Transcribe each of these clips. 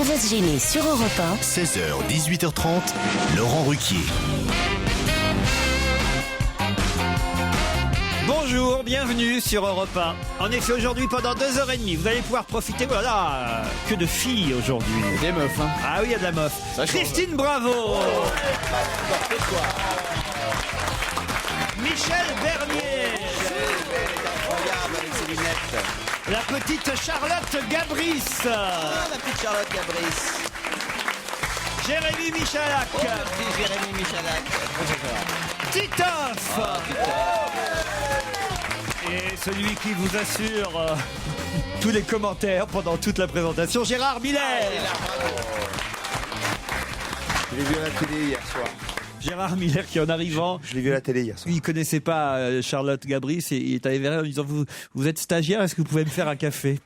va se gêner sur Europe 1. 16h, 18h30, Laurent Ruquier. Bonjour, bienvenue sur Europe 1. En effet, aujourd'hui, pendant 2h30, vous allez pouvoir profiter, voilà, que de filles aujourd'hui. Des meufs, hein. Ah oui, il y a de la meuf. Christine Bravo. Michel Bernier. Incroyable avec ses lunettes. La petite Charlotte Gabris. Ah, la petite Charlotte Gabris. Jérémy Michalak. Oh, le petit Jérémy Michalak. Titoff. Et celui qui vous assure tous les commentaires pendant toute la présentation, Gérard Miller. Je l'ai vu à la télé hier soir. Gérard Miller qui en arrivant, Je l'ai vu à la télé hier soir. il connaissait pas Charlotte Gabris et il est arrivé en disant vous êtes stagiaire, est-ce que vous pouvez me faire un café?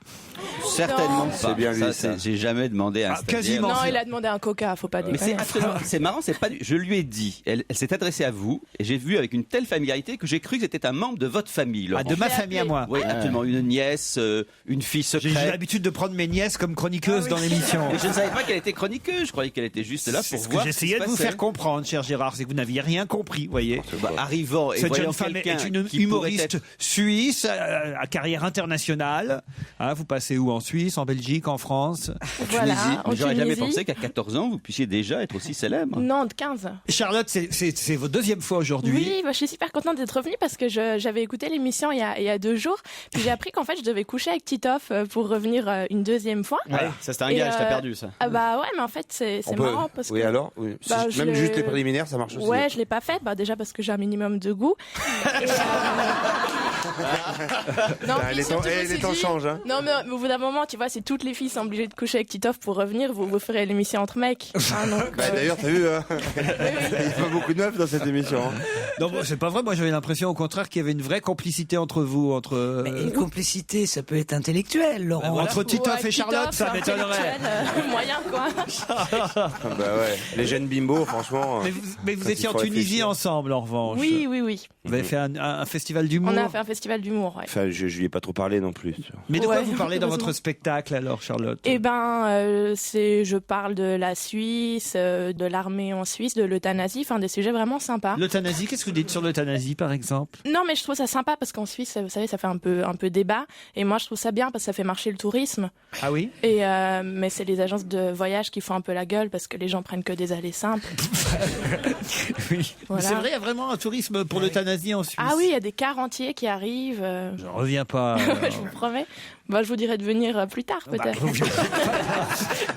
Certainement pas. C'est bien lui, ça. J'ai jamais demandé à un stagiaire. Quasiment. Non, il a demandé un coca, faut pas Mais déconner. c'est marrant, c'est pas. Je lui ai dit. Elle s'est adressée à vous et j'ai vu avec une telle familiarité que j'ai cru que c'était un membre de votre famille. Laurent. Ah, de ma famille à moi. Oui, absolument. Une nièce, une fille J'ai secrète. l'habitude de prendre mes nièces comme chroniqueuses dans l'émission. Et je ne savais pas qu'elle était chroniqueuse. Je croyais qu'elle était juste là C'est pour ce que voir. j'essayais de vous faire comprendre, cher Gérard, c'est que vous n'aviez rien compris, vous voyez. Arrivant et Cette voyant jeune femme quelqu'un est une qui pourrait humoriste être- suisse à carrière internationale. Hein, vous passez où? En Suisse, en Belgique, en France? Voilà, en Mais j'aurais jamais Tunisie. pensé qu'à 14 ans vous puissiez déjà être aussi célèbre. Non, de 15. Charlotte, c'est votre deuxième fois aujourd'hui. Oui, bah, je suis super contente d'être revenue parce que j'avais écouté l'émission il y a 2 jours. Puis j'ai appris qu'en fait, je devais coucher avec Titoff pour revenir une deuxième fois. Ouais, ça c'était un Et, gage, t'as euh, perdu ça. Ah bah ouais, mais en fait, c'est On peut- marrant parce Oui, que... alors oui. Bah, Si- je Même l'ai- juste les préliminaires, ça marche aussi. Ouais, je l'ai pas faite, bah déjà parce que j'ai un minimum de goût. Et, non, Ah, puis les temps- surtout, je me les suis temps dit- changent, hein. Non, mais au bout d'un moment, tu vois, si toutes les filles sont obligées de coucher avec Titoff pour revenir, vous ferez l'émission entre mecs. Hein, donc, Bah, d'ailleurs, t'as vu, hein, il n'y a pas beaucoup de meufs dans cette émission. Hein. Non, bon, c'est pas vrai. Moi, j'avais l'impression, au contraire, qu'il y avait une vraie complicité entre vous, entre Mais une complicité, ça peut être intellectuel, Laurent. entre Titoff ouais, et Charlotte, ça Titoff, m'étonnerait. intellectuel, moyen, quoi. Ah, bah ouais, les jeunes bimbos, franchement. Mais vous Quand étiez il en faut Tunisie réfléchir. ensemble, en revanche. Oui. Vous avez fait un festival d'humour. On a fait un festival d'humour, ouais. Enfin, je lui ai pas trop parlé non plus. Mais de quoi Ouais, vous parlez dans votre heureusement. spectacle, alors, Charlotte? Eh ben, je parle de la Suisse, de l'armée en Suisse, de l'euthanasie, enfin des sujets vraiment sympas. L'euthanasie, qu'est-ce que vous dites sur l'euthanasie, par exemple? Non, mais je trouve ça sympa parce qu'en Suisse, vous savez, ça fait un peu débat. Et moi, je trouve ça bien parce que ça fait marcher le tourisme. Ah oui? Et mais c'est les agences de voyage qui font un peu la gueule parce que les gens prennent que des allées simples. Oui. Voilà. C'est vrai, il y a vraiment un tourisme pour l'euthanasie en Suisse. Ah oui, il y a des cars entiers qui arrivent. Je reviens pas. Je vous promets. Bah, je vous dirai de venir plus tard, peut-être.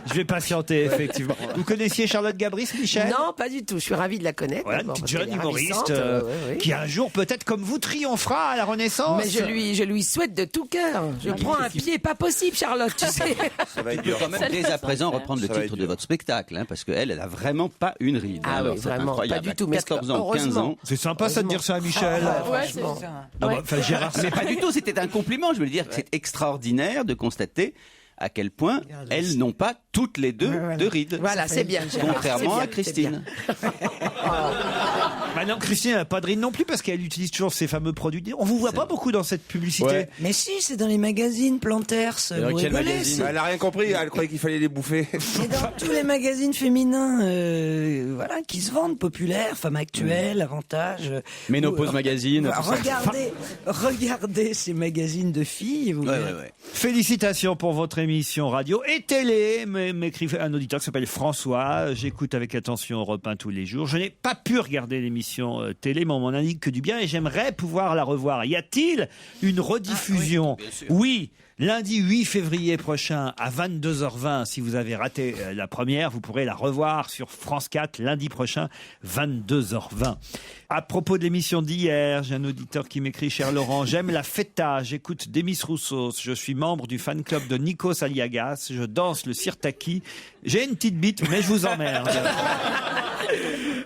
Je vais patienter, effectivement. Vous connaissiez Charlotte Gabris, Michel? Non, pas du tout. Je suis ravi de la connaître. Voilà, une d'abord, petite parce jeune qu'elle est humoriste ravissante, ouais. qui un jour, peut-être comme vous, triomphera à la Renaissance. Mais je lui souhaite de tout cœur. Je prends un pied pas possible, Charlotte, tu sais. Ça va être Tu peux dur. quand même Ça le dès fait à présent sentir. reprendre le Ça va titre être de dur. votre spectacle, hein, parce qu'elle, elle a vraiment pas une ride. Ah Alors, oui, c'est vraiment, incroyable. pas du tout, À mais 14 ans, 15 heureusement. ans. C'est sympa ça de dire ça à Michel. Ouais, c'est Franchement. Non, ouais. bah, enfin, Gérard, Mais pas du tout, c'était un compliment. Je veux dire que c'est extraordinaire de constater à quel point elles n'ont pas toutes les deux de rides. Voilà, c'est bien, Gérard. Contrairement c'est à bien, Christine. Maintenant, Christine n'a pas de ride non plus parce qu'elle utilise toujours ces fameux produits. On vous voit pas beaucoup dans cette publicité. Ouais. Mais si, c'est dans les magazines Planters. dans vous quel rigolez, magazine Elle a rien compris, elle croyait qu'il fallait les bouffer. c'est dans tous les magazines féminins, voilà, qui se vendent, populaires, Femmes Actuelles, Avantage. Ménopause Magazine. tout ça. Regardez ces magazines de filles. Vous verrez. Ouais. Félicitations pour votre émission radio et télé. M'écrit un auditeur qui s'appelle François. J'écoute avec attention Europe 1 tous les jours. Je n'ai pas pu regarder l'émission télé, mais on m'en indique que du bien et j'aimerais pouvoir la revoir. Y a-t-il une rediffusion? Oui. Lundi 8 février prochain à 22h20, si vous avez raté la première, vous pourrez la revoir sur France 4 lundi prochain, 22h20. À propos de l'émission d'hier, j'ai un auditeur qui m'écrit: cher Laurent, j'aime la feta, j'écoute Demis Roussos, je suis membre du fan club de Nikos Aliagas, je danse le sirtaki, j'ai une petite bite, mais je vous emmerde.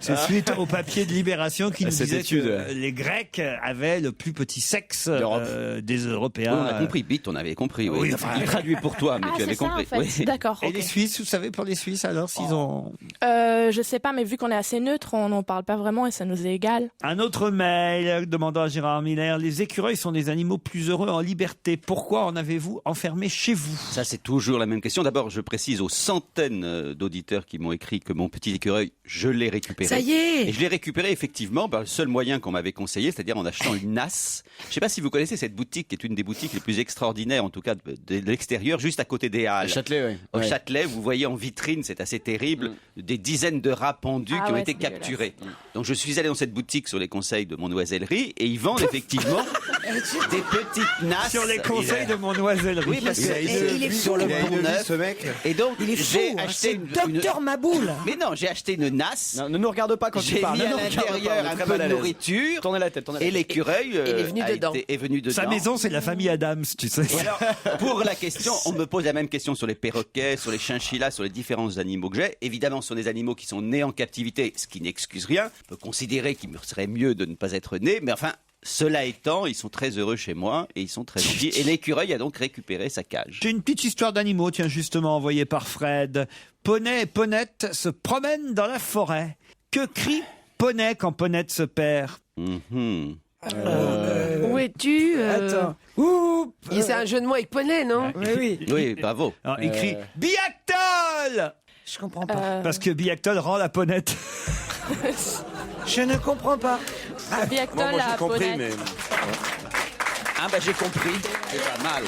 C'est suite au papier de Libération qui nous Cette disait étude, que les Grecs avaient le plus petit sexe des Oui, Européens. on a compris, Bit, on avait compris. Oui. Oui, enfin, Il traduit pour toi, mais Ah, tu avais c'est ça, compris. en fait. Oui. D'accord. Et ok. les Suisses, vous savez, pour les Suisses, alors, s'ils ont... Je sais pas, mais vu qu'on est assez neutre, on n'en parle pas vraiment et ça nous est égal. Un autre mail demandant à Gérard Miller, les écureuils sont des animaux plus heureux en liberté. Pourquoi en avez-vous enfermé chez vous? Ça, c'est toujours la même question. D'abord, je précise aux centaines d'auditeurs qui m'ont écrit que mon petit écureuil, je l'ai récupéré. Ça y Et est. je l'ai récupéré effectivement par le seul moyen qu'on m'avait conseillé, c'est-à-dire en achetant une nasse. Je ne sais pas si vous connaissez cette boutique, qui est une des boutiques les plus extraordinaires, en tout cas de l'extérieur, juste à côté des Halles. Châtelet, oui. Au Châtelet, vous voyez en vitrine, c'est assez terrible, des dizaines de rats pendus Ah qui ont ouais, été c'est dégueulasse. capturés. Donc je suis allé dans cette boutique sur les conseils de mon oisellerie et ils vendent effectivement des petites nasses. Sur les conseils de mon oisellerie. Oui, parce que il est sur fou. le Il a une Pont vie, Neuf. ce mec. Et donc Il est fou. j'ai hein, acheté C'est une. Docteur Maboule. Mais non, j'ai acheté une nasse. Non, ne nous regarde pas quand tu J'ai parles. mis Ne à nous regarde pas, l'intérieur on est un très peu mal de à l'aise. nourriture. Tournez la tête, tournez la Et tête. l'écureuil est venu dedans. Sa maison, c'est la famille Adams, tu sais. Et alors, pour la question, on me pose la même question sur les perroquets, sur les chinchillas, sur les différents animaux que j'ai. Évidemment, ce sont des animaux qui sont nés en captivité, ce qui n'excuse rien. On peut considérer qu'il me serait mieux de ne pas être né, mais enfin, cela étant, ils sont très heureux chez moi et ils sont très gentils. Et l'écureuil a donc récupéré sa cage. J'ai une petite histoire d'animaux, tiens, justement, envoyée par Fred. Poney et Ponette se promènent dans la forêt. Que crie Poney quand Ponette se perd? Mhm. Où es-tu Attends. Oups. C'est un jeu de mots avec poney, non? Oui, oui. Oui, bravo. Alors, il crie Biactol Je comprends pas. parce que Biactol rend la Ponette. Je ne comprends pas. Biactol Moi, à j'ai compris, Ponette. mais. Ah bah j'ai compris, c'est pas mal.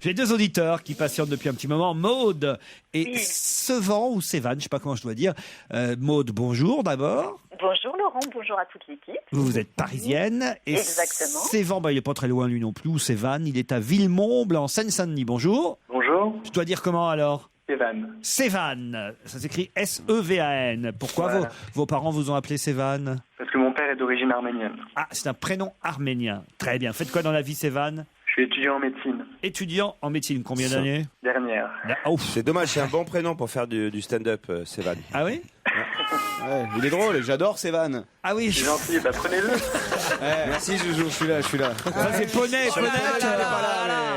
J'ai deux auditeurs qui patientent depuis un petit moment, Maude et Sevan ou Sévan, je sais pas comment je dois dire. Maude, bonjour d'abord. Bonjour Laurent, bonjour à toute l'équipe. Vous êtes parisienne. Et Exactement. Sévan, bah, il est pas très loin lui non plus, ou Sévan, il est à Villemomble en Seine-Saint-Denis. Bonjour. Bonjour, Je dois dire comment alors? Sévan. Sévan, ça s'écrit S-E-V-A-N. Pourquoi Voilà. vos parents vous ont appelé Sévan? Parce que mon père est d'origine arménienne. Ah, c'est un prénom arménien. Très bien. Faites quoi dans la vie, Sévan? Je suis étudiant en médecine, Étudiant en médecine. Combien d'années? dernière. Ah, ouf. C'est dommage, c'est un bon prénom pour faire du stand-up, Sévan. Ah oui? Ouais, il est drôle, j'adore ces vannes. Ah oui, C'est gentil, bah prenez-le. Merci Joujou, je suis là. ça c'est Poney, Ponette.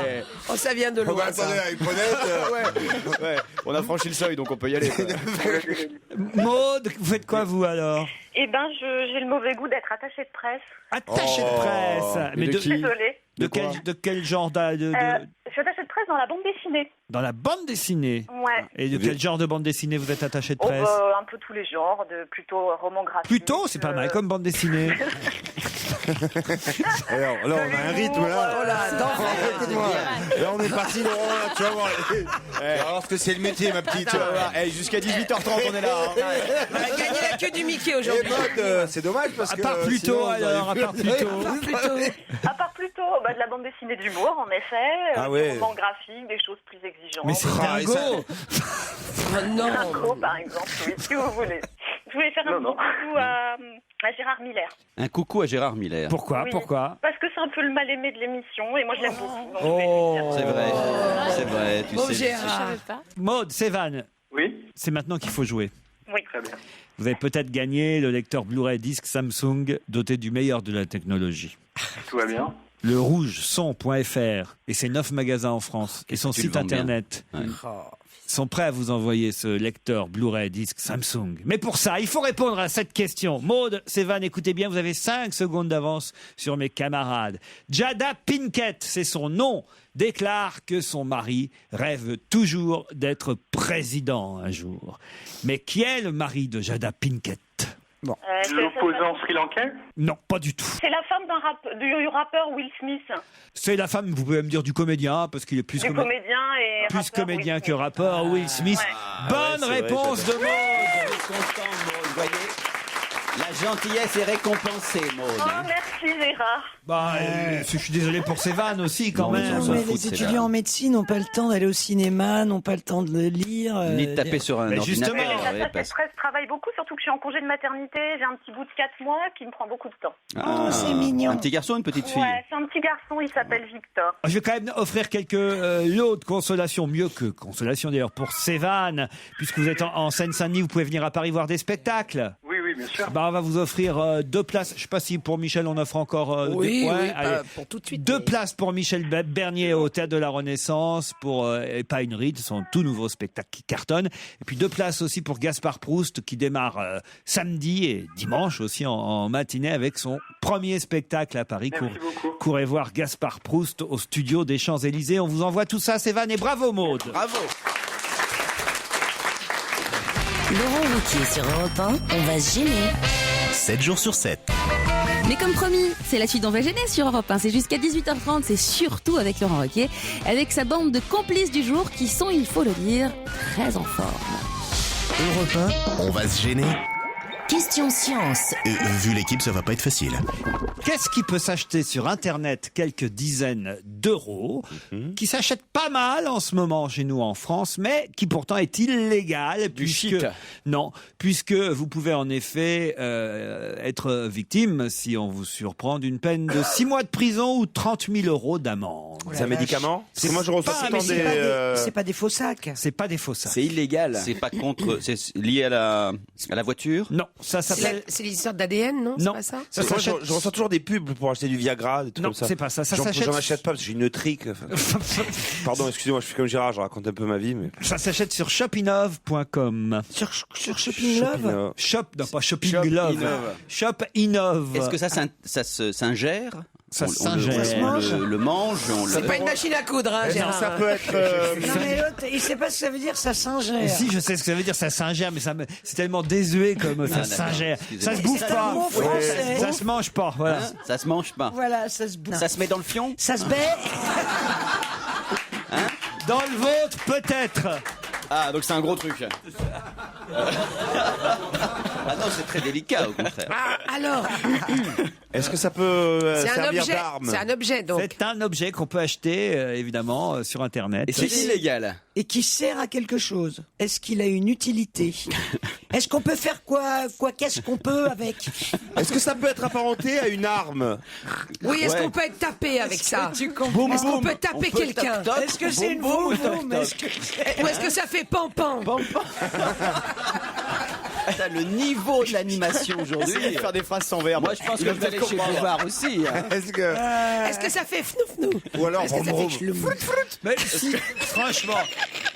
Mais... Oh, ça vient de loin, ça. avec Ponette. Ouais, on a franchi le seuil, donc on peut y aller. quoi. Maud, vous faites quoi vous alors? Eh ben, j'ai le mauvais goût d'être attachée de presse. Attaché de presse. Mais de qui Désolée. de quel genre Je suis attachée de presse dans la bande dessinée. dans la bande dessinée? Ouais. Et de quel genre de bande dessinée vous êtes attaché de Oh, presse? bah, un peu tous les genres, de plutôt roman graphique. Plutôt, c'est pas mal comme bande dessinée. Alors, là, on a un rythme, là. Oh là, attends. Écoute-moi. Là, on est parti, Laurent, là, tu vas voir. Tu vas voir ce que c'est le métier, ma petite. Tu vas voir, hey, jusqu'à 18h30 on est là. hein. On a gagné la queue du Mickey Et aujourd'hui. Maud, c'est dommage parce À que. part plus tôt sinon, alors, à part plus tôt. À part plutôt bah, de la bande dessinée d'humour, en effet. Ah du ouais. roman graphique, des choses plus exigeantes. Mais c'est Ah, et dingo. Intro, par exemple, oui, si vous voulez. Je voulais faire un Non, non. coucou à Gérard Miller. Un coucou à Gérard Miller. Pourquoi? Oui. Pourquoi? Parce que c'est un peu le mal-aimé de l'émission, et moi je l'aime beaucoup. donc je vais Oh. lui dire. C'est vrai, tu Bon, sais. Je Gérard. savais pas. Maud, Sévan, Oui, c'est maintenant qu'il faut jouer. Oui. très bien. Vous avez peut-être gagné le lecteur Blu-ray disque Samsung doté du meilleur de la technologie. Tout va bien. Le rougeson.fr et ses 9 magasins en France et son que tu le site vends bien. internet Ouais. sont prêts à vous envoyer ce lecteur Blu-ray disque Samsung. Mais pour ça, il faut répondre à cette question. Maude, Sévan, écoutez bien, vous avez 5 secondes d'avance sur mes camarades. Jada Pinkett, c'est son nom, déclare que son mari rêve toujours d'être président un jour. Mais qui est le mari de Jada Pinkett? L'opposant sri-lankais. Non, pas du tout. C'est la femme du rappeur Will Smith, C'est la femme, vous pouvez me dire du comédien, parce qu'il est plus, du comédien et plus rappeur comédien Will que Smith. rappeur, Will Smith. Ouais. Bonne c'est vrai, réponse de Maud. Content, Maud, vous voyez. La gentillesse est récompensée, Maud. Oh, merci Gérard. Bah, je suis désolé pour ces vannes aussi, quand Non, mais même. on Non, s'en mais fout de les ces étudiants vannes. en médecine n'ont pas le temps d'aller au cinéma, n'ont pas le temps de le lire. Ni de taper sur un Mais ordinateur. justement, Les attachés parce- de presse travaillent beaucoup, surtout que je suis en congé de maternité. J'ai un petit bout de 4 mois qui me prend beaucoup de temps. Ah, c'est mignon. Un petit garçon, une petite fille. Ouais, c'est un petit garçon, il s'appelle Victor. Je vais quand même offrir quelques lots de consolation, mieux que consolation d'ailleurs, pour Sévan, puisque vous êtes en Seine-Saint-Denis, vous pouvez venir à Paris voir des spectacles. Oui, bien sûr. On va vous offrir 2 places. Je sais pas si pour Michel on offre encore. Oui, allez. pas pour tout de suite. 2 places pour Michel Bernier au Théâtre de la Renaissance pour Et pas une ride, son tout nouveau spectacle qui cartonne. Et puis 2 places aussi pour Gaspard Proust qui démarre samedi et dimanche aussi en matinée avec son premier spectacle à Paris. Merci beaucoup. Courez voir Gaspard Proust au studio des Champs-Élysées. On vous envoie tout ça, Sévan, et bravo Maud. Bravo. Laurent Ruquier sur Europe 1, on va se gêner. 7 jours sur 7. Mais comme promis, c'est la suite d'On va gêner sur Europe 1. C'est jusqu'à 18h30, c'est surtout avec Laurent Ruquier, avec sa bande de complices du jour qui sont, il faut le dire, très en forme. Europe 1, on va se gêner. Question science. Et vu l'équipe, ça va pas être facile. Qu'est-ce qui peut s'acheter sur Internet quelques dizaines d'euros, qui s'achète pas mal en ce moment chez nous en France, mais qui pourtant est illégal shit. Non, puisque vous pouvez en effet être victime, si on vous surprend, d'une peine de 6 mois de prison ou 30 000 euros d'amende. C'est un médicament? Parce que moi, je reçois pas- tout le temps C'est des... pas c'est pas des faux sacs. C'est pas des faux sacs. C'est illégal. C'est pas contre. C'est lié à la voiture. Non, ça s'appelle. C'est l'histoire d'ADN, non? Non. C'est pas ça? Ça Moi, s'achète. je reçois toujours des pubs pour acheter du Viagra, des trucs Non, comme ça. c'est pas ça. Ça s'achète. J'en achète pas parce que j'ai une trique. Pardon, excusez-moi, je suis comme Gérard, je raconte un peu ma vie, mais... Ça s'achète sur shopinov.com. Sur Shopping Love. Shop, non pas Shopping Shop Love. Innove. Shop Innove. Est-ce que ça s'ingère? Ça On s'ingère. le- Ça se on mange le mange. C'est pas une machine à coudre, hein, Gérard. Ça peut être... Non mais l'autre, il sait pas ce que ça veut dire, ça s'ingère. Et si, je sais ce que ça veut dire, ça s'ingère, mais c'est tellement désuet comme ça d'accord, s'ingère. excusez-moi. Ça se bouffe C'est un pas. mot français. Ça se mange pas, voilà. Hein, ça se mange pas. Voilà, ça se bouffe. Ça se met dans le fion? Ça se baie. Dans le vôtre, peut-être. Ah, donc c'est un gros truc. Ah non, c'est très délicat, au contraire. Ah, alors, Est-ce que ça peut c'est un servir objet. d'arme? C'est un objet, donc. C'est un objet qu'on peut acheter, évidemment, sur Internet. Et c'est illégal. Et qui sert à quelque chose. Est-ce qu'il a une utilité? Est-ce qu'on peut faire quoi? Qu'est-ce qu'on peut avec? Est-ce que ça peut être apparenté à une arme? Oui, est-ce Ouais. qu'on peut être tapé avec ça? Tu comprends? Est-ce qu'on peut taper quelqu'un? Est-ce que c'est une vroom vroom? Est-ce que Ou est-ce que ça fait pan-pan? T'as le niveau de l'animation aujourd'hui. Essayez de faire des phrases sans verbe. Moi, je pense Il que va je vais aller peut-être chez comprendre. Bouvard aussi. hein. Est-ce que... Est-ce que ça fait fnou-fnou? Ou alors... Est-ce que ça vroom, fait vroom. Mais si, franchement,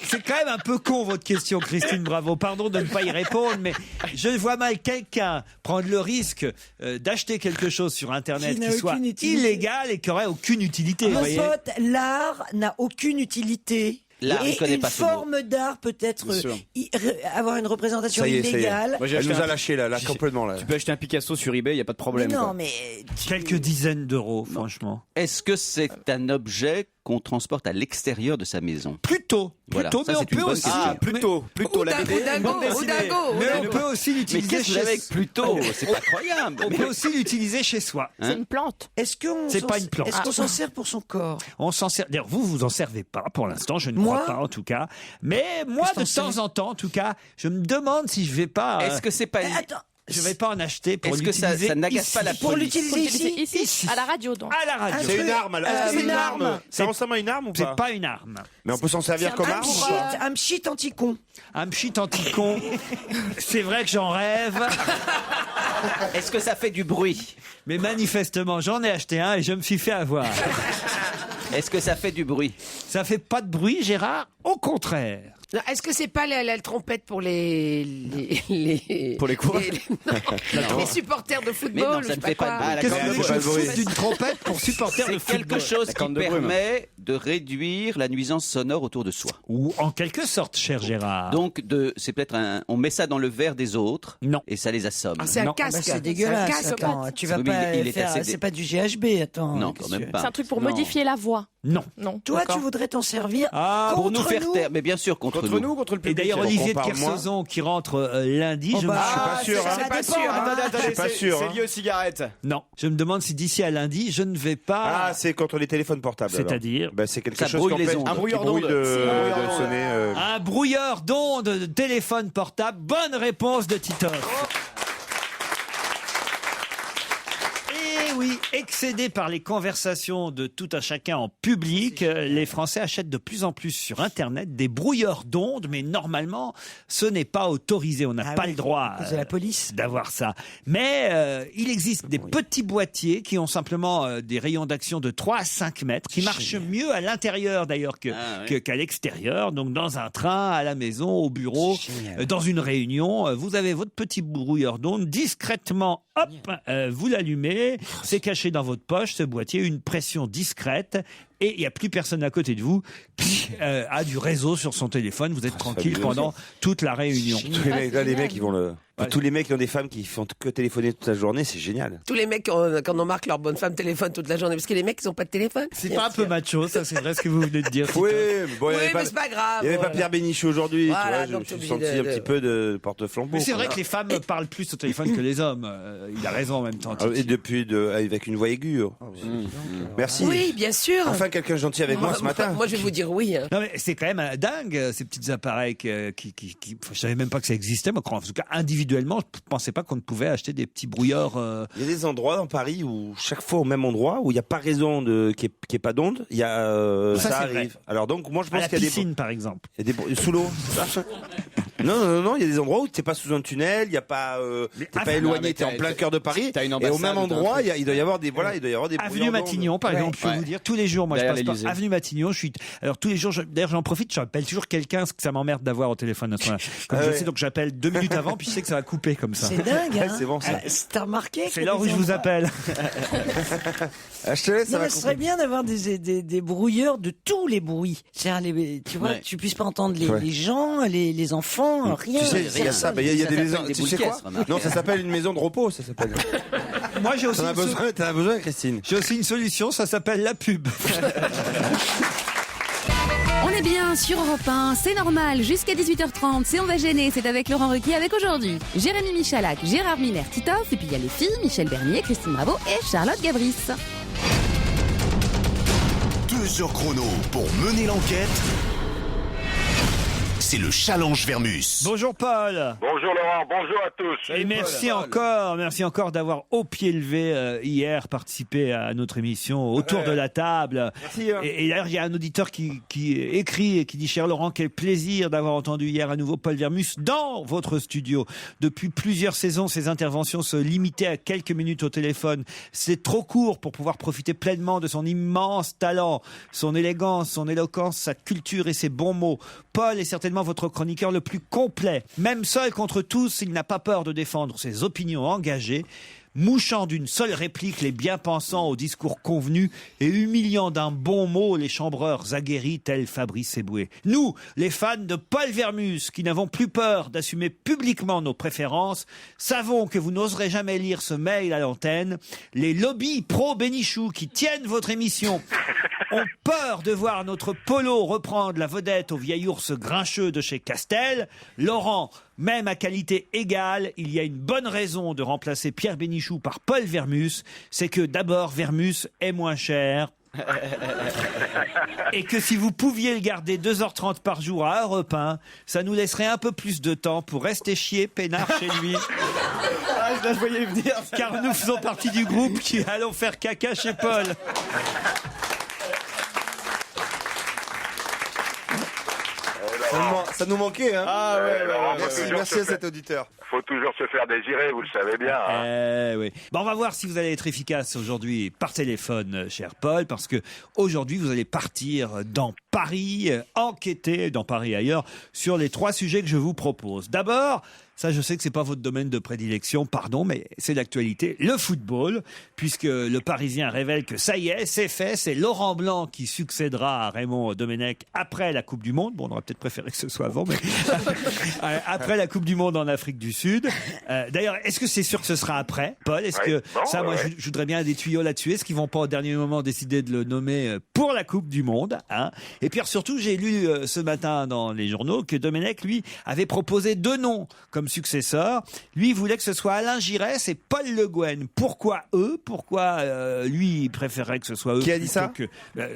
c'est quand même un peu con votre question, Christine Bravo. Pardon de ne pas y répondre, mais je vois mal quelqu'un prendre le risque d'acheter quelque chose sur Internet Qui n'a qui soit aucune utilité. illégal et qui aurait aucune utilité. vous Mon voyez. pote, l'art n'a aucune utilité. L'art, et il connaît une pas ce mot. forme d'art peut être Bien sûr. avoir une représentation Ça y est, ça y est. illégale. Moi, j'ai Elle acheté nous a un- lâché là, complètement là. Tu peux acheter un Picasso sur eBay, il n'y a pas de Mais problème. non, quoi. mais Quelques dizaines d'euros, franchement. Est-ce que c'est un objet qu'on transporte à l'extérieur de sa maison? Plutôt, Voilà, plutôt, ça, mais on c'est une peut bonne aussi. question. Ah, plutôt la BD. Oudago, bande dessinée. Oudago, Mais on Oudago. peut aussi Mais l'utiliser qu'est-ce que vous avez avec chez Pluto? C'est pas croyable. On peut aussi l'utiliser chez soi. Hein? C'est une plante. est-ce qu'on C'est s'en- pas une plante. Est-ce qu'on s'en sert pour son corps? On s'en sert. D'ailleurs, vous en servez pas pour l'instant, je ne Moi crois pas en tout cas. Mais moi, Qu'est-ce de que t'en temps en temps, en tout cas, je me demande si je vais pas. Est-ce que c'est pas Mais attends, je vais pas en acheter pour Est-ce que ça l'utiliser n'agace ici. pas la pour police? l'utiliser ici? Ici, à la radio, donc. À la radio. Un C'est truc, une arme alors. Est-ce que c'est une arme. C'est récemment une arme ou C'est pas? pas une arme. Mais on peut s'en servir comme Un arme ou pchit, pas? un pchit anti-con. Un pchit anti-con. C'est vrai que j'en rêve, Est-ce que ça fait du bruit? mais manifestement, j'en ai acheté un et je me suis fait avoir. Est-ce que ça fait du bruit? Ça fait pas de bruit, Gérard. Au contraire. Non, est-ce que c'est pas la trompette pour les Pour les coureurs non, les supporters de Mais football non, ou ça je ne sais fait pas pas quoi. de- Qu'est-ce corne que de vous voulez que je bruit. foute d'une trompette pour supporter le C'est quelque football chose La qui corne de brume. permet de réduire la nuisance sonore autour de soi. Ou en quelque sorte, cher Gérard. Donc, c'est peut-être on met ça dans le verre des autres. Non. Et ça les assomme. Ah, c'est un Non, casque. Bah, c'est C'est un dégueulasse. casque. Attends, tu vas Oui, mais pas il est faire. assez C'est pas du GHB. Attends. Non, qu'est-ce quand même que- pas. C'est un truc pour Non. modifier la voix. Non. Non. Toi, D'accord. tu voudrais t'en servir Pour nous contre faire nous. taire, mais bien sûr contre, Contre nous, contre le Et public. d'ailleurs, on Olivier de parle moins. Kersauzon qui rentre lundi, Oh, je me bah, suis pas sûr, ça hein. dépend, Pas sûr, hein. Attendez, Je suis pas c'est- sûr, C'est hein. lié aux cigarettes. Non, je me demande si d'ici à lundi, je ne vais pas. Ah, c'est contre les téléphones portables. alors. C'est-à-dire Bah, c'est quelque Ça chose brouille qui les empêche- ondes. qui Un brouilleur brouille d'ondes. de C'est un brouilleur d'ondes. sonner. Un brouilleur d'ondes de téléphone portable. Bonne réponse de Titoff. Eh oui, excédés par les conversations de tout un chacun en public, les Français achètent de plus en plus sur Internet des brouilleurs d'ondes, mais normalement, ce n'est pas autorisé. On n'a pas le droit de la police d'avoir ça. Mais il existe des petits boîtiers qui ont simplement des rayons d'action de 3 à 5 mètres, qui marchent mieux à l'intérieur d'ailleurs qu'à l'extérieur. Donc dans un train, à la maison, au bureau, dans une réunion, vous avez votre petit brouilleur d'ondes, discrètement, hop, vous l'allumez, c'est caché dans votre poche, ce boîtier, une pression discrète, et il n'y a plus personne à côté de vous qui a du réseau sur son téléphone. Vous êtes tranquille pendant toute la réunion. Les mecs, ils vont le... Tous les mecs qui ont des femmes qui font que téléphoner toute la journée, c'est génial. Tous les mecs, quand on marque leur bonne femme téléphone toute la journée, parce que les mecs, ils n'ont pas de téléphone. C'est pas un peu macho, ça, c'est vrai ce que vous venez de dire. Oui, bon, mais c'est pas grave. Il n'y avait pas Pierre Bénichou aujourd'hui, Voilà, tu vois, donc je me suis senti un petit peu de porte-flambeau. Mais c'est vrai que les femmes parlent plus au téléphone que les hommes. Il a raison en même temps. Et depuis, avec une voix aiguë. Merci. Oui, bien sûr. Enfin, quelqu'un gentil avec moi ce matin. Moi, je vais vous dire oui. Non, mais c'est quand même dingue, ces petits appareils qui je savais même pas que ça existait. Moi, en tout cas, individuellement, je pensais pas qu'on ne pouvait acheter des petits brouilleurs. Il y a des endroits dans Paris où chaque fois au même endroit où il n'y a pas raison qu'il n'y ait pas d'onde, il y a ça arrive. Vrai. Alors donc moi je pense qu'il y a piscine, par exemple. Il y a des sous l'eau. Non, il y a des endroits où t'es pas sous un tunnel, il y a pas t'es pas éloigné, t'es en plein cœur de Paris. Et au même endroit, il doit y avoir des Avenue Matignon, par exemple, je peux vous dire tous les jours, moi je passe par Avenue Matignon, alors tous les jours, d'ailleurs j'en profite, j'appelle toujours quelqu'un parce que ça m'emmerde d'avoir au téléphone à ce moment-là. Comme je sais, donc j'appelle 2 minutes avant, puis je sais que ça va couper comme ça. C'est dingue, hein. C'est bon ça. T'as remarqué? C'est l'heure où je vous appelle. Je te laisse, non, mais ce serait bien d'avoir des brouilleurs de tous les bruits. C'est-à-dire, tu vois, tu puisses pas entendre les gens, les enfants, rien. Tu sais, il y a ça, il y a des maisons. Tu sais quoi? Non, ça s'appelle une maison de repos, ça s'appelle. Moi, j'ai aussi. T'en as besoin, Christine. J'ai aussi une solution, ça s'appelle la pub. On est bien sur Europe 1, c'est normal, jusqu'à 18h30, c'est On va gêner, c'est avec Laurent Ruquier avec aujourd'hui Jérémy Michalak, Gérard Miller-Titoff, et puis il y a les filles, Michel Bernier, Christine Bravo et Charlotte Gabris. 2 heures chrono pour mener l'enquête. C'est le challenge Vermus. Bonjour Paul. Bonjour Laurent, bonjour à tous. Et merci encore d'avoir au pied levé hier participé à notre émission autour de la table. Merci. Et d'ailleurs il y a un auditeur qui écrit et qui dit: cher Laurent, quel plaisir d'avoir entendu hier à nouveau Paul Vermus dans votre studio. Depuis plusieurs saisons, ses interventions se limitaient à quelques minutes au téléphone. C'est trop court pour pouvoir profiter pleinement de son immense talent, son élégance, son éloquence, sa culture et ses bons mots. Paul est certainement votre chroniqueur le plus complet. Même seul contre tous, il n'a pas peur de défendre ses opinions engagées, mouchant d'une seule réplique les bien-pensants au discours convenu et humiliant d'un bon mot les chambreurs aguerris tels Fabrice Eboué. Nous, les fans de Paul Vermus, qui n'avons plus peur d'assumer publiquement nos préférences, savons que vous n'oserez jamais lire ce mail à l'antenne. Les lobbies pro-Bénichou qui tiennent votre émission ont peur de voir notre Polo reprendre la vedette au vieil ours grincheux de chez Castel. Laurent, même à qualité égale, il y a une bonne raison de remplacer Pierre Bénichou par Paul Vermus. C'est que d'abord, Vermus est moins cher. Et que si vous pouviez le garder 2h30 par jour à Europe 1, ça nous laisserait un peu plus de temps pour rester chier peinard chez lui. Je la voyais venir. Car nous faisons partie du groupe qui allons faire caca chez Paul. Ça nous manquait, hein. Ah ouais. Merci à cet auditeur. Faut toujours se faire désirer, vous le savez bien. Hein. Oui. Bon, on va voir si vous allez être efficace aujourd'hui par téléphone, cher Paul, parce que aujourd'hui vous allez partir dans Paris, enquêter dans Paris et ailleurs sur les 3 sujets que je vous propose. D'abord, ça, je sais que c'est pas votre domaine de prédilection, pardon, mais c'est l'actualité. Le football, puisque le Parisien révèle que ça y est, c'est fait, c'est Laurent Blanc qui succédera à Raymond Domenech après la Coupe du Monde. Bon, on aurait peut-être préféré que ce soit avant, mais après la Coupe du Monde en Afrique du Sud. D'ailleurs, est-ce que c'est sûr que ce sera après, Paul? Est-ce que ça, moi, je voudrais bien des tuyaux là-dessus. Est-ce qu'ils vont pas au dernier moment décider de le nommer pour la Coupe du Monde, hein? Et puis surtout, j'ai lu ce matin dans les journaux que Domenech, lui, avait proposé 2 noms comme successeurs. Lui, il voulait que ce soit Alain Giresse et Paul Le Guen. Pourquoi eux? Pourquoi lui, il préférait que ce soit eux? Qui a dit ça? que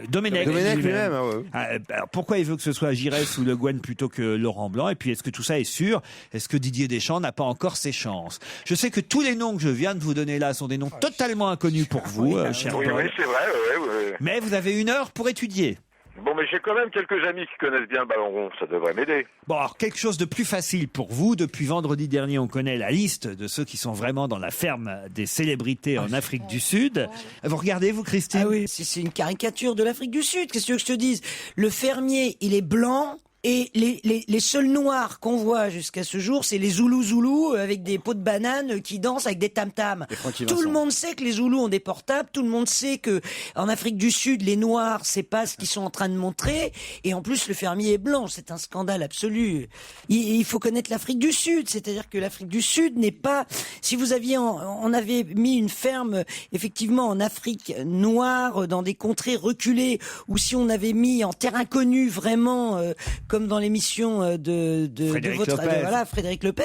Domenech lui-même. Alors, pourquoi il veut que ce soit Giresse ou Le Guen plutôt que Laurent Blanc? Et puis, est-ce que tout ça est sûr? Est-ce que Didier Deschamps n'a pas encore ses chances? Je sais que tous les noms que je viens de vous donner là sont des noms totalement inconnus pour vous, cher Paul. Oui, c'est vrai, oui. Mais vous avez 1 heure pour étudier. Bon, mais j'ai quand même quelques amis qui connaissent bien le ballon rond, ça devrait m'aider. Bon, alors quelque chose de plus facile pour vous. Depuis vendredi dernier, on connaît la liste de ceux qui sont vraiment dans la ferme des célébrités en Afrique du Sud. Vous regardez, vous, Christine? Ah oui, c'est une caricature de l'Afrique du Sud. Qu'est-ce que tu veux que je te dise? Le fermier, il est blanc. Et les seuls noirs qu'on voit jusqu'à ce jour, c'est les Zoulous avec des pots de banane qui dansent avec des tam-tams. Tout le monde sait que les Zoulous ont des portables. Tout le monde sait que en Afrique du Sud, les noirs, c'est pas ce qu'ils sont en train de montrer. Et en plus, le fermier est blanc. C'est un scandale absolu. Il faut connaître l'Afrique du Sud. C'est-à-dire que l'Afrique du Sud n'est pas... Si vous aviez... On avait mis une ferme, effectivement, en Afrique noire, dans des contrées reculées, ou si on avait mis en terre inconnue, vraiment... comme dans l'émission de Frédéric Lopez.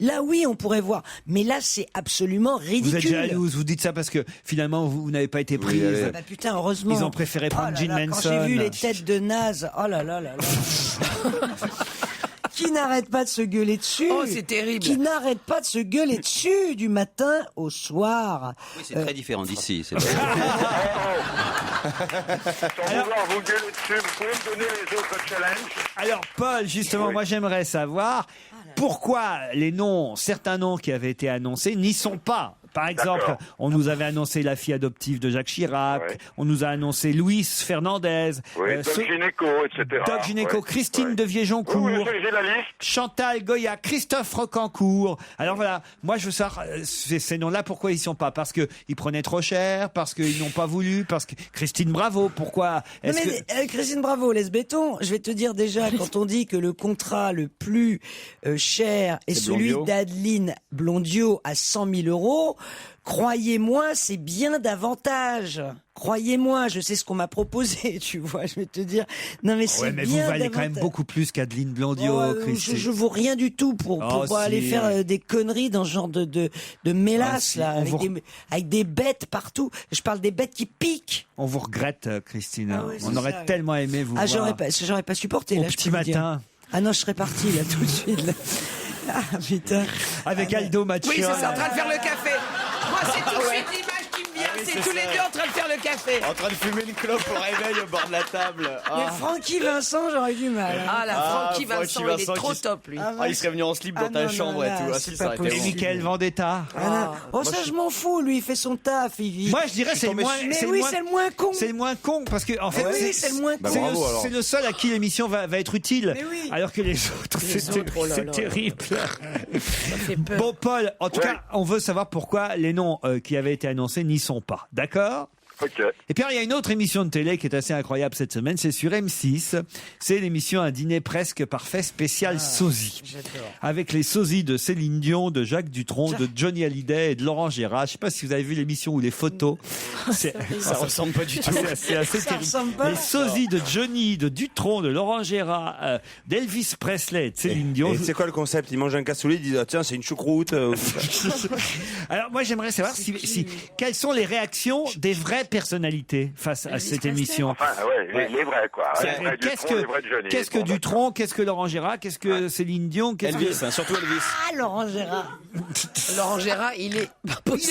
Là, oui, on pourrait voir. Mais là, c'est absolument ridicule. Vous êtes jalouse, vous dites ça parce que finalement, vous n'avez pas été prise. Ah bah putain, heureusement. Ils ont préféré prendre Gene Manson. Quand j'ai vu les têtes de naze, oh là là là là. Qui n'arrête pas de se gueuler dessus. Oh, c'est terrible. Qui n'arrête pas de se gueuler dessus du matin au soir. Oui, c'est très différent d'ici. C'est vrai. Sans vouloir vous gueuler dessus, vous pouvez me donner les autres challenges? Alors, Paul, justement, moi, j'aimerais savoir pourquoi certains noms qui avaient été annoncés n'y sont pas. Par exemple, on nous avait annoncé la fille adoptive de Jacques Chirac, on nous a annoncé Luis Fernandez, Doc Gynéco, etc. Doc Gynéco, Christine de Viejoncourt, j'ai la liste. Chantal Goya, Christophe Rocancourt. Alors voilà, moi je veux savoir ces noms-là, pourquoi ils sont pas? Parce que ils prenaient trop cher, parce qu'ils n'ont pas voulu, parce que Christine Bravo, pourquoi? Christine Bravo, laisse béton. Je vais te dire déjà, quand on dit que le contrat le plus cher est celui d'Adeline Blondiot à 100 000 €, croyez-moi, c'est bien davantage. Croyez-moi, je sais ce qu'on m'a proposé, tu vois, je vais te dire. Non, mais c'est mais bien vous valez davantage. quand même beaucoup plus qu'Adeline Blondiot, Christine. Je vaux rien du tout pour aller faire des conneries dans ce genre de mélasse, là, avec des bêtes partout. Je parle des bêtes qui piquent. On vous regrette, Christine. On aurait tellement aimé vous voir. J'aurais pas supporté, au là, petit matin. Ah non, je serais parti, là, tout de suite, là. Ah, putain. Avec Aldo Machion. Oui, c'est ça, en train de faire le café. Moi, c'est tout de suite l'image qui me vient. C'est tous les deux en train de faire le café. En train de fumer une clope au réveil au bord de la table. Mais Francky Vincent, j'aurais du mal. Ah, la Francky Vincent, il est trop top, lui. Il serait venu en slip dans ta chambre et tout. c'est pas possible. Et Mickaël Vendetta. Ça, je m'en fous. Lui, il fait son taf. Moi, je dirais c'est le moins. Mais oui, c'est le moins con. C'est le moins con parce que en fait, c'est le moins con. C'est le seul à qui l'émission va être utile. Alors que les autres, c'est terrible. Bon, Paul, en tout cas, on veut savoir pourquoi les noms qui avaient été annoncés n'y sont pas. D'accord? Ok. Et puis il y a une autre émission de télé qui est assez incroyable cette semaine, c'est sur M6. C'est l'émission Un dîner presque parfait spécial sosie. Avec les sosies de Céline Dion, de Jacques Dutronc, de Johnny Hallyday et de Laurent Gérard. Je sais pas si vous avez vu l'émission ou les photos. Ça ressemble pas du tout. C'est assez terrible. Les sosies de Johnny, de Dutronc, de Laurent Gérard, d'Elvis Presley et de Céline Dion. Et c'est quoi le concept? Ils mangent un cassoulet, ils disent tiens, c'est une choucroute. Alors moi j'aimerais savoir quelles sont les réactions des vraies personnalités face à cette émission. Enfin, les vrais, quoi. Qu'est-ce que Dutronc, qu'est-ce que Laurent Gérard, qu'est-ce que Céline Dion, Elvis, surtout Elvis. Ah, Laurent Gérard. Laurent Gérard, il est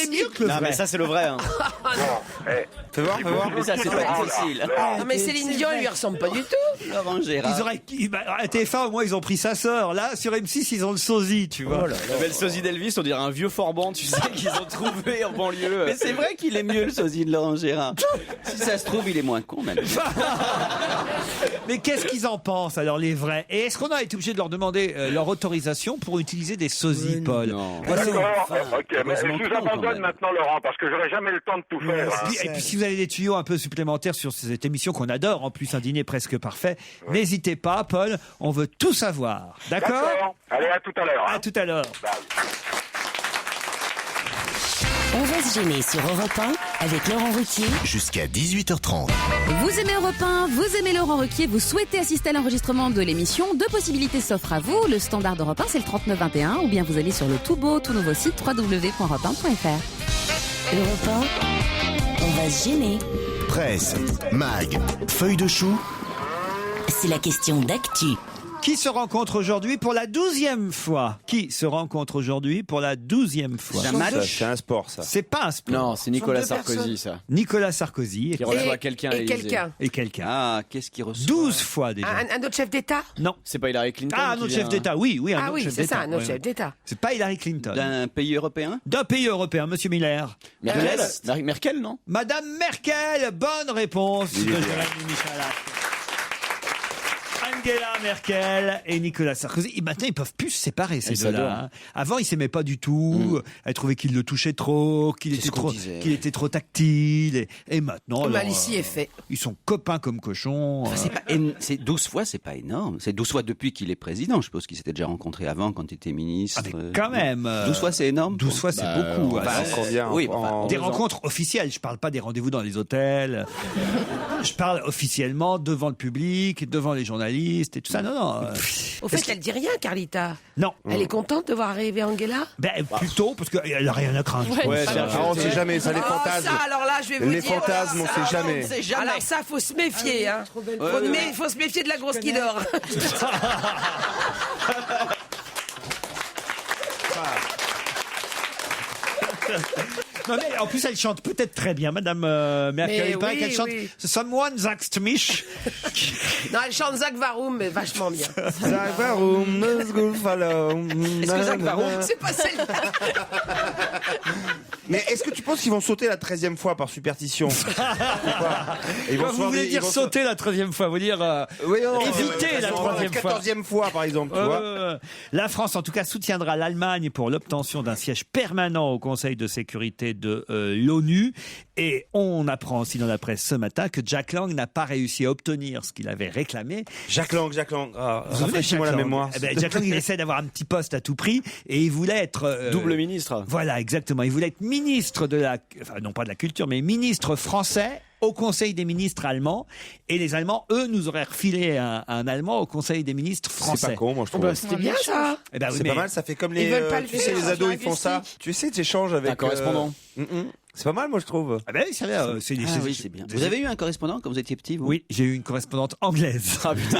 mieux que le vrai. Non, mais ça, c'est le vrai. Hein. Fais voir. Mais ça, c'est pas difficile. Non, mais Céline Dion, elle lui ressemble pas du tout. Laurent Gérard. À TF1, au moins, ils ont pris sa sœur. Là, sur M6, ils ont le sosie, tu vois. Le sosie d'Elvis, on dirait un vieux Forban, tu sais, qu'ils ont trouvé en banlieue. Mais c'est vrai qu'il est mieux, le sosie de Laurent Gérard. Si ça se trouve, il est moins con, même. Mais qu'est-ce qu'ils en pensent, alors, les vrais? Et est-ce qu'on a été obligé de leur demander leur autorisation pour utiliser des sosies, Paul? Non. D'accord, ok, mais je vous abandonne maintenant, Laurent, parce que j'aurai jamais le temps de tout faire. Et puis, si vous avez des tuyaux un peu supplémentaires sur cette émission qu'on adore, en plus, un dîner presque parfait, n'hésitez pas, Paul, on veut tout savoir. D'accord? Allez, à tout à l'heure. À tout à l'heure. Bye. On va se gêner sur Europe 1 avec Laurent Ruquier. Jusqu'à 18h30. Vous aimez Europe 1, vous aimez Laurent Ruquier, vous souhaitez assister à l'enregistrement de l'émission, deux possibilités s'offrent à vous. Le standard d'Europe 1, c'est le 3921, ou bien vous allez sur le tout beau, tout nouveau site www.europe1.fr. Europe 1, on va se gêner. Presse, mag, feuille de chou. C'est la question d'actu. Qui se rencontre aujourd'hui pour la 12e fois? Qui se rencontre aujourd'hui pour la 12e fois? C'est un match. C'est un sport, ça. C'est pas un sport. Non, c'est Nicolas Sarkozy, ça. Nicolas Sarkozy. Qui reçoit quelqu'un à Et l'Élysée. quelqu'un. Et quelqu'un. Ah, qu'est-ce qu'il reçoit? 12 fois déjà. Un autre chef d'État? Non. C'est pas Hillary Clinton. Ah, un qui autre vient- chef d'État, oui, un Ah autre oui, chef c'est d'État. ça, un autre ouais, chef ouais. d'État. C'est pas Hillary Clinton. D'un pays européen? D'un pays européen, monsieur Miller. Merkel. Est. Merkel, non? Madame Merkel, bonne réponse de Jérémy Michalak. Angela Merkel et Nicolas Sarkozy. Et maintenant, ils peuvent plus se séparer, ces Ils s'adorent. deux-là. Hein. Avant, ils s'aimaient pas du tout. Elle trouvait qu'il le touchait trop, qu'il C'est était ce qu'on trop, disait. qu'il était trop tactile. Et maintenant, alors, ici est fait. ils sont copains comme cochons. C'est 12 fois, c'est pas énorme. C'est 12 fois depuis qu'il est président. Je suppose qu'ils s'étaient déjà rencontrés avant quand il était ministre. Ah, mais quand même. 12 fois, c'est énorme. 12 fois, c'est beaucoup. Enfin, combien oui, en- Des rencontres officielles. Je parle pas des rendez-vous dans les hôtels. Je parle officiellement devant le public, devant les journalistes et tout ça. Non. Au fait, elle dit rien, Carlita. Non. Elle est contente de voir arriver Angela? Ben, plutôt, parce qu'elle a rien à craindre. Ouais, on sait jamais, ça les Oh, fantasmes. ça, alors là, je vais vous Les dire. fantasmes, on ça, sait jamais. on sait jamais. Alors ça, faut se méfier. Hein. Faut se méfier de la grosse qui dort. Non, mais en plus, elle chante peut-être très bien, Madame Merkel. Mais Il paraît oui, qu'elle chante oui. Someone sagt mich. Non, elle chante Zach Varoum, mais vachement bien. Est-ce que Zach Varoum, c'est pas celle. Mais est-ce que tu penses qu'ils vont sauter la 13e fois par superstition? Et ils Quand se vous voir voulez des- dire ils vont se- sauter la 13e fois, vous dire Oui, non, éviter la 3e fois. 14e fois, par exemple, tu vois. La France, en tout cas, soutiendra l'Allemagne pour l'obtention d'un siège permanent au Conseil de sécurité de l'ONU. Et on apprend aussi dans la presse ce matin que Jack Lang n'a pas réussi à obtenir ce qu'il avait réclamé. Jack Lang. Ah, Vous savez, rafraîchis-moi la Jack Lang. mémoire. Eh ben, Jack Lang, il essaie d'avoir un petit poste à tout prix et il voulait être Double ministre. Voilà, exactement. Il voulait être ministre de la, enfin non pas de la culture, mais ministre français au Conseil des ministres allemands. Et les Allemands, eux, nous auraient refilé un Allemand au Conseil des ministres français. C'est pas con, moi, je trouve. Bah, c'était bien ça. Eh ben oui, C'est mais- pas mal, ça fait comme Ils les. veulent pas le Tu sais, faire, les ados, c'est ils font ça. linguistique. Tu sais, tu échanges avec. Un correspondant. C'est pas mal, moi, je trouve. Ah ben oui, ça a l'air, c'est Ah oui, c'est bien. Vous avez eu un correspondant quand vous étiez petit, vous? Oui, j'ai eu une correspondante anglaise. Ah putain.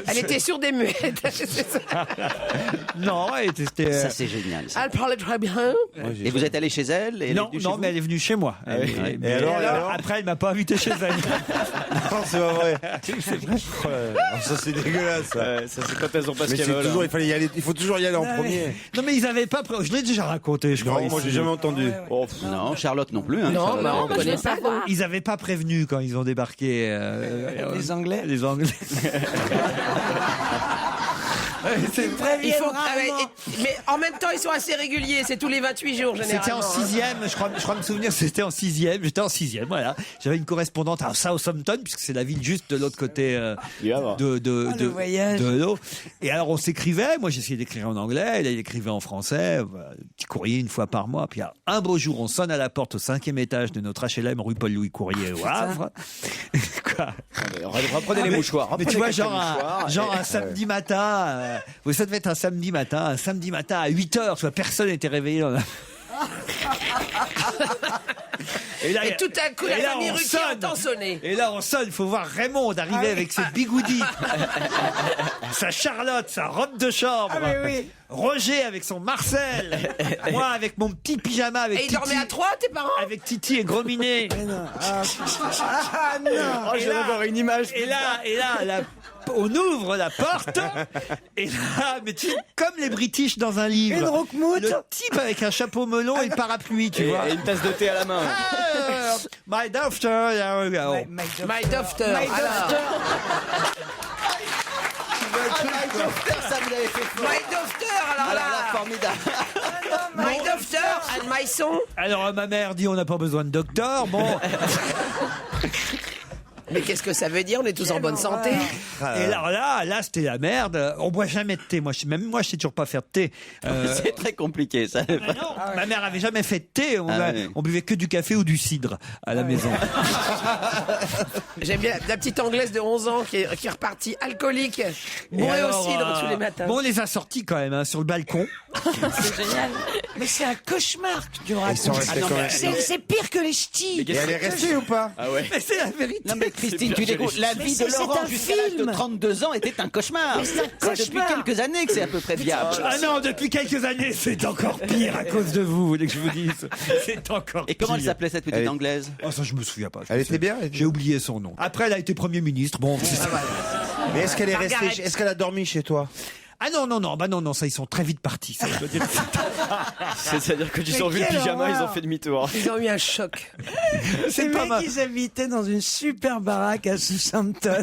Elle était sûre des muettes. C'est ça. Non, c'était. Ça, c'est génial. ça. Elle parlait très bien. Et vous êtes allé chez elle? Et elle est Non, venue chez non, vous mais elle est venue chez moi. Mais Et alors après, elle m'a pas invité chez elle. Non, c'est pas vrai. Oh là là, ça, c'est dégueulasse. Ça. Ça, c'est quand elles ont pas ce Mais qu'elles c'est veulent. toujours, il faut toujours y aller en premier. Non, mais ils avaient pas. Je l'ai déjà raconté, je crois. Non, moi, ici. j'ai jamais entendu. Oh, non, Charlotte non plus. Hein. Non, Charlotte, bah, on elle connaît pas. non. Ils avaient pas prévenu quand ils ont débarqué. Les Anglais. Les Anglais. Il faut mais en même temps, ils sont assez réguliers. C'est tous les 28 jours, généralement. C'était en sixième, je crois me souvenir, c'était en sixième. J'étais en sixième, voilà. J'avais une correspondante à Southampton, puisque c'est la ville juste de l'autre côté le voyage. de l'eau. Et alors on s'écrivait, moi j'essayais d'écrire en anglais, elle écrivait en français, petit courrier une fois par mois. Puis un beau jour, on sonne à la porte au 5e étage de notre HLM rue Paul-Louis Courrier au Havre. Quoi? Reprenez les mouchoirs. Mais tu vois, genre un un samedi matin, ça devait être un samedi matin à 8h, tu vois, personne n'était réveillé dans la... Et tout à coup, la famille Ruquier entend sonner. Et là, on sonne, il faut voir Raymond arriver avec ses bigoudis, sa Charlotte, sa robe de chambre, Roger avec son Marcel, moi avec mon petit pyjama avec Et ils Titi. dormaient à 3, tes parents? Avec Titi et Gros Minet. Ah non. Oh, je viens d'avoir une image. Et là, on ouvre la porte, et là, mais comme les British dans un livre. Une roquemoute. Le type avec un chapeau melon et le parapluie, tu vois. Et une tasse de thé à la main. My doctor, there we go. My doctor. Alors. Ça, vous l'avez fait fort. My doctor, alors là. Formidable. My doctor and my son. Alors ma mère dit on n'a pas besoin de docteur. Bon. Mais qu'est-ce que ça veut dire? On est tous en bonne santé. Et alors là, c'était la merde. On boit jamais de thé. Même moi, je sais toujours pas faire de thé. C'est très compliqué, ça. Ma mère avait jamais fait de thé. On buvait que du café ou du cidre à la maison. J'aime bien la petite anglaise de 11 ans qui est repartie alcoolique, bourrée au cidre tous les matins. Bon, on les a sortis quand même sur le balcon. C'est génial. Mais c'est un cauchemar que tu racontes. C'est pire que les ch'tis. Et elle est restée ou pas? Ah ouais. Mais c'est la vérité. Non mais Christine, tu découvres, la vie de Laurent jusqu'à l'âge de 32 ans était un cauchemar. C'est depuis quelques années que c'est à peu près viable. Ah non, depuis quelques années, c'est encore pire à cause de vous voulez que je vous dise. C'est encore Et pire. comment elle s'appelait cette petite anglaise? Oh, ça, je me souviens pas. Elle était bien? J'ai oublié son nom. Après, elle a été Premier ministre. Bon, c'est ça. Mais est-ce qu'elle est restée? Est-ce qu'elle a dormi chez toi? Ah non, ça, ils sont très vite partis. Ça, je dois dire. C'est-à-dire que tu sors vu le pyjama, ils ont fait demi-tour. Ils ont eu un choc. Ces mecs, ils habitaient dans une super baraque à Southampton.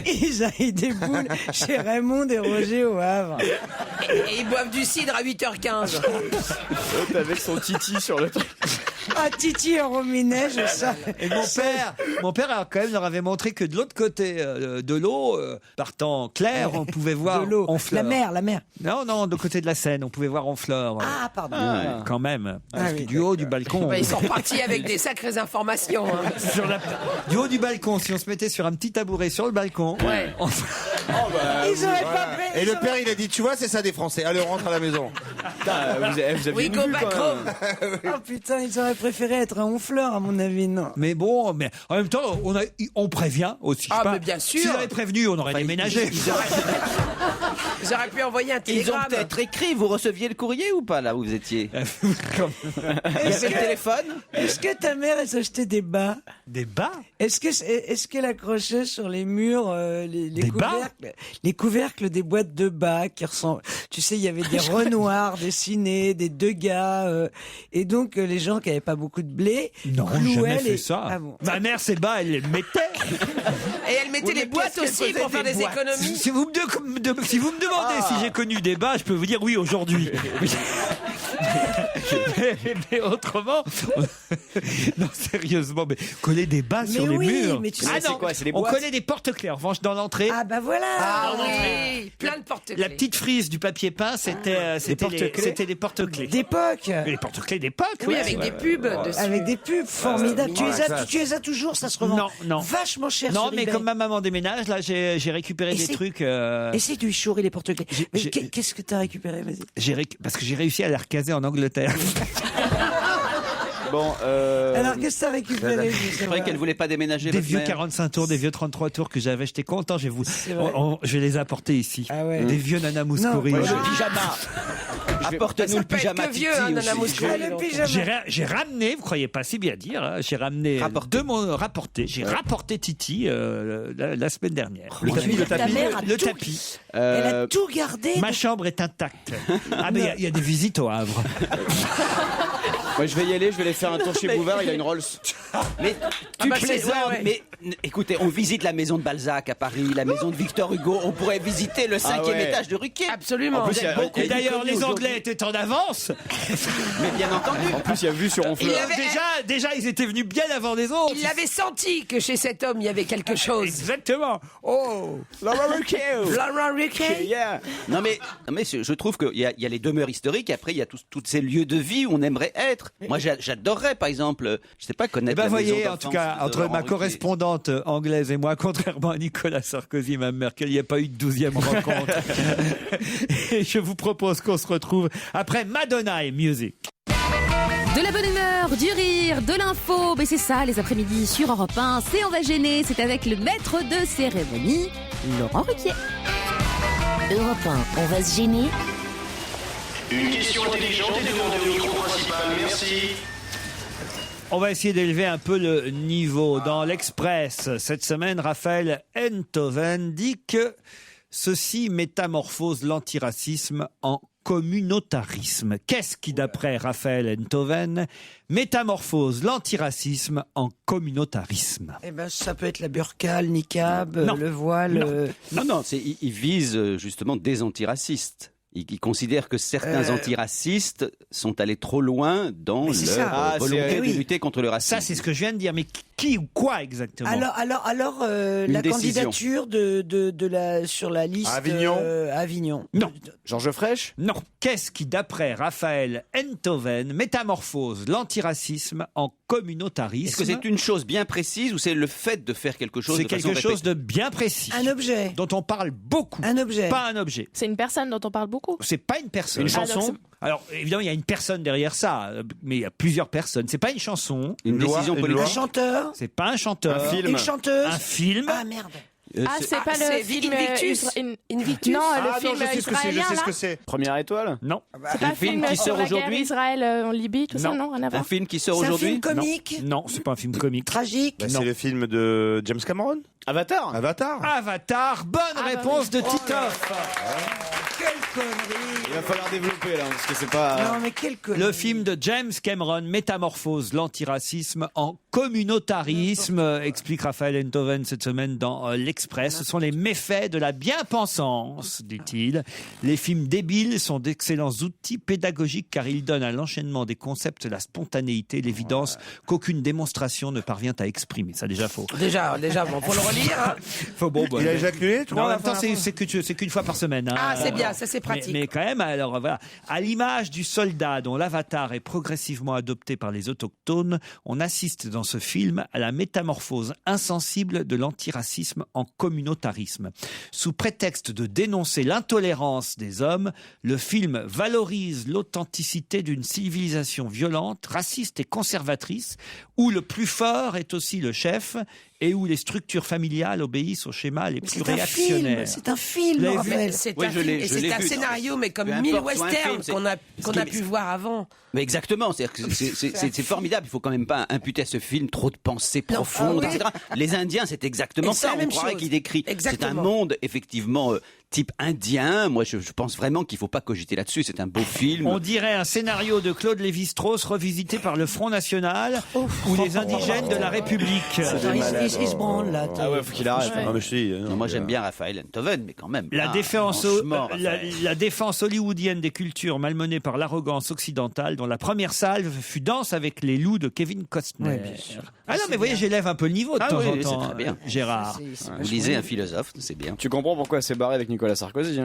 Ils avaient des boules chez Raymond et Roger au Havre. Et ils boivent du cidre à 8h15. Avec son titi sur le truc. Ah, Titi et Rominet, je sais. Et mon père quand même leur avait montré que de l'autre côté de l'eau, partant clair, on pouvait voir De l'eau. Honfleur. La mer. Non, de côté de la Seine, on pouvait voir Honfleur. Ah, pardon. Quand même. Parce que oui, du haut du balcon. Ils sont repartis avec des sacrées informations. Hein. Du haut du balcon, si on se mettait sur un petit tabouret sur le balcon. Ouais. Ils auraient pas pris. Et le père, il a dit, tu vois, c'est ça des Français. Allez, on rentre à la maison. Vous avez Oui, une go vue, back quand home. même. Oh putain, ils auraient préféré être un honfleur, à mon avis, non. Mais bon, mais en même temps, on prévient aussi. Je sais Ah, pas. mais bien sûr. S'ils avaient prévenu, on aurait déménagé. Ils auraient pu envoyer un Ils ont télégramme. peut-être écrit, vous receviez le courrier ou pas là où vous étiez? Il y Est-ce avait le téléphone? que ta mère, elle s'achetait des bas? Des bas? Est-ce qu'elle accrochait sur les murs les Des bas couvercles, les couvercles des boîtes de bas qui ressemblent. Tu sais, il y avait des renoirs dessinés, des Degas, et donc les gens qui avaient pas beaucoup de blé Non, clouaient jamais fait les. ça. Ah bon. Ma mère, ses bas, elle les mettait. Et elle mettait les boîtes aussi pour faire des économies. Si vous me demandez si j'ai connu des bas, je peux vous dire oui aujourd'hui. mais autrement, non sérieusement, mais coller des bas sur les murs. Mais tu Ah sais, non, quoi, c'est les on boîtes collait des porte-clés. En revanche, dans l'entrée, Ah bah voilà. Ah oui, plein de porte-clés. la petite frise du papier peint, c'était des porte-clés. D'époque. Les porte-clés d'époque. Oui, ouais. avec des pubs dessus. Avec des pubs formidables. ouais, Tu les as toujours, ça se revend Non. vachement cher. Non, sur mais eBay. comme ma maman déménage, là, j'ai récupéré Et des c'est- trucs. Essaye de lui chourer les porte-clés. Mais j'ai- qu'est-ce que t'as récupéré, vas-y. Parce que j'ai réussi à les recaser en Angleterre. Bon, Alors, qu'est-ce que t'as récupéré je sais C'est vrai pas. qu'elle voulait pas déménager. Des votre vieux mère. 45 tours, des vieux 33 tours que j'avais. J'étais content. Je vais les apporter ici. Ah ouais. Des vieux Nana Mouskouri. Non, Le Ah. pyjama. Apporte-nous Ça le peut être pyjama que vieux, Titi hein, aussi. Nana Mouskouri. Ah, le pyjama. J'ai ramené, vous croyez pas si bien dire, hein, j'ai ramené j'ai rapporté Titi la semaine dernière. Mais ta mère a Le tout- tapis. Elle a tout gardé. Ma chambre est intacte. Ah mais il y a des visites au Havre. moi, je vais y aller, je vais aller faire un tour chez Bouvard, il a une Rolls. Mais tu bah, c'est- plaisantes, ouais. mais écoutez, on visite la maison de Balzac à Paris, la maison de Victor Hugo, on pourrait visiter le 5e ouais. étage de Ruquier. Absolument. En plus, Vous il y a- êtes beaucoup Et d'ailleurs, connu les aujourd'hui. Anglais étaient en avance. Mais bien entendu. En plus, il y a vu sur Honfleur. Déjà, ils étaient venus bien avant les autres. Il avait senti que chez cet homme, il y avait quelque chose. Exactement. Oh, Laurent Ruquier. Yeah. Non mais je trouve qu'il y a les demeures historiques, après il y a tous ces lieux de vie où on aimerait être. Moi j'adorerais par exemple, je sais pas, Eh connaître ben, la maison voyez, en tout cas, d'enfance de entre Laurent ma Ruquier. correspondante anglaise et moi, contrairement à Nicolas Sarkozy, Mme Merkel, il n'y a pas eu de 12e rencontre. Et je vous propose qu'on se retrouve après Madonna et Music. De la bonne humeur, du rire, de l'info, mais c'est ça les après-midi sur Europe 1, c'est On va gêner, c'est avec le maître de cérémonie, Laurent Ruquier. Europe 1, on va se gêner. Une question intelligente est demandée au micro principal. Merci. On va essayer d'élever un peu le niveau. Dans l'Express, cette semaine, Raphaël Enthoven dit que ceci métamorphose l'antiracisme en communautarisme. Qu'est-ce qui, d'après Raphaël Enthoven, métamorphose l'antiracisme en communautarisme? Eh ben, ça peut être la burqa, le niqab, Non. le voile. Non, il vise justement des antiracistes. Il considère que certains antiracistes sont allés trop loin dans leur volonté de lutter contre le racisme. Ça, c'est ce que je viens de dire. Mais qui ou quoi exactement? Alors, la candidature sur la liste Avignon. Non. Georges Frêche? Non. Qu'est-ce qui, d'après Raphaël Enthoven, métamorphose l'antiracisme en communautarisme? Est-ce que c'est une chose bien précise ou c'est le fait de faire quelque chose C'est de façon quelque chose répétée de bien précis. Un objet. Dont on parle beaucoup. Un objet. Pas un objet. C'est une personne dont on parle beaucoup. C'est pas une personne. Une chanson? Alors, évidemment, il y a une personne derrière ça, mais il y a plusieurs personnes. C'est pas une chanson. Une décision politique. Un chanteur. C'est pas un chanteur. Un film. Une chanteuse. Un film. Ah merde. C'est pas le film Invictus. Invictus. Non, le film israélien je sais ce là. que c'est. Première étoile? Non. C'est pas un film qui sort aujourd'hui. Israël en Libye, tout ça, non, rien à voir. Un film qui sort C'est un aujourd'hui? film comique. Non, c'est pas un film comique. Tragique. C'est le film de James Cameron. Avatar? Avatar. Bonne réponse de Titoff. Quelle connerie. Il va falloir développer là, parce que c'est pas. Non mais quelle connerie. Le film de James Cameron métamorphose l'antiracisme en communautarisme, explique Raphaël Enthoven cette semaine dans l'Express. Ce sont les méfaits de la bien-pensance, dit-il. Les films débiles sont d'excellents outils pédagogiques car ils donnent à l'enchaînement des concepts la spontanéité, l'évidence qu'aucune démonstration ne parvient à exprimer. Ça déjà faux. Déjà, bon, faut le relire. Hein. Faut bon. Il a éjaculé, tu Non, en vois, même temps, c'est qu'une fois par semaine. Hein. Ah, c'est bien, ça c'est pratique. Mais quand même, alors voilà, à l'image du soldat dont l'avatar est progressivement adopté par les autochtones, on assiste dans ce film à la métamorphose insensible de l'antiracisme en communautarisme. Sous prétexte de dénoncer l'intolérance des hommes, le film valorise l'authenticité d'une civilisation violente, raciste et conservatrice, où le plus fort est aussi le chef et où les structures familiales obéissent aux schémas les plus réactionnaires. C'est un film, Vous l'avez Raphaël. C'est Oui, un je film, l'ai- et je c'est l'ai un vu, scénario, mais comme Peu 1000 importe, soit un westerns film, qu'on a pu voir avant. Mais exactement, c'est-à-dire que c'est formidable. Il faut quand même pas imputer à ce film trop de pensées profondes, etc. Les Indiens, c'est exactement Et c'est ça. la On même croirait chose. qu'il décrit. C'est un Exactement. monde effectivement type indien. Moi, je pense vraiment qu'il faut pas cogiter là-dessus. C'est un beau film. On dirait un scénario de Claude Lévi-Strauss revisité par le Front National ou les indigènes de la République. Attends, il se branle là. Ah ouais, faut qu'il arrête. Ouais. Non, mais je te dis, Non, moi, j'aime bien Raphaël Enthoven, mais quand même. La là, défense, franchement, Raphaël. la défense hollywoodienne des cultures malmenées par l'arrogance occidentale, dont la première salve fut Danse avec les loups de Kevin Costner. Ouais, bien sûr. Ah non, mais vous voyez, j'élève un peu le niveau de Ah temps oui, en c'est temps, très bien. Gérard. Vous lisez un philosophe, c'est bien. Tu comprends pourquoi elle s'est barrée avec Nicolas Sarkozy. Hein.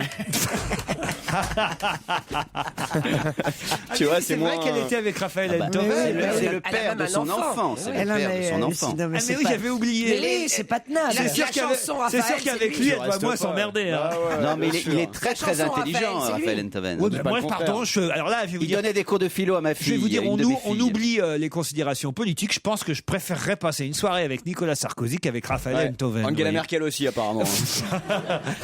Tu vois, c'est vrai moins. qu'elle était avec Raphaël Ah bah, Enthoven. c'est le elle a père même de un son enfant. enfant. C'est le Elle en père est de son enfant. hallucinant, mais Ah c'est mais oui, pas- j'avais oublié. Mais oui, c'est pas tenable. La C'est sûr chanson, c'est sûr Raphaël, qu'avec c'est lui, lui. elle doit moins s'emmerder. hein. Non, mais il est très La très chanson, intelligent, Raphaël, c'est lui. Raphaël Enthoven. Ouais, mais pas moi, le contraire. pardon, alors là, je vais vous Il dire. donnait des cours de philo à ma fille. Je vais vous dire, une on, de mes on filles. oublie les considérations politiques. Je pense que je préférerais passer une soirée avec Nicolas Sarkozy qu'avec Raphaël Ouais. Enthoven. Angela oui. Merkel aussi, apparemment.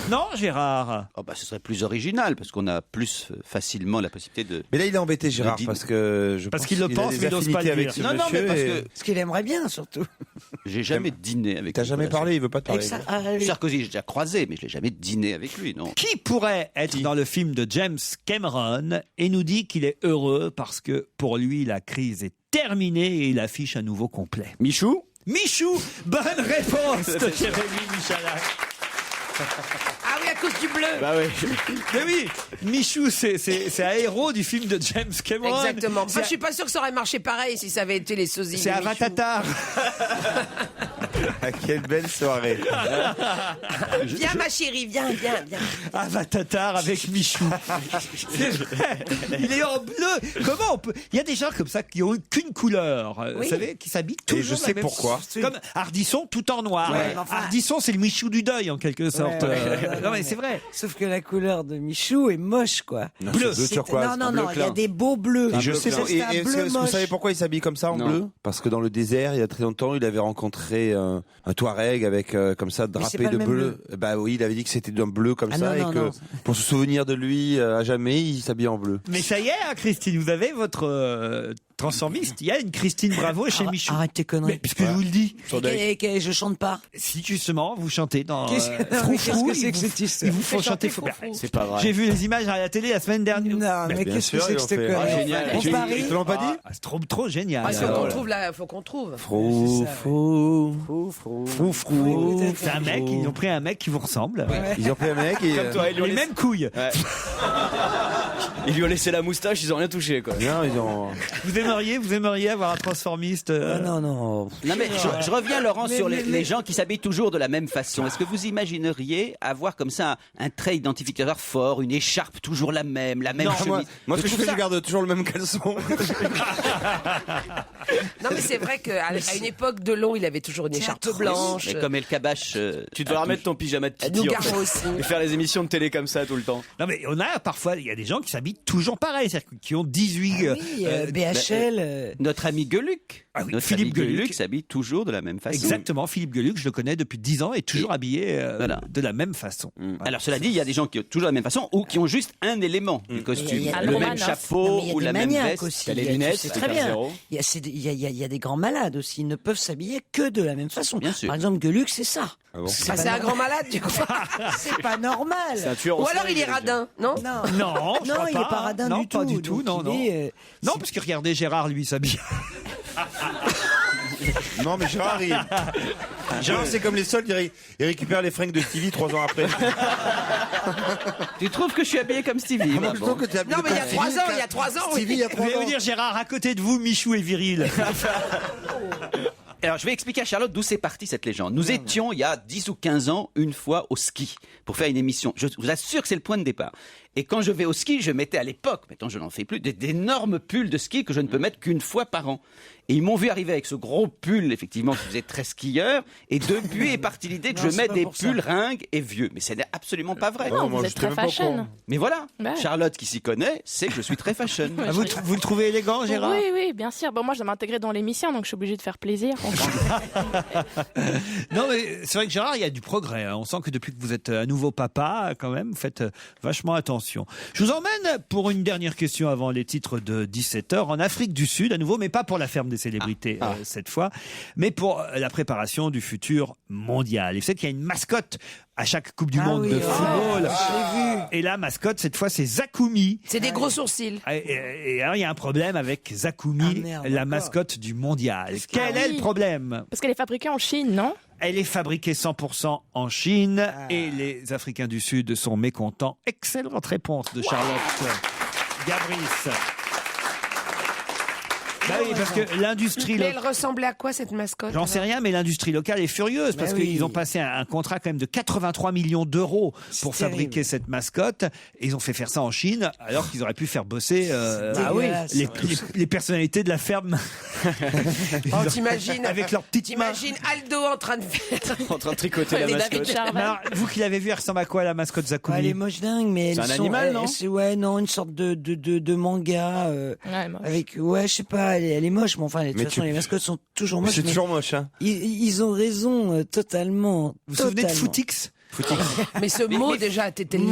Non, Gérard. Oh, bah, ce serait plus original parce qu'on a plus facilement la possibilité de. Mais là, il est embêté, Gérard, Dîner. parce que je Parce pense qu'il le a pense, des mais il n'ose pas affinités le avec dire. ce Non, non, mais monsieur parce et- que Parce qu'il aimerait bien, surtout. j'ai jamais dîné avec. T'as jamais Nicolas parlé, il veut pas te parler. Sarkozy, j'ai déjà croisé, mais je l'ai jamais dîné avec lui, non. Qui pourrait être dans le film de James Cameron et nous dit qu'il est heureux parce que pour lui, la crise est terminée et il affiche un nouveau complet. Michou? Michou, bonne réponse de Jérémy Michalak. Ah oui, à cause du bleu. Bah oui. Mais oui, Michou, c'est un héros du film de James Cameron. Exactement. Moi, C'est- je suis pas sûr que ça aurait marché pareil si ça avait été les sosies. C'est de Michou. Avatatar. Ah, quelle belle soirée. Viens, ma chérie, viens. Avatatar avec Michou. C'est vrai. Il est en bleu. Comment on peut. Il y a des gens comme ça qui ont qu'une couleur. Vous savez, qui s'habillent toujours. je de la sais même pourquoi. Comme Ardisson tout en noir. Ouais, enfin- Ardisson, c'est le Michou du deuil en quelque sorte. Non mais c'est vrai. Sauf que la couleur de Michou est moche, quoi. Bleu. Bleu turquoise. Non, il y a des beaux bleus. Et je sais Ça, pas- c'est un bleu vous moche. savez pourquoi il s'habille comme ça en Non. bleu? Parce que dans le désert, il y a très longtemps, il avait rencontré un Touareg avec comme ça Mais c'est drapé pas de le même bleu. Bah oui, il avait dit que c'était d'un bleu comme Ah ça non, et que non. pour se souvenir de lui à jamais, il s'habille en bleu. Mais ça y est, hein, Christine, vous avez votre transformiste, il y a une Christine Bravo chez Michou. Arrête tes conneries. Mais puisque je vous le dis. Et je chante pas. Si justement, vous chantez dans Qu'est-ce que c'est que cette histoire? Ils vous font chanter Frou. C'est pas vrai. J'ai vu les images à la télé la semaine dernière. Non, mais qu'est-ce que c'est que cette connerie? Génial. On parie. Ils te l'ont pas dit? C'est trop génial. Ah, faut qu'on trouve. Frou. C'est un mec, ils ont pris un mec qui vous ressemble. Ils ont pris un mec et. Comme toi, ils lui ont Les laissé- mêmes couilles. Ouais. Ils lui ont laissé la moustache, ils ont rien touché quoi. Non, ils ont. Vous aimeriez avoir un transformiste Non. Non mais je reviens Laurent sur les gens qui s'habillent toujours de la même façon. Est-ce que vous imagineriez avoir comme ça un trait identificateur fort, une écharpe toujours la même chemise? Moi, ce que je fais, trouve je garde toujours le même caleçon. Non, mais c'est vrai qu'à une époque, Delon, il avait toujours une écharpe blanche. Mais comme El Kabash, Tu devrais remettre ton pyjama de Titi Nougaro en fait. aussi. Et faire les émissions de télé comme ça tout le temps. Non mais on a parfois, il y a des gens qui s'habillent toujours pareil, c'est-à-dire qui ont 18... Oui, BHL. notre ami Gueluc. Ah oui, Notre Philippe ami Gueluc s'habille toujours de la même façon. Exactement, Philippe Gueluc, je le connais depuis 10 ans, est toujours habillé voilà. de la même façon. Voilà. Alors cela dit, il y a des gens qui ont toujours de la même façon ou qui ont juste un élément du costume, Il y a le des même maniaques. chapeau Non, mais il y a ou des la même maniaques veste. aussi. T'as les Il y a- lunettes, c'est c'est très bien. zéro. Il y a des grands malades aussi. Ils ne peuvent s'habiller que de la même façon. Bien sûr. Par exemple, Gueluc, c'est ça. C'est un grand malade, du coup. C'est pas normal. C'est un tueur en Ou alors série, il est radin, non? Non, Non, je crois il est pas radin non, du pas tout. du tout, Donc, non. il est, Non, parce que regardez, Gérard, lui, s'habille. Non, mais Gérard, Gérard, c'est comme les soldes, il récupère les fringues de Stevie 3 ans après. Tu trouves que je suis habillé comme Stevie? Moi, Bah, je bon. trouve que t'es habillé Non, mais il y a comme 3 Stevie, ans, il y a 3 ans, oui. Stevie, il y a Je 3 vais ans. vous dire, Gérard, à côté de vous, Michou est viril. Alors, je vais expliquer à Charlotte d'où c'est parti cette légende. Nous étions, il y a 10 ou 15 ans, une fois au ski pour faire une émission. Je vous assure que c'est le point de départ. Et quand je vais au ski, je mettais à l'époque, maintenant je n'en fais plus, d'énormes pulls de ski que je ne peux mettre qu'une fois par an. Et ils m'ont vu arriver avec ce gros pull, effectivement, qui faisait très skieur. Et depuis est partie l'idée que Non, je c'est mets pas des pour ça. pulls ringues et vieux. Mais ce n'est absolument pas vrai. Non, moi, vous je êtes t'ai très même pas au fashion. courant. Mais voilà, Ouais. Charlotte qui s'y connaît, sait que je suis très fashion. Ah, vous le trouvez élégant, Gérard? Oui, bien sûr. Bon, moi, je dois m'intégrer dans l'émission, donc je suis obligée de faire plaisir. Non, mais c'est vrai que Gérard, il y a du progrès. Hein. On sent que depuis que vous êtes un nouveau papa, quand même, vous faites vachement attention. Je vous emmène pour une dernière question avant les titres de 17h en Afrique du Sud, à nouveau, mais pas pour la ferme des célébrités cette fois, mais pour la préparation du futur mondial. Et vous savez qu'il y a une mascotte à chaque Coupe du Monde de football. Et la mascotte, cette fois, c'est Zakumi. C'est des gros sourcils. Et alors, il y a un problème avec Zakumi, la mascotte du mondial. Quel est le problème? Parce qu'elle est fabriquée en Chine, non? Elle est fabriquée 100% en Chine et les Africains du Sud sont mécontents. Excellente réponse de Charlotte Gabris. Bah oui, parce que l'industrie Mais elle locale... ressemblait à quoi, cette mascotte? J'en sais rien, mais l'industrie locale est furieuse parce qu'ils ont passé un contrat quand même de 83 millions d'euros pour fabriquer cette mascotte. Et ils ont fait faire ça en Chine alors qu'ils auraient pu faire bosser les personnalités de la ferme. Oh, t'imagines avec leurs petites mains. T'imagines Aldo en train de faire... En train de tricoter la Des mascotte. David Charvet. Mais alors, vous qui l'avez vu, elle ressemble à quoi la mascotte Zakumi? Elle est moche dingue, mais C'est elles un sont- animal, non c'est- Ouais, non, une sorte de manga Ouais, moche. avec, ouais, je sais pas, elle est moche, mais enfin, de toute Mais façon, les mascottes sont toujours moches. C'est mais toujours moche, hein. ils ont raison, totalement. Vous vous souvenez de Footix? Mais ce mot, déjà, t'étais laid.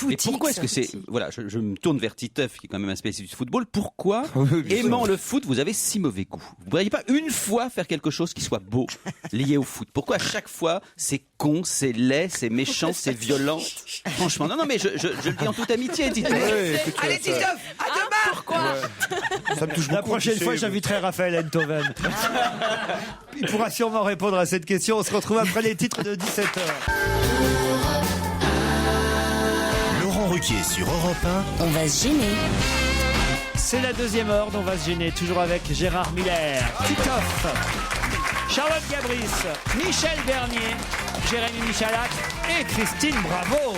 Mais pourquoi est-ce que c'est... Voilà, je me tourne vers Titeuf, qui est quand même un spécialiste du football. Pourquoi, aimant le foot, vous avez si mauvais goût? Vous ne pourriez pas une fois faire quelque chose qui soit beau, lié au foot? Pourquoi à chaque fois, c'est con, c'est laid, c'est méchant, c'est violent? Franchement, non, mais je le dis en toute amitié, Titeuf. Allez, Titeuf, à demain! Pourquoi? Ça me touche La beaucoup, prochaine tu sais, fois, j'inviterai Raphaël Enthoven. Il pourra sûrement répondre à cette question. On se retrouve après les titres de 17h. Laurent Ruquier sur Europe On va se gêner. C'est la deuxième heure dont on va se gêner, toujours avec Gérard Miller, Titoff, Charlotte Gabris, Michel Bernier, Jérémy Michalak et Christine Bravo.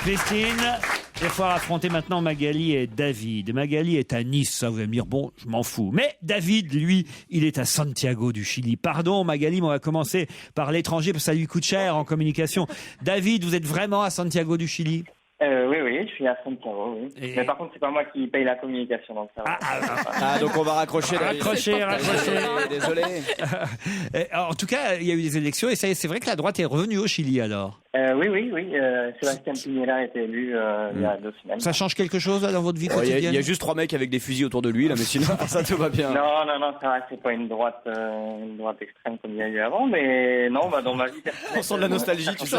Christine, il va falloir affronter maintenant Magali et David. Magali est à Nice, ça vous allez me dire, bon, je m'en fous. Mais David, lui, il est à Santiago du Chili. Pardon Magali, mais on va commencer par l'étranger, parce que ça lui coûte cher en communication. David, vous êtes vraiment à Santiago du Chili? Oui, je suis à Santiago, oui. Mais par contre, c'est pas moi qui paye la communication, donc ça va. Ah, donc on va raccrocher. Raccrocher. Désolé. En tout cas, il y a eu des élections et c'est vrai que la droite est revenue au Chili alors. Oui. Sébastien Piñera a été élu il y a 2 semaines. Ça change quelque chose là, dans votre vie Il quotidienne? y a juste 3 mecs avec des fusils autour de lui, là, mais sinon, ça tout va bien. Non, ça va, c'est pas une droite extrême comme il y a eu avant, mais non, dans ma vie personnelle. On sent de la nostalgie, tu sais.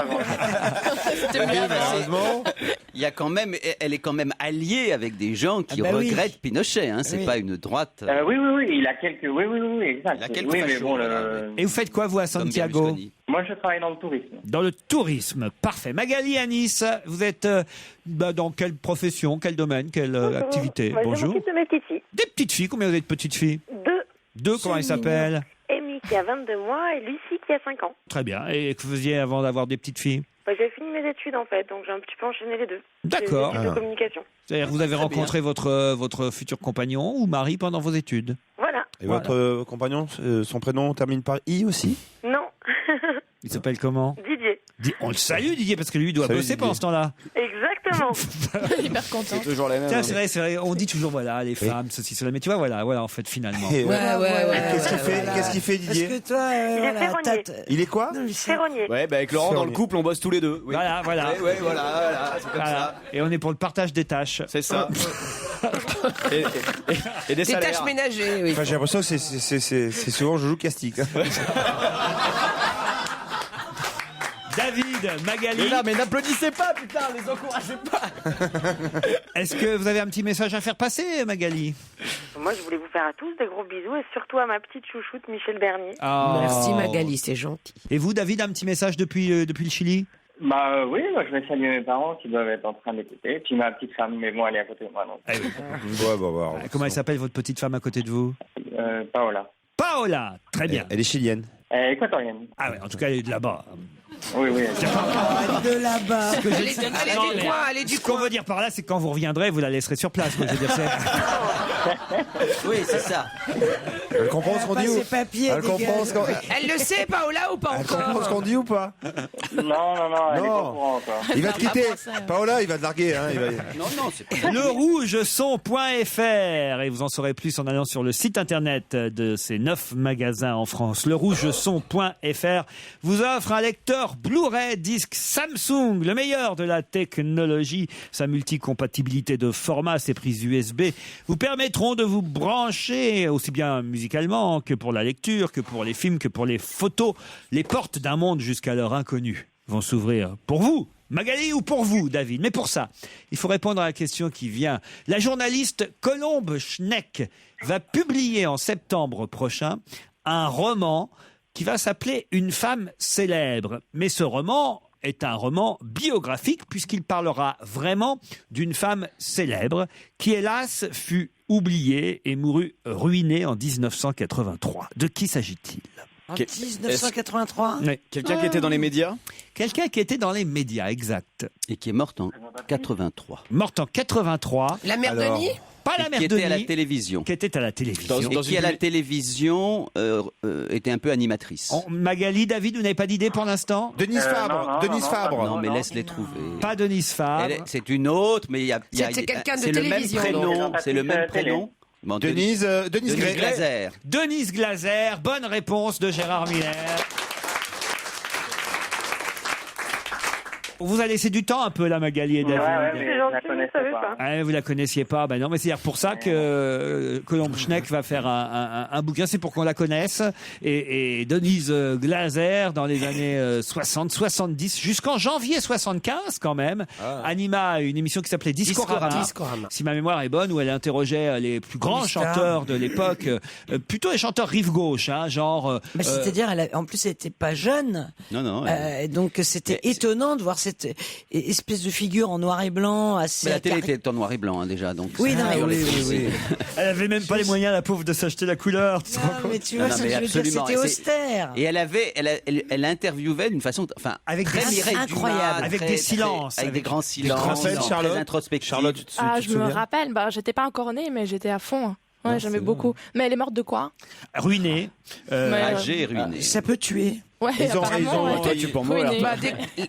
Il y a quand même, elle est quand même alliée avec des gens qui regrettent Pinochet. Hein, c'est pas une droite. Oui, il a quelques. Oui, exact. Il a quelques fachos, Et vous faites quoi vous à Santiago? Moi, je travaille dans le tourisme. Dans le tourisme, parfait. Magali à Nice, vous êtes dans quelle profession, quel domaine, quelle activité? Bonjour. Je m'occupe de mes petites filles. Des petites filles, combien vous avez de petites filles? 2, comment elles s'appellent? Amy qui a 22 mois et Lucie qui a 5 ans. Très bien. Et que vous faisiez avant d'avoir des petites filles? J'ai fini mes études en fait, donc j'ai un petit peu enchaîné les deux. D'accord. Les études de communication. C'est-à-dire que vous avez rencontré votre futur compagnon ou mari pendant vos études? Voilà. Et votre compagnon, son prénom termine par I aussi? Non. Il s'appelle comment? Didier. On le salue Didier parce que lui doit bosser pendant ce temps-là. Exactement. Hyper content. C'est toujours la même. Tiens, c'est vrai, on dit toujours voilà les femmes, ceci, cela, mais tu vois voilà en fait finalement. Qu'est-ce qu'il fait Didier? Parce que toi, Il est ferronnier. Il est quoi? Ferronnier. Ouais, avec Laurent dans le couple, on bosse tous les deux. Oui. Voilà. Ouais, voilà, c'est comme ça. Et on est pour le partage des tâches. C'est ça. et des Des salaires. tâches ménagères, oui. Enfin, j'ai l'impression que c'est souvent Joujou Castique. David, Magali. Mais n'applaudissez pas, putain, les encouragez pas. Est-ce que vous avez un petit message à faire passer, Magali? Moi, je voulais vous faire à tous des gros bisous et surtout à ma petite chouchoute Michel Bernier. Merci Magali, c'est gentil. Et vous, David, un petit message depuis le Chili? Oui, moi, je vais saluer mes parents qui doivent être en train d'écouter. Puis ma petite femme, mais bon, elle est à côté de moi. Donc. Comment elle s'appelle votre petite femme à côté de vous? Paola, très bien. Elle est chilienne. Équatorienne. Ah ouais, en tout cas, elle est de là-bas. Oui. De là-bas. Ce qu'on veut dire par là, c'est que quand vous reviendrez, vous la laisserez sur place. Quoi, je veux dire, Oui, c'est ça. Elle comprend ce qu'on dit ou Ses papiers, Elle comprend ce qu'on... Elle le sait, Paola, ou pas Elle encore? comprend ce qu'on dit ou pas? Non, elle est pas au courant encore. Il va te quitter. Paola, il va te larguer. Hein, Non, c'est pas. Lerougeson.fr et vous en saurez plus en allant sur le site internet de ces 9 magasins en France. Lerougeson.fr vous offre un lecteur Blu-ray disque Samsung, le meilleur de la technologie. Sa multicompatibilité de formats, ses prises USB vous permettront de vous brancher aussi bien musicalement que pour la lecture, que pour les films, que pour les photos. Les portes d'un monde jusqu'alors inconnu vont s'ouvrir pour vous, Magali, ou pour vous, David. Mais pour ça, il faut répondre à la question qui vient. La journaliste Colombe Schneck va publier en septembre prochain un roman qui va s'appeler Une femme célèbre. Mais ce roman est un roman biographique puisqu'il parlera vraiment d'une femme célèbre qui, hélas, fut oubliée et mourut ruinée en 1983. De qui s'agit-il? En 1983 Oui. Quelqu'un qui était dans les médias? Quelqu'un qui était dans les médias, exact. Et qui est morte en 83. Morte en 83. La mère Denis? Pas la mère Qui Denis. était à la télévision. Qui était à la télévision. Et qui à la télévision était un peu animatrice. Magali, David, vous n'avez pas d'idée pour l'instant? Denise Fabre. Denise Fabre. Non, mais laisse-les trouver. Pas Denise Fabre. C'est une autre, mais il y a. C'est quelqu'un de c'est le même télévision. prénom. C'est le même prénom. Bon, Denise Glaser. Denise Glaser, bonne réponse de Gérard Miller. On vous a laissé du temps un peu là, Magali et David. mais je la connaissais pas. Ah, vous la connaissiez pas, ben non, mais c'est pour ça que Colombe Schneck va faire un bouquin, c'est pour qu'on la connaisse. Et Denise Glaser, dans les années 60, 70, jusqu'en janvier 75 quand même, anima une émission qui s'appelait Discorama. Si ma mémoire est bonne, où elle interrogeait les plus grands chanteurs de l'époque, plutôt les chanteurs rive gauche, hein, genre. C'est-à-dire, en plus, elle était pas jeune. Non. Donc c'était étonnant de voir cette espèce de figure en noir et blanc assez. Mais la télé était en noir et blanc hein, déjà, donc. Oui, non, oui. Elle avait même pas les moyens, la pauvre, de s'acheter la couleur. Non, mais tu vois, Non, ça, mais je veux dire, absolument. c'était austère. Et elle interviewait d'une façon, enfin, avec très Mireille incroyable, Dumas, avec très, des silences, avec des grands silences, Charlotte, très introspectifs. Charlotte, Je me rappelle, j'étais pas encore née, mais j'étais à fond. Ouais, j'aimais beaucoup. Mais elle est morte de quoi? Ruinée. Âgée et ruinée. Ça peut tuer. Ouais, apparemment, ouais. Toi, tu peux en mourir. Bah,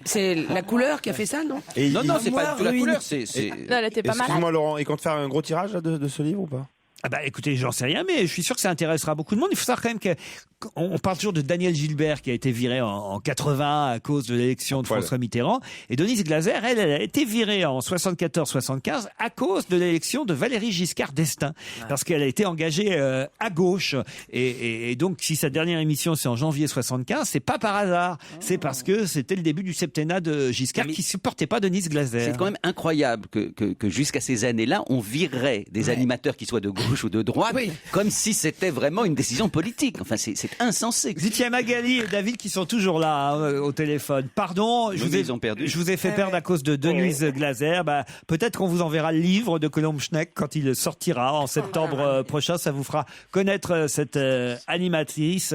c'est la couleur qui a fait ça, non? Non, c'est pas de la couleur, c'est... Non, elle était pas malade. Excuse-moi Laurent, il compte faire un gros tirage là, de ce livre ou pas? Ah bah écoutez, j'en sais rien, mais je suis sûr que ça intéressera beaucoup de monde. Il faut savoir quand même qu'on parle toujours de Daniel Gilbert qui a été viré en 80 à cause de l'élection de François Mitterrand. Et Denise Glaser, elle a été virée en 74-75 à cause de l'élection de Valéry Giscard d'Estaing. Parce qu'elle a été engagée à gauche. Et donc, si sa dernière émission c'est en janvier 75, c'est pas par hasard. C'est parce que c'était le début du septennat de Giscard qui supportait pas Denise Glaser. C'est quand même incroyable que jusqu'à ces années-là, on virerait des animateurs qui soient de gauche ou de droite, comme si c'était vraiment une décision politique. Enfin, c'est insensé. Vous dites, il y a Magali et David qui sont toujours là au téléphone. Pardon, je vous ai fait perdre à cause de Denise Glaser. Bah, peut-être qu'on vous enverra le livre de Colombe Schneck quand il sortira en septembre prochain. Ça vous fera connaître cette animatrice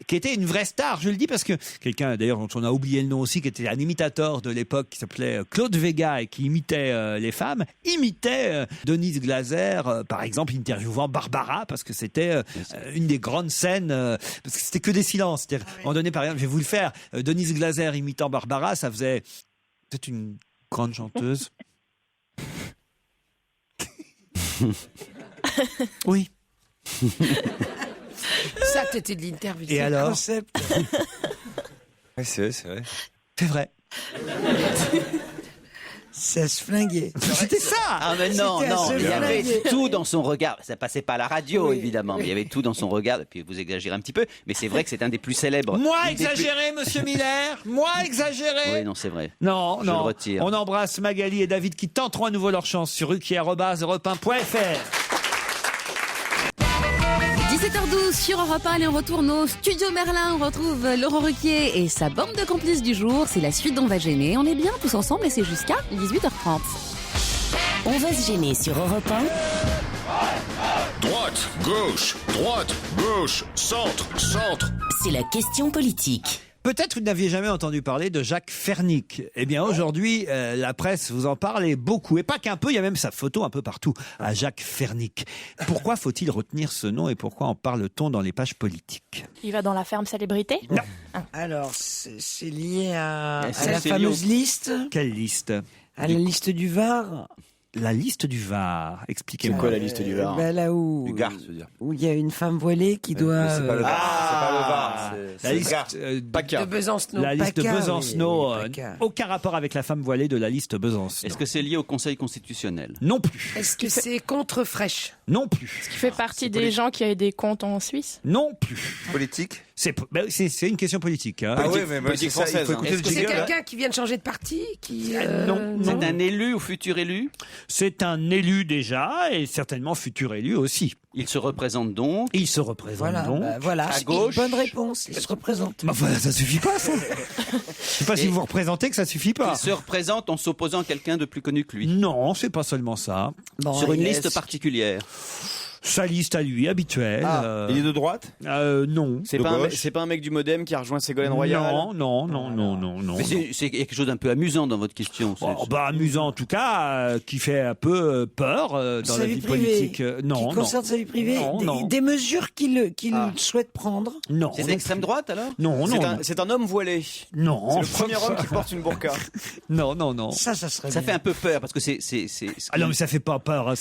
qui était une vraie star. Je le dis parce que quelqu'un, d'ailleurs, dont on a oublié le nom aussi, qui était un imitateur de l'époque, qui s'appelait Claude Vega et qui imitait les femmes, imitait Denise Glaser, par exemple, interviewant Barbara, parce que c'était une des grandes scènes, parce que c'était que des silences. À un moment donné, par exemple, je vais vous le faire, Denise Glaser imitant Barbara, ça faisait peut-être une grande chanteuse. Oui. Ça, t'étais de l'interview. Et alors C'est vrai. C'est vrai. Ça se flinguait. C'était ça. Ah mais non, il y avait tout dans son regard. Ça passait pas à la radio, évidemment, mais il y avait tout dans son regard. Et puis vous exagérez un petit peu, mais c'est vrai que c'est un des plus célèbres. Moi exagéré, monsieur Miller. Moi exagéré. Oui, non, c'est vrai. Non, Je le retire. On embrasse Magali et David qui tenteront à nouveau leur chance sur ruquier@europe1.fr. 17h12 sur Europe 1, allez, on retourne au studio Merlin, on retrouve Laurent Ruquier et sa bande de complices du jour. C'est la suite d'On va gêner. On est bien tous ensemble et c'est jusqu'à 18h30. On va se gêner sur Europe 1. Droite, gauche, centre. C'est la question politique. Peut-être vous n'aviez jamais entendu parler de Jacques Fernic. Eh bien aujourd'hui, la presse vous en parle et beaucoup. Et pas qu'un peu, il y a même sa photo un peu partout à Jacques Fernic. Pourquoi faut-il retenir ce nom et pourquoi en parle-t-on dans les pages politiques? Il va dans la ferme célébrité? Non. Alors, c'est lié à la c'est fameuse liste. Quelle liste? À la liste du Var. La liste du Var. Expliquez-moi. C'est quoi la liste du Var? Là où Du Gard, je veux dire. où il y a une femme voilée qui doit. C'est pas le Var. La liste de Besancenot. La liste de PACA, Besancenot. oui, PACA. Aucun rapport avec la femme voilée de la liste Besancenot. Est-ce que c'est lié au Conseil constitutionnel? Non plus. Est-ce que c'est contre Fraîche? Non plus. Qui fait partie des gens qui avaient des comptes en Suisse? Non plus. Politique? C'est une question politique. Hein. Ah oui, mais politique c'est ça, il française, faut hein. écouter Est-ce le que c'est jingle. quelqu'un qui vient de changer de parti qui, Non. C'est un élu ou futur élu? C'est un élu déjà et certainement futur élu aussi. Il se représente donc? Il se représente donc. Voilà. À gauche. Bonne réponse. Il se représente. Bah voilà, ça suffit pas ça. Je sais pas si vous vous représentez que ça suffit pas. Il se représente en s'opposant à quelqu'un de plus connu que lui? Non, c'est pas seulement ça. Sur une liste particulière? Sa liste à lui, habituelle. Il est de droite? Non. C'est De pas, gauche. c'est pas un mec du Modem qui a rejoint Ségolène Royal? Non. Mais c'est quelque chose d'un peu amusant dans votre question. Amusant en tout cas, qui fait un peu peur dans Sa la vie vie privée. politique. Non, Qui concerne sa vie privée. Non. Des mesures qu'il souhaite prendre. Non. C'est d'extrême droite alors? Non. C'est un homme voilé. Non. C'est le premier homme qui porte une burqa. Non. Ça serait Ça bien. fait un peu peur parce que c'est. Ah non, mais ça fait pas peur. Hein.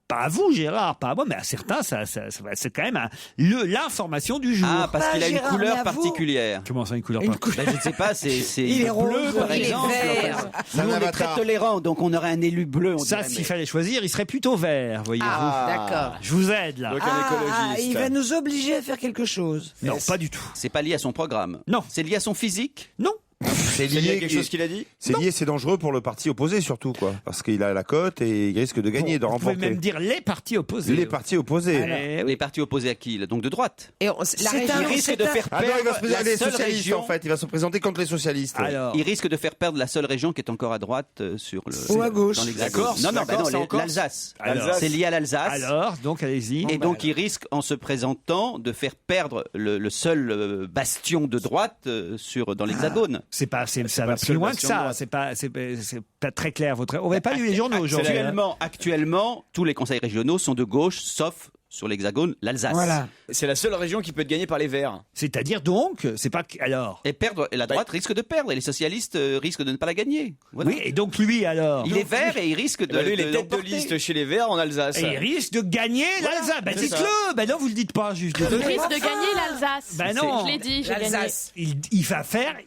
Pas à vous, Gérard, pas à moi, mais à certains, c'est quand même l'information du jour. Ah, parce qu'il a une Gérard, couleur mais à vous. particulière. Comment ça, une couleur Une particulière? Ben, je ne sais pas, c'est Il est bleu rose, par il est exemple. vert. C'est un Nous, on est très avatar. tolérants, donc on aurait un élu bleu. On Ça, dirait, s'il mais- fallait choisir, il serait plutôt vert, voyez-vous. D'accord. Je vous aide là. Donc un écologiste. il va nous obliger à faire quelque chose. Non, pas du tout. C'est pas lié à son programme. Non. C'est lié à son physique. Non. C'est C'est lié à quelque chose qu'il a dit? C'est lié, c'est dangereux pour le parti opposé surtout, quoi. Parce qu'il a la cote et il risque de gagner, de Vous pouvez remporter. même dire les partis opposés. Les partis opposés. Eh oui. Les partis opposés à qui là? Donc de droite. Et la C'est région un- Il risque de faire Ah non, il va se perdre présenter la les seule socialistes région. en fait. Il va se présenter contre les socialistes. Alors, Il risque de faire perdre la seule région qui est encore à droite sur le. Ou à gauche. Dans La l'Hexagone. Corse, Non, la bah Corse, non, c'est en Corse. l'Alsace. Alors. C'est lié à l'Alsace. alors, donc allez-y. Et donc, il risque, en se présentant, de faire perdre le seul bastion de droite dans l'Hexagone. Ça va le plus seul loin que bastion de ça. droite. C'est pas très clair. On n'avait pas lu les journaux aujourd'hui. Actuellement, tous les conseils régionaux sont de gauche, sauf sur l'Hexagone, l'Alsace. Voilà. C'est la seule région qui peut être gagnée par les Verts. C'est-à-dire donc, c'est pas alors. Et la droite risque de perdre et les socialistes risquent de ne pas la gagner. Voilà. Oui, et donc lui alors. Il est vert et il risque de. Lui, il est tête de l'emporter. liste chez les Verts en Alsace. Et il risque de gagner l'Alsace. Ben c'est ça. dites-le. Ben non, vous le dites pas juste. Il risque de gagner l'Alsace. Ben non. Je l'ai dit, j'ai gagné. L'Alsace.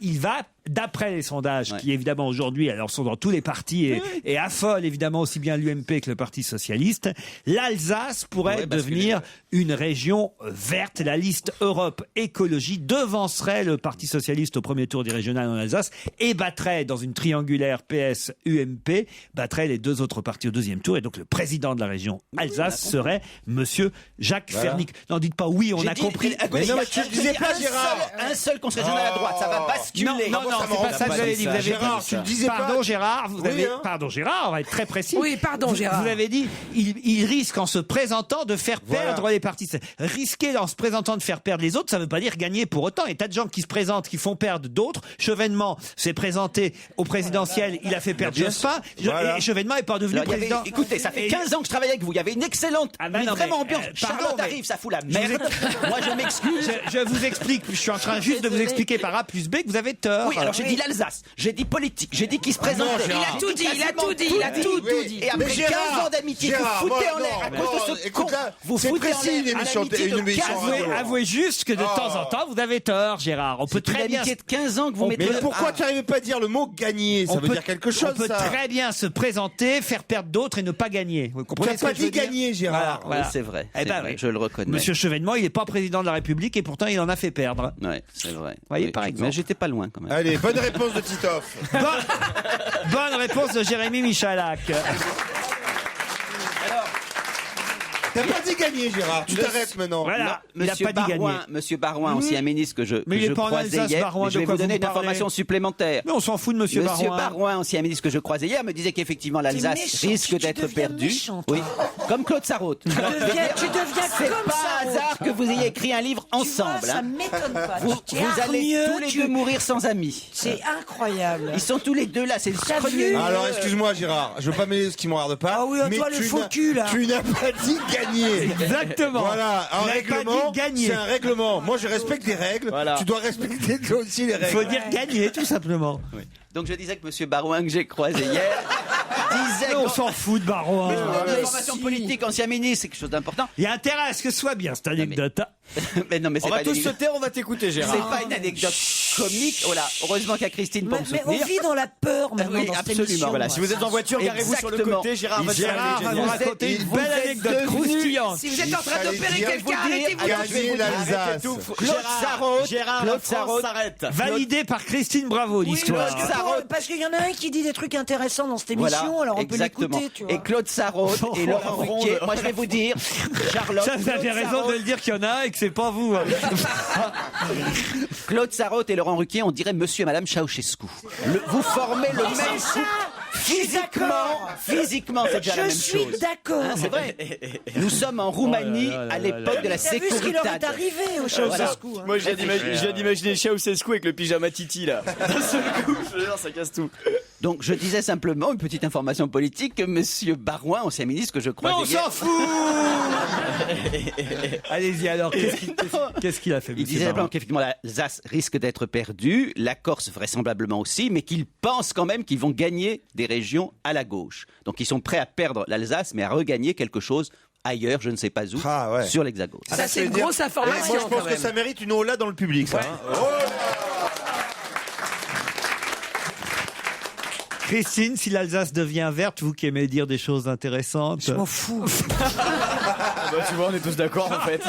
Il va, d'après les sondages, qui évidemment aujourd'hui alors sont dans tous les partis et affolent évidemment aussi bien l'UMP que le Parti Socialiste, l'Alsace pourrait devenir une région verte. La liste Europe Écologie devancerait le Parti Socialiste au premier tour des régionales en Alsace et battrait dans une triangulaire PS-UMP, battrait les deux autres partis au deuxième tour et donc le président de la région Alsace serait Monsieur Jacques Fernic. Non, dites pas oui, on a compris. Mais non, mais tu ne disais pas Gérard. Un seul conseil régional à droite, ça va basculer. Non, c'est pas ça que vous avez dit. Vous avez Gérard, dit, tu le disais pardon pas. Gérard, vous avez, pardon Gérard, on va être très précis. Oui, pardon Gérard. Vous avez dit, il risque en se présentant de faire perdre les partis. Risquer en se présentant de faire perdre les autres, ça ne veut pas dire gagner pour autant. Il y a tas de gens qui se présentent, qui font perdre d'autres. Chevènement s'est présenté au présidentiel, il a fait perdre Jospin. Et Chevènement est pas devenu président. Écoutez, ça fait 15 ans que je travaille avec vous. Il y avait une excellente, vraiment ambiance. Charlotte arrive, ça fout la merde. Moi, je m'excuse. Je vous explique. Je suis en train juste de vous expliquer par A plus B que vous avez tort. Oui, alors j'ai dit l'Alsace, j'ai dit politique, j'ai dit qui se présentait. Il a tout dit, il a tout dit. Et après 15 ans d'amitié, vous foutez en l'air à cause de ce con. Vous foutez en l'air une amitié de Avouez juste que de temps en temps, vous avez tort, Gérard. On peut très bien. de 15 ans que vous mettez. Mais pourquoi tu n'arrivais pas à dire le mot gagner? Ça veut dire quelque chose, on peut ça. très bien se présenter, faire perdre d'autres et ne pas gagner. Vous Tu comprenez n'as ce que pas je veux dit dire gagner, Gérard. Voilà. Oui, c'est vrai. Eh ben, je le reconnais. Monsieur Chevènement, il n'est pas président de la République et pourtant il en a fait perdre. Oui, c'est vrai. Vous voyez, par exemple. Mais j'étais pas loin quand même. Allez, bonne réponse de Titoff. Bonne réponse de Jérémy Michalak. T'as pas dit gagner, Gérard. Tu t'arrêtes maintenant. Voilà, il n'a Monsieur pas dit gagner. Monsieur Barouin, ancien ministre que je Mais il est je pas en croisais Alsace, hier. Barouin, Mais je de vais quoi vous donner vous une parlez information supplémentaire. Mais on s'en fout de Monsieur Barouin. Barouin, ancien ministre que je croisais hier, me disait qu'effectivement l'Alsace méchant, risque tu d'être deviens perdue. méchant, Oui, comme Claude Sarraute. Tu deviens C'est comme pas ça. hasard que vous ayez écrit un livre ensemble. Ça hein. m'étonne pas. Vous Tu es allez hargneux, tous les deux mourir sans amis. C'est incroyable. Ils sont tous les deux là, c'est le T'as premier. vu Alors, excuse-moi, Gérard. Je veux pas mêler ce qui me regarde pas. Ah oui, mais toi, le tu faux n'as- cul, là. Tu n'as pas dit gagner. Exactement. Voilà, un Vous n'avez pas règlement, dit gagner. c'est un règlement. Moi, je respecte des règles. Voilà. Tu dois respecter toi aussi les Il règles. faut dire gagner, tout simplement. Donc je disais que Monsieur Barouin que j'ai croisé hier disait On s'en fout de Barouin. Information politique, ancien ministre, c'est quelque chose d'important. Il y a intérêt à ce que ce soit bien, cette anecdote. Mais non, mais c'est On va pas tous une se anecdote. taire, on va t'écouter, Gérard. C'est pas une anecdote comique. Voilà, heureusement qu'il y a Christine pour me Mais on soutenir. vit dans la peur maintenant Oui, dans cette absolument. émission. Voilà, si vous êtes en voiture, garez-vous sur le Exactement. côté. Gérard va te Gérard faire va un vous génial. raconter une Vous belle êtes anecdote devenus- croustillante. Si vous êtes en train fallait d'opérer dire- quelqu'un, arrêtez-vous. Gagner l'Alsace. Claude Sarraute. Gérard, Claude la France Sarraute. s'arrête. Validé par Christine Bravo, l'histoire. Claude Sarraute. Parce qu'il y en a un qui dit des trucs intéressants dans cette émission, alors on peut exactement. l'écouter, tu vois. Et Claude Sarraute et Laurent Ruquier. Moi, je vais vous dire, Charlotte. Ça, vous avez Claude raison Sarraute- de le dire qu'il y en a un et que c'est pas vous. Claude Sarraute et Laurent Ruquier, on dirait Monsieur et Madame Ceausescu. Vous formez le même couple. Physiquement, c'est déjà la même Je suis chose. d'accord. Hein, c'est vrai. Nous sommes en Roumanie à l'époque de la T'as vu ce qui leur est Sécuritate. arrivé au Ceausescu, hein. Moi, je viens d'imaginer Ceausescu avec le pyjama Titi, là. D'un seul coup, je veux dire, ça casse tout. Donc, je disais simplement une petite information politique que Monsieur Barouin, ancien ministre que je Mais croisais on hier, s'en fout. Allez-y alors, qu'est-ce qu'il a fait, il monsieur disait simplement Barouin qu'effectivement l'Alsace risque d'être perdue, la Corse vraisemblablement aussi, mais qu'ils pensent quand même qu'ils vont gagner des régions à la gauche. Donc ils sont prêts à perdre l'Alsace, mais à regagner quelque chose ailleurs, je ne sais pas où, sur l'Hexagone. Ça, c'est une grosse information. Moi, je pense quand que même. ça mérite une aula dans le public, ça. hein. Christine, si l'Alsace devient verte, vous qui aimez dire des choses intéressantes. Je m'en fous. Tu vois, on est tous d'accord, en fait.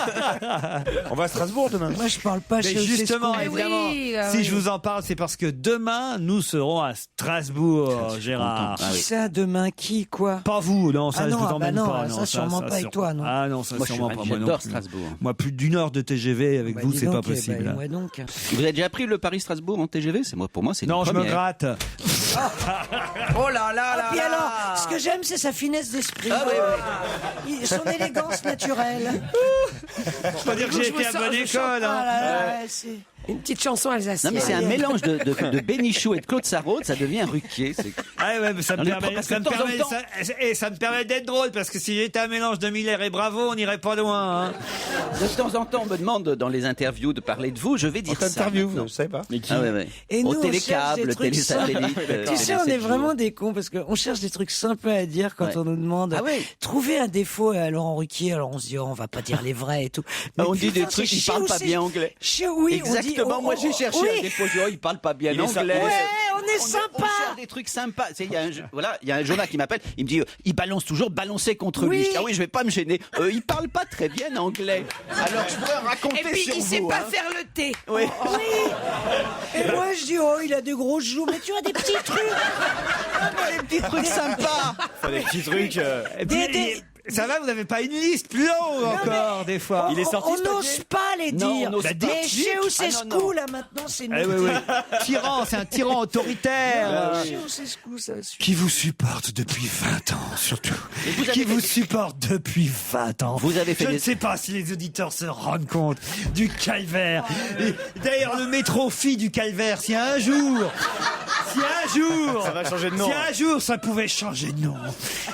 On va à Strasbourg demain. Moi, je parle pas Mais chez justement, Ceausescu. évidemment, si je vous en parle, c'est parce que demain, nous serons à Strasbourg, Gérard. Qui ça, demain, qui, quoi? Pas vous, non, ça Ah je non, vous ah bah emmène non, pas. ça Non, sûrement pas avec toi, non. Ah non, ça Moi, sûrement pas. Moi non j'adore plus. Strasbourg. Moi, plus d'une heure de TGV avec vous, Dis c'est pas donc, possible. ouais, donc. Vous avez déjà pris le Paris-Strasbourg en TGV? Pour moi, c'est une Non, je me première. gratte. Oh là là là Puis là. alors, ce que j'aime, c'est sa finesse d'esprit. Ah oui, Son élégance naturelle. Je peux dire que j'ai été à bonne école. hein. Une petite chanson alsacienne. Non, mais c'est un mélange de Bénichou et de Claude Sarraute, ça devient Ruquier. Ah ouais, mais ça me On est permet, parce ça que me de temps en permet, temps- ça me permet d'être drôle, parce que si j'étais un mélange de Miller et Bravo, on n'irait pas loin. Hein. De temps en temps, on me demande dans les interviews de parler de vous, je vais dire ça. Interview, maintenant. je savais pas. Ah ouais, ouais. Et Au nous, on cherche télécâble, des trucs télésatellite. Tu sais, on est vraiment des cons parce qu'on cherche des trucs sympas à dire quand Ouais. on nous demande. Ah ouais. Trouver un défaut à Laurent Ruquier. Alors on se dit, on va pas dire les vrais et tout. Mais On dit putain, des trucs, c'est il parle chiant, pas c'est- bien anglais. Oui, Exactement, moi j'ai cherché oui. un défaut, il parle pas bien Il est anglais. Ouais, on est On sympa. cherche des trucs sympas. Il y a un journal qui m'appelle, il me dit, il balance toujours balancer contre lui. Oui. Je dis, ah oui, je vais pas me gêner. Il parle pas très bien anglais. Alors je pourrais raconter Et puis sur il sait vous, pas hein. faire le thé. Oui. Oui. Et moi je dis, oh, il a des grosses joues. Mais tu as des petits trucs. Des petits trucs sympas. Enfin, des petits trucs. Et puis, ça va, vous n'avez pas une liste plus longue encore, des fois. Il est sorti, On ce papier n'ose pas les Non, dire. on n'ose Mais pas. chez Ah, non, Ceausescu, non. là maintenant, c'est Eh oui, oui. Tyran, c'est un tyran autoritaire. Chez Ceausescu, ça suit. Qui vous supporte depuis 20 ans, surtout. vous avez Qui fait- vous supporte depuis 20 ans. Vous avez fait Je des- ne sais pas si les auditeurs se rendent compte du calvaire. Et d'ailleurs, le métro fille du calvaire, si un jour, Ça va changer de nom. si un jour ça pouvait changer de nom,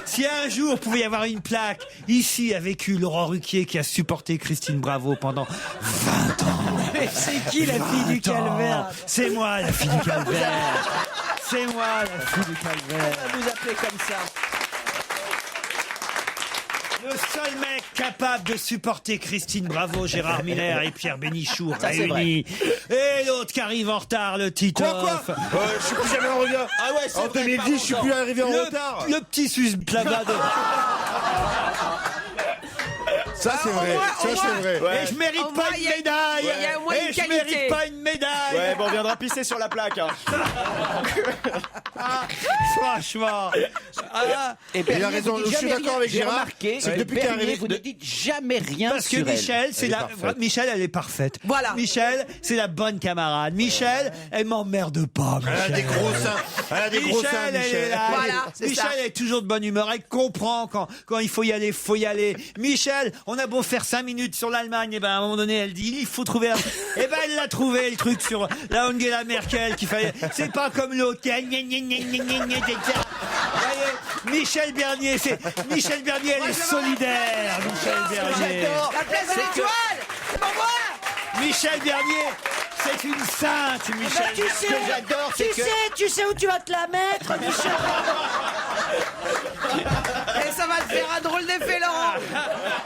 si un jour pouvait y avoir une plaque, ici a vécu Laurent Ruquier qui a supporté Christine Bravo pendant 20 ans. Mais c'est qui la fille du 20 ans. calvaire? C'est moi la fille du calvaire. C'est moi la fille du calvaire. Vous appelez comme ça. Le seul mec capable de supporter Christine Bravo, Gérard Miller et Pierre Bénichou Ça, c'est réunis. Et l'autre qui arrive en retard, le Titoff. Quoi Je suis plus jamais en retard. Ah ouais, c'est En vrai, 2010, je suis plus arrivé en Le, retard. le petit sus là-bas de... Ça, c'est vrai. Ça, c'est vrai. Et je mérite Au pas moins, une il y a- médaille. il y a au moins Et une je qualité. mérite pas une médaille. Ouais, bon, on viendra pisser sur la plaque. Hein. Franchement. Ah, Et Il a raison, je suis d'accord avec Gérard. Remarqué, C'est que depuis qu'elle est arrivée- vous ne dites jamais rien parce que sur elle. Michel, c'est Elle est la... parfaite. Michel, elle est parfaite. Voilà. Michel, c'est la bonne camarade. Michel, elle m'emmerde pas. Elle a Michel. des gros seins. Elle a des gros seins, Elle est Michel. là. Voilà, c'est Michel ça. est toujours de bonne humeur. Elle comprend quand il faut y aller, faut y aller. Michel, on a beau faire 5 minutes sur l'Allemagne, et ben à un moment donné, elle dit il faut trouver. Et ben elle l'a trouvé le truc sur la Angela Merkel qu'il fallait. C'est pas comme l'autre qui a gna, gna, gna, gna, gna, gna, gna. Vous voyez, Michel Bernier, Michel Bernier, elle est solidaire. Michel Bernier. La place de l'étoile. C'est pour moi. Michel Bernier, c'est une sainte. Michel. Tu sais, que j'adore, c'est que- tu sais où tu vas te la mettre, Michel. Et ça va te faire un drôle d'effet, Laurent.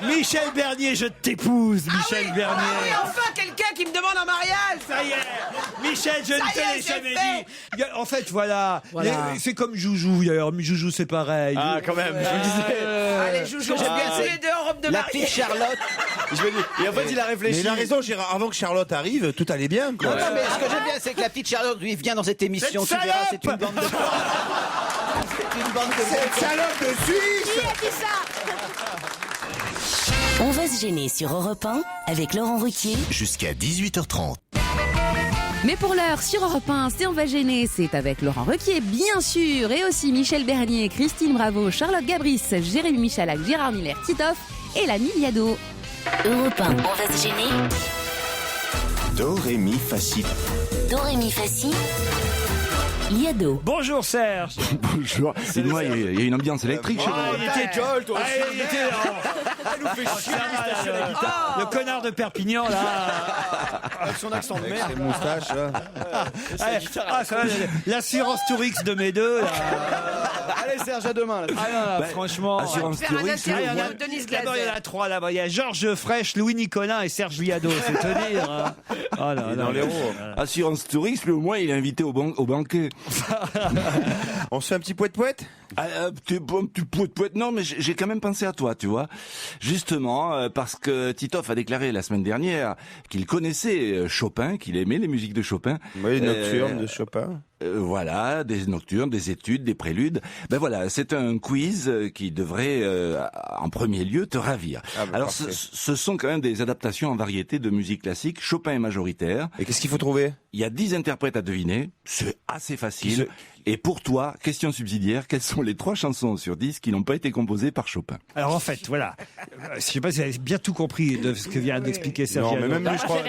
Michel Bernier, je t'épouse, Michel Bernier. Ah oui, enfin quelqu'un qui me demande en mariage. Ça y est, Michel, je ne Ça y te est, l'ai c'est jamais fait. dit. En fait, voilà. Voilà. C'est comme Joujou, d'ailleurs. Mais Joujou, c'est pareil. Ah, quand même, je vous le disais. Allez, Joujou, j'aime bien tous les deux en robe de La mariée. petite Charlotte. Je me dis. Et en fait, il a Mais réfléchi. il a raison, Gérard. Avant que Charlotte arrive, tout allait bien, quoi. Non, non, mais ce que j'aime bien, c'est que la petite Charlotte, lui, vient dans cette émission. Cette Tu verras, c'est salope. une bande de... C'est une bande de... Cette salope de Suisse. On va se gêner sur Europe 1 avec Laurent Ruquier. Jusqu'à 18h30. Mais pour l'heure, sur Europe 1, c'est On va gêner, c'est avec Laurent Ruquier, bien sûr, et aussi Michel Bernier, Christine Bravo, Charlotte Gabris, Jérémy Michalak, Gérard Miller, Titoff et l'ami Liado. Europe 1, on va se gêner. Do, ré, mi, fa, si. Do, ré, mi, fa, si. Liado. Bonjour, Serge. Bonjour. Dis-moi, il y a une ambiance électrique chez Ah, vous. il était gueule, toi aussi. il était Elle nous fait chier, la guitare. le connard de Perpignan, là. Avec son accent de merde. Les moustaches, là. Ça va, l'assurance Tourix de mes deux, là. Allez, Serge, à demain. Là. Ah non, là, franchement. Assurance Faire un Tourix, interview il y en a- de Denise D'abord, il y en Glaser. a 3 là-bas. Il y a Georges Frêche, Louis Nicolin et Serge Liado. C'est te dire. Hein. Oh là, Il est là, dans les là. roues. Assurance Touriste, lui, au moins, il est invité au banquet. On se fait un petit poète-poète. Tu poète, non, mais j'ai quand même pensé à toi, tu vois. Justement, parce que Titoff a déclaré la semaine dernière qu'il connaissait Chopin, qu'il aimait les musiques de Chopin. Oui, Nocturne de Chopin. Voilà, des nocturnes, des études, des préludes. Ben voilà, c'est un quiz qui devrait, en premier lieu, te ravir. Alors, ce sont quand même des adaptations en variété de musique classique. Chopin est majoritaire. Et qu'est-ce qu'il faut trouver? Il y a 10 interprètes à deviner. C'est assez facile. Et pour toi, question subsidiaire, quelles sont les 3 chansons sur 10 qui n'ont pas été composées par Chopin? Alors en fait, voilà. Je sais pas si vous avez bien tout compris de ce que vient d'expliquer Serge. Non, mais même lui, je crois.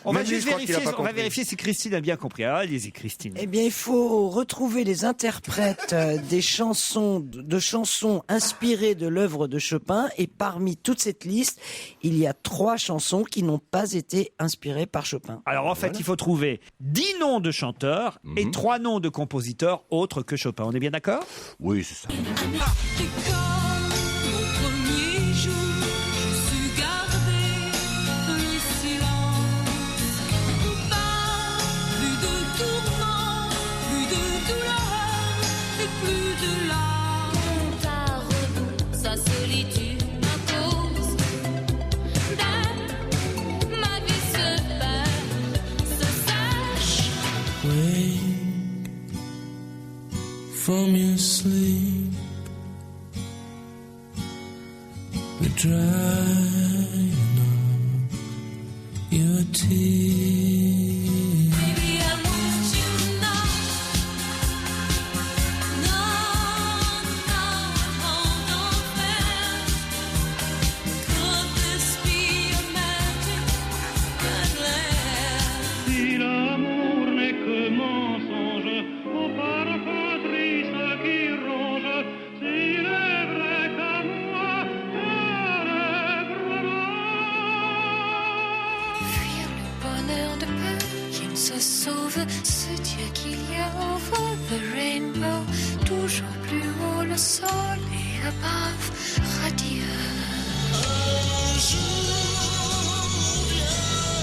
On va juste vérifier si Christine a bien compris. Alors, allez-y, Christine. Eh bien, il faut retrouver les interprètes des chansons inspirées de l'œuvre de Chopin. Et parmi toute cette liste, il y a 3 chansons qui n'ont pas été inspirées par Chopin. Alors en fait, il faut trouver 10 noms de chanteurs et 3 noms de compositeurs autres que Chopin. On est bien d'accord? Oui, c'est ça. From your sleep, the drying of your tears. Baby, I want you now. No, don't fail. Could this be a magic that lasts? Si l'amour n'est que mensonge, au parfum qui ronge, s'il est vrai qu'à moi, fuir le bonheur de peu qui ne se sauve, ce Dieu qu'il y a over the rainbow, toujours plus haut le soleil above, radieux. Un jour viendra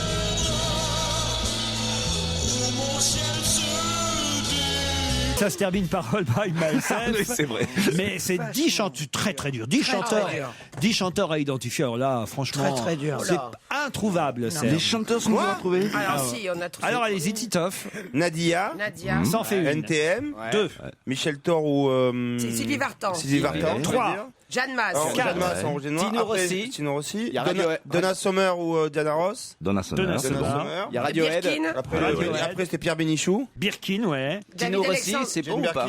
où mon ciel se Ça se termine par All By Myself. Oui, c'est vrai. Mais c'est 10 chanteurs, très dur. 10 chanteurs à identifier. Alors là, franchement, très dur. C'est introuvable. Les chanteurs sont durs à trouver. Alors si, on a trouvé. Alors allez-y, Titoff. Nadia. Ça en fait une. NTM. 2. Michel Thor ou... Sylvie Vartan. 3. Jeanne Masse. Jeanne Masse en rouge et noir. Tino Rossi. Donna Summer ou Diana Ross. Donna Summer. Il y a Radiohead. Après c'était Pierre Bénichou. Birkin, ouais. Tino Rossi, c'est bon ou pas?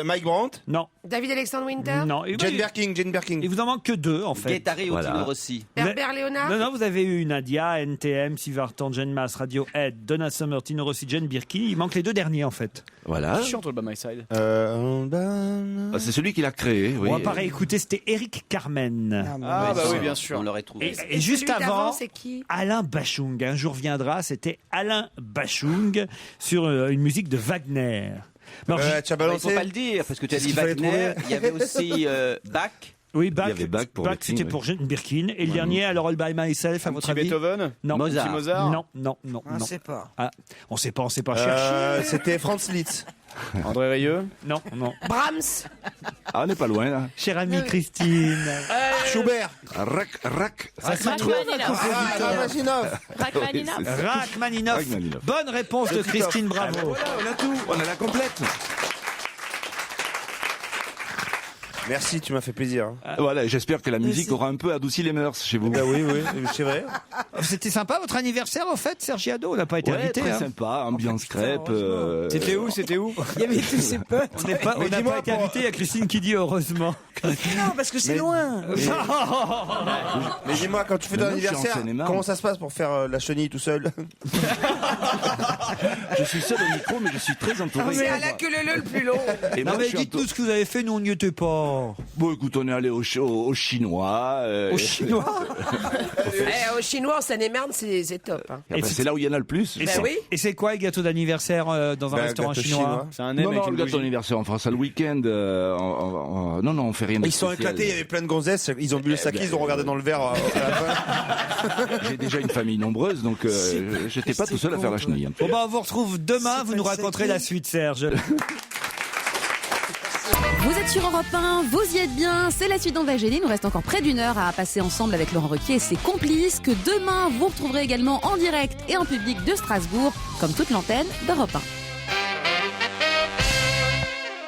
Mike Brandt. Non. David Alexandre Winter. Non. Jane Birkin. Il vous en manque que 2 en fait. Guettari ou Tino Rossi. Herbert Léonard. Non, vous avez eu Nadia, NTM, Sylvie Vartan, Jeanne Masse, Radiohead, Donna Summer, Tino Rossi, Jane Birkin. Il manque les 2 derniers en fait. Voilà. Qui chante All By My Side? C'est celui qui l'a créé. Oui. On va pas réécouter, c'était Eric Carmen. Ah bah oui, bien sûr. On l'aurait trouvé. Et juste avant, c'est qui? Alain Bachung. Un jour viendra, c'était Alain Bachung sur une musique de Wagner. Tu as Il balancé. faut pas le dire, parce que tu as dit Wagner, il y avait aussi Bach. Oui, Bach. Il y avait Bach pour Birkin, c'était pour Jane Birkin. Et le dernier, alors All By Myself, à votre avis? Beethoven? Non. Mozart. Non. On ne sait pas. Ah, on sait pas chercher. C'était Franz Liszt. André Rieu? Non. Brahms. Ah, on n'est pas loin là. Chère amie Christine. Schubert. Rachmaninoff. Bonne réponse de Christine, bravo. Voilà, on a tout, on a la complète. Merci, tu m'as fait plaisir. Voilà, j'espère que la musique aura un peu adouci les mœurs chez vous. Oui, c'est vrai. C'était sympa votre anniversaire en fait, Sergiado. On n'a pas été invité. Très sympa, ambiance crêpe. C'était où? Il y avait tous ses potes. On n'a pas été invité. Il y a Christine qui dit heureusement. Non, parce que c'est loin. Mais dis-moi, quand tu fais ton anniversaire, comment ça se passe pour faire la chenille tout seul? Je suis seul au micro, mais je suis très entouré. C'est à la queue le plus long. Et non, mais dites-nous ce que vous avez fait, nous on n'y était pas. Bon, écoute, on est allé au Chinois. Au Chinois Au Chinois, en Seine-et-Marne, c'est top. Hein. Et c'est là où il y en a le plus. Et c'est quoi le gâteau d'anniversaire dans un restaurant chinois? C'est un Non, le gâteau d'anniversaire, on fera ça le week-end. Non, on fait rien de Ils sont éclatés, il y avait plein de gonzesses, ils ont bu le saké, ils ont regardé dans le verre à la fin. J'ai déjà une famille nombreuse, donc j'étais pas tout seul à faire la chenille. Bon bah on vous retrouve demain, vous nous raconterez la suite, Serge. Vous êtes sur Europe 1, vous y êtes bien, c'est la suite d'On va gêner. Il nous reste encore près d'1 heure à passer ensemble avec Laurent Ruquier et ses complices que demain vous retrouverez également en direct et en public de Strasbourg, comme toute l'antenne d'Europe 1.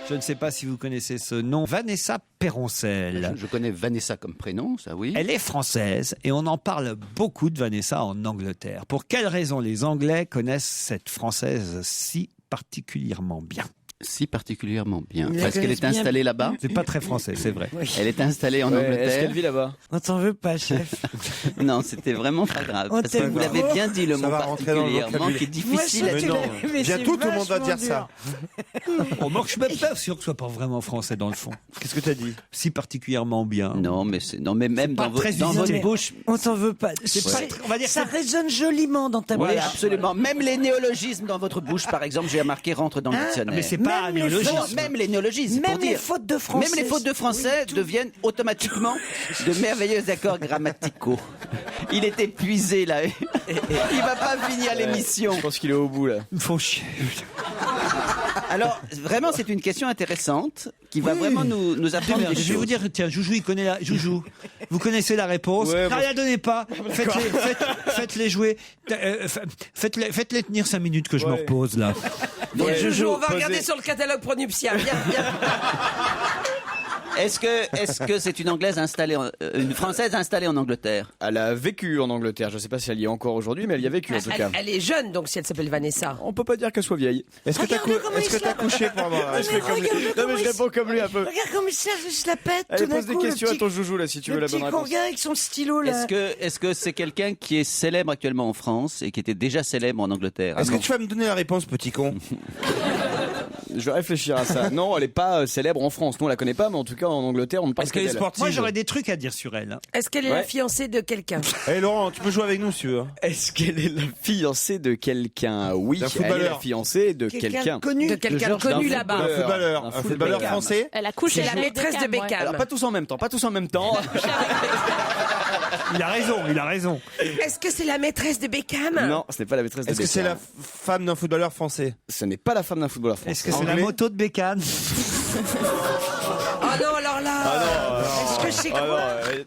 Je ne sais pas si vous connaissez ce nom. Vanessa Peroncel. Je connais Vanessa comme prénom, ça oui. Elle est française et on en parle beaucoup de Vanessa en Angleterre. Pour quelle raison les Anglais connaissent cette Française si particulièrement bien? Si particulièrement bien. Ils la Parce qu'elle connaissent est bien. installée là-bas. C'est pas très français, c'est vrai. Elle est installée en Ouais, Angleterre. est-ce qu'elle vit là-bas? On t'en veut pas, chef. Non, c'était vraiment pas grave. On Parce que t'aime vous l'avez trop. bien dit, le Ça mot va rentrer dans le particulièrement, qui est difficile Moi, à ça, tu dire. l'as- mais c'est Bientôt, tout le monde va vachement dire ça. Oh, moi, je suis même pas sûr que ce soit pas vraiment français dans le fond. Qu'est-ce que t'as dit? Si particulièrement bien. Non, mais même pas dans, très dans usité. votre bouche. On t'en veut pas. On va dire ça que- résonne joliment dans ta Oui, bouche. absolument. Même les néologismes dans votre bouche, par exemple, j'ai remarqué rentrent dans le dictionnaire. Mais c'est pas un Même les néologisme. fautes- Même les néologismes. Même pour les dire. fautes de français. Même les fautes de français deviennent automatiquement de merveilleux accords grammaticaux. Il est épuisé là. Il va pas finir l'émission. Je pense qu'il est au bout là. Ils me font chier. Alors, vraiment, c'est une question intéressante qui va vraiment nous apprendre des Je vais vous choses. dire, tiens, Joujou, il connaît la. Joujou, vous connaissez la réponse. Ouais, Non, moi- la donnez pas. Faites-les jouer. Faites-les tenir 5 minutes que je me Ouais. repose là. Bon, Ouais, Joujou, on va posez- regarder sur le catalogue pronuptial. Viens, viens. Est-ce que c'est une Anglaise installée, une Française installée en Angleterre? Elle a vécu en Angleterre. Je sais pas si elle y est encore aujourd'hui, mais elle y a vécu en tout cas. Elle est jeune, donc si elle s'appelle Vanessa. On peut pas dire qu'elle soit vieille. Est-ce que t'as Regarde comment il se la- couché pour avoir... Mais regarde Non comment mais je il réponds comme lui un peu. Regarde comme il se la pète Allez, tout d'un pose des coup, questions le à ton Joujou là si tu veux la petit bonne réponse. Conga avec son stylo là. Est-ce que c'est quelqu'un qui est célèbre actuellement en France et qui était déjà célèbre en Angleterre? Est-ce que tu vas me donner la réponse, petit con? Je vais réfléchir à ça. Non, elle est pas célèbre en France. Nous on la connaît pas, mais en tout cas en Angleterre on ne parle Est-ce que qu'elle est d'elle. sportive? Moi, j'aurais des trucs à dire sur elle. Est-ce qu'elle est Ouais. la fiancée de quelqu'un? Eh Laurent, tu peux jouer avec nous si tu veux. Est-ce qu'elle est la fiancée de quelqu'un? Oui, D'un elle est footballeur. la fiancée de quelqu'un. connu. De quelqu'un Georges connu d'un là-bas. Un footballeur. Un Un footballeur Beckham. français. Elle a couché C'est la avec maîtresse de Beckham, ouais. Beckham. Alors pas tous en même temps, pas tous en même temps. Il a raison. Est-ce que c'est la maîtresse de Beckham? Non, ce n'est pas la maîtresse de Est-ce que c'est la Beckham. femme d'un footballeur français? Ce n'est pas la femme d'un footballeur français. Est-ce que c'est Anglais la moto de Bécane? Oh non, alors là. Est-ce que c'est Ah quoi? non,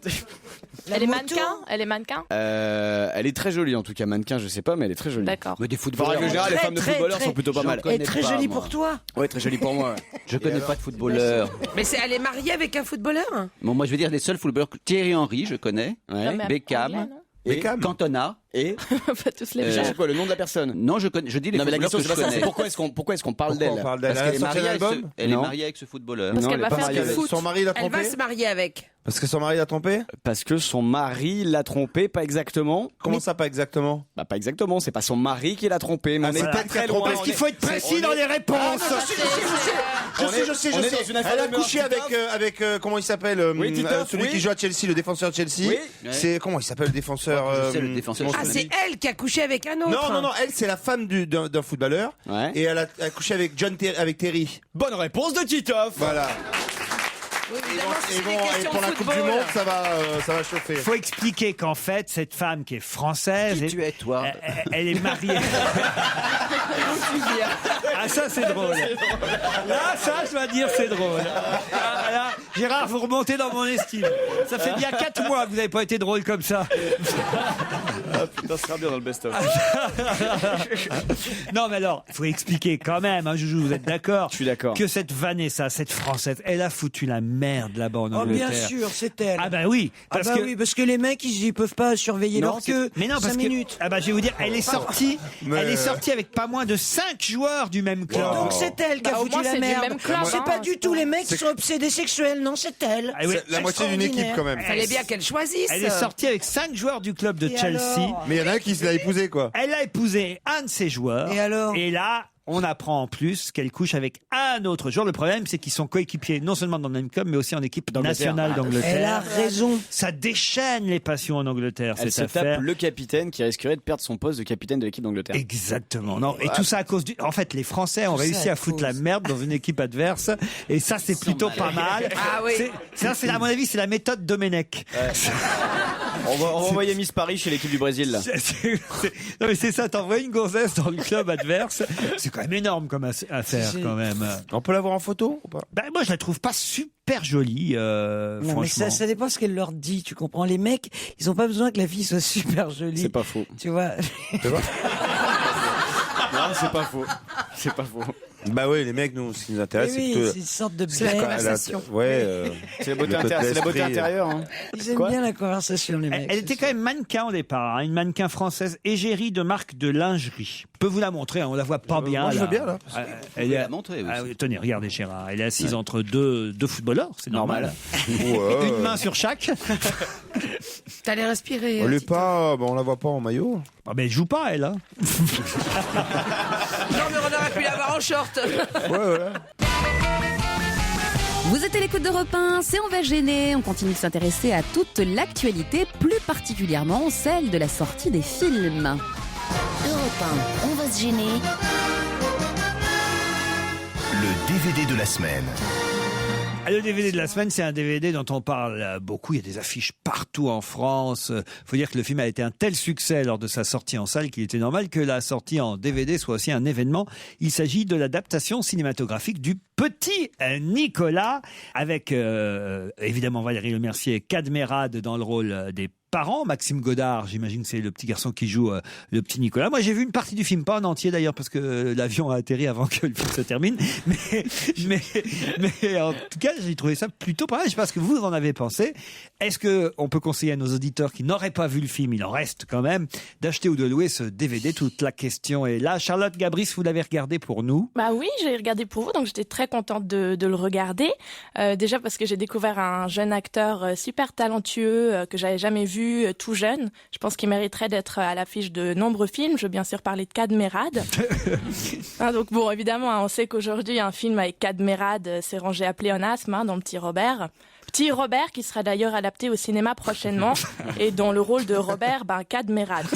Elle est mannequin. Elle est mannequin. elle est très jolie en tout cas, mannequin, je sais pas, mais elle est très jolie. D'accord. Mais des En footballeurs. règle générale, les Très, femmes de très, footballeurs très- sont plutôt pas mal. Elle est très pas, jolie moi. pour toi. Ouais, très jolie pour moi. Ouais. Je connais pas de footballeur. Mais elle est mariée avec un footballeur? Bon, moi je veux dire les seuls footballeurs. Thierry Henry, je connais. Ouais. mais Beckham. anglais, non Beckham. Cantona. Et On va tous les je faire. sais quoi, le nom de la personne? Non, je connais. Je dis les Non mais la footballeurs question que c'est je pas ça, c'est connais. pourquoi est-ce qu'on parle Pourquoi d'elle? on parle d'elle? Parce Elle qu'elle a est sorti mariée un avec ce, album? elle est Non. mariée avec ce footballeur. Parce Non, qu'elle elle est va pas faire du mariée. foot. Son mari l'a Elle trompé? va se marier avec. Parce que son mari l'a trompé? Parce que son mari l'a trompée, pas exactement. Comment ça, pas exactement? Bah pas exactement, c'est pas son mari qui l'a trompée, mais Ah, on c'est est pas pas elle qui très a loin. trompé. Parce qu'il faut être précis dans les réponses. Je sais. on est dans une affaire Elle a de meurtre, couché avec comment il s'appelle? Oui, Titoff, celui oui. qui joue à Chelsea, le défenseur de Chelsea. Oui. C'est comment il s'appelle le défenseur? Je sais, le défenseur. comment Ah, ça c'est s'appelle elle qui a couché avec un autre. Non, elle c'est la femme d'un footballeur. Ouais. Et elle a couché avec avec Terry. Bonne réponse de Titoff. Voilà. Oui, évidemment, Et, c'est des et questions pour de la Coupe du football. Monde, ça va chauffer. Il faut expliquer qu'en fait, cette femme qui est française, Qui tu es, toi? elle est mariée. Ah, ça, c'est drôle. Là, ça, je dois dire, c'est drôle. Ah, là, Gérard, vous remontez dans mon estime. Ça fait bien 4 mois que vous n'avez pas été drôle comme ça. Ah putain, ça sera bien dans le best-of. Non, mais alors, il faut expliquer quand même, hein, Joujou, vous êtes d'accord? Je suis d'accord. Que cette Vanessa, cette Française, elle a foutu la merde là-bas en Oh, Angleterre. bien sûr, c'est elle. Ah bah oui, parce que oui, parce que les mecs, ils peuvent pas surveiller Non, leur queue. mais non, parce 5 que minutes. ah bah je vais vous dire, elle est sortie, elle est sortie avec pas moins de 5 joueurs du même club. Donc c'est elle qui a Bah, au foutu moins, la c'est du merde. même club, C'est hein, pas du tout les mecs qui c'est- sont obsédés sexuels, non, c'est elle. Ah oui. C'est la moitié d'une équipe quand même. Fallait bien qu'elle choisisse. Elle est sortie avec 5 joueurs du club de Et Chelsea. alors Mais il y en a un qui se l'a épousé quoi. Elle a épousé un de ses joueurs. Et alors Et là, on apprend en plus qu'elle couche avec un autre joueur. Le problème, c'est qu'ils sont coéquipiers non seulement dans le même club, mais aussi en équipe D'Angleterre. nationale Elle a d'Angleterre. raison. Ça déchaîne les passions en Angleterre, Elle se cette tape affaire. le capitaine qui risquerait de perdre son poste de capitaine de l'équipe d'Angleterre. Exactement. Non, et tout ça à cause du. En fait, les Français ont Tout ça réussi à à foutre cause. la merde dans une équipe adverse, et ça, c'est plutôt pas mal. Ah oui. C'est à mon avis, c'est la méthode Domenech. On va envoyer Miss Paris chez l'équipe du Brésil là. Non mais c'est ça, t'envoies une gonzesse dans le club adverse, c'est quand même énorme comme affaire C'est- quand même. On peut l'avoir en photo ou pas? Ben, moi je la trouve pas super jolie, Non, mais franchement. ça dépend ce qu'elle leur dit, tu comprends. Les mecs, ils ont pas besoin que la fille soit super jolie. C'est pas faux. Tu vois. Non, c'est pas faux. C'est pas faux. Bah oui, les mecs, nous, ce qui nous intéresse, Oui, c'est oui, plutôt... c'est une sorte de C'est la blague. conversation. C'est la beauté intérieure. Hein. Ils aiment Quoi bien la conversation, les mecs. Elle était quand même mannequin au départ, hein, une mannequin française, égérie de marque de lingerie. Je peux vous la montrer, hein, on la voit pas bien. moi, je là. veux bien, là. Elle Vous est la montrer aussi. Ah oui, tenez, regardez Gérard, elle est assise entre deux footballeurs, c'est normal. Ouais. Une main sur chaque. T'allais respirer. On l'est pas, on la voit pas en maillot. Ah ben elle joue pas elle. Hein. Non, mais on aurait pu l'avoir en short. Ouais. Vous êtes à l'écoute d'Europe 1, c'est On va gêner. On continue de s'intéresser à toute l'actualité, plus particulièrement celle de la sortie des films. Europe 1, on va se gêner. Le DVD de la semaine. Le DVD de la semaine, c'est un DVD dont on parle beaucoup. Il y a des affiches partout en France. Faut dire que le film a été un tel succès lors de sa sortie en salle qu'il était normal que la sortie en DVD soit aussi un événement. Il s'agit de l'adaptation cinématographique du Petit Nicolas, avec évidemment Valérie Lemercier et Cadmerade dans le rôle des parents. Maxime Godard, j'imagine que c'est le petit garçon qui joue le petit Nicolas. Moi, j'ai vu une partie du film, pas en entier d'ailleurs, parce que l'avion a atterri avant que le film se termine. Mais en tout cas, j'ai trouvé ça plutôt pas mal. Je sais pas ce que vous en avez pensé. Est-ce que on peut conseiller à nos auditeurs qui n'auraient pas vu le film, il en reste quand même, d'acheter ou de louer ce DVD? Toute la question est là. Charlotte Gabris, vous l'avez regardé pour nous? Bah oui, j'ai regardé pour vous, donc j'étais très contente de le regarder. Déjà parce que j'ai découvert un jeune acteur super talentueux que j'avais jamais vu tout jeune. Je pense qu'il mériterait d'être à l'affiche de nombreux films. Je veux bien sûr parler de Cadmerade. Donc bon, évidemment, on sait qu'aujourd'hui un film avec Cadmerade s'est rangé à pléonasme dans Petit Robert. Petit Robert qui sera d'ailleurs adapté au cinéma prochainement et dans le rôle de Robert, Cadmerade.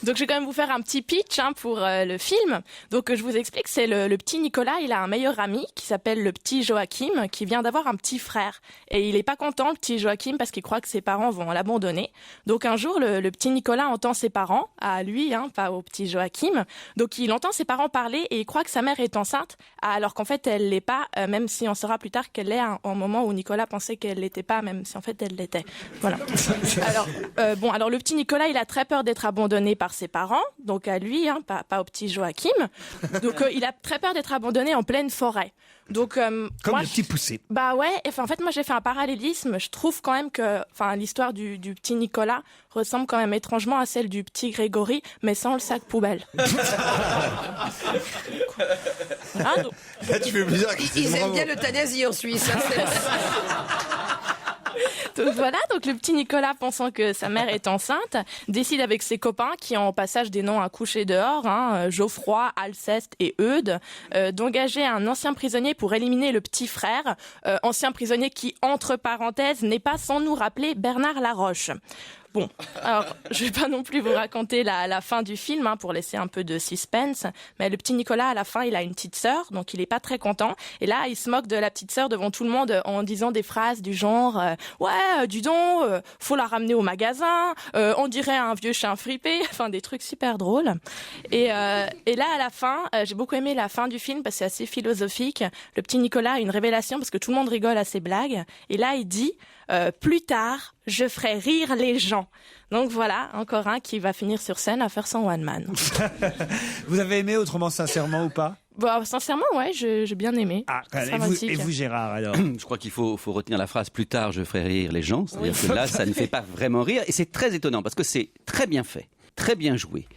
Donc je vais quand même vous faire un petit pitch pour le film. Donc je vous explique, c'est le petit Nicolas, il a un meilleur ami qui s'appelle le petit Joachim qui vient d'avoir un petit frère. Et il est pas content, le petit Joachim, parce qu'il croit que ses parents vont l'abandonner. Donc un jour, le petit Nicolas entend ses parents, à lui, pas au petit Joachim. Donc il entend ses parents parler et il croit que sa mère est enceinte, alors qu'en fait elle l'est pas, même si on saura plus tard qu'elle l'est au moment où Nicolas pensait qu'elle l'était pas, même si en fait elle l'était. Voilà. Alors le petit Nicolas, il a très peur d'être abandonné par ses parents, donc à lui, pas au petit Joachim. Donc il a très peur d'être abandonné en pleine forêt. Donc comme moi, le petit poussé. Bah ouais, en fait moi j'ai fait un parallélisme, je trouve quand même que l'histoire du petit Nicolas ressemble quand même étrangement à celle du petit Grégory, mais sans le sac poubelle. Là, tu fais bizarre. Ils aiment bien l'euthanasie en Suisse. Donc voilà, donc le petit Nicolas, pensant que sa mère est enceinte, décide avec ses copains, qui ont en passage des noms à coucher dehors, Geoffroy, Alceste et Eudes, d'engager un ancien prisonnier pour éliminer le petit frère, ancien prisonnier qui, entre parenthèses, n'est pas sans nous rappeler Bernard Laroche. Bon, alors je vais pas non plus vous raconter la fin du film pour laisser un peu de suspense, mais le petit Nicolas à la fin il a une petite sœur, donc il est pas très content, et là il se moque de la petite sœur devant tout le monde en disant des phrases du genre ouais dis donc faut la ramener au magasin, on dirait un vieux chien fripé, des trucs super drôles. Et là à la fin j'ai beaucoup aimé la fin du film parce que c'est assez philosophique. Le petit Nicolas a une révélation parce que tout le monde rigole à ses blagues, et là il dit plus tard, je ferai rire les gens. Donc voilà, encore un qui va finir sur scène à faire son one man. Vous avez aimé Autrement sincèrement ou pas? Sincèrement, ouais, j'ai bien aimé. Et vous Gérard alors? Je crois qu'il faut retenir la phrase plus tard je ferai rire les gens. C'est-à-dire que là, ça ne fait pas vraiment rire. Et c'est très étonnant parce que c'est très bien fait, très bien joué.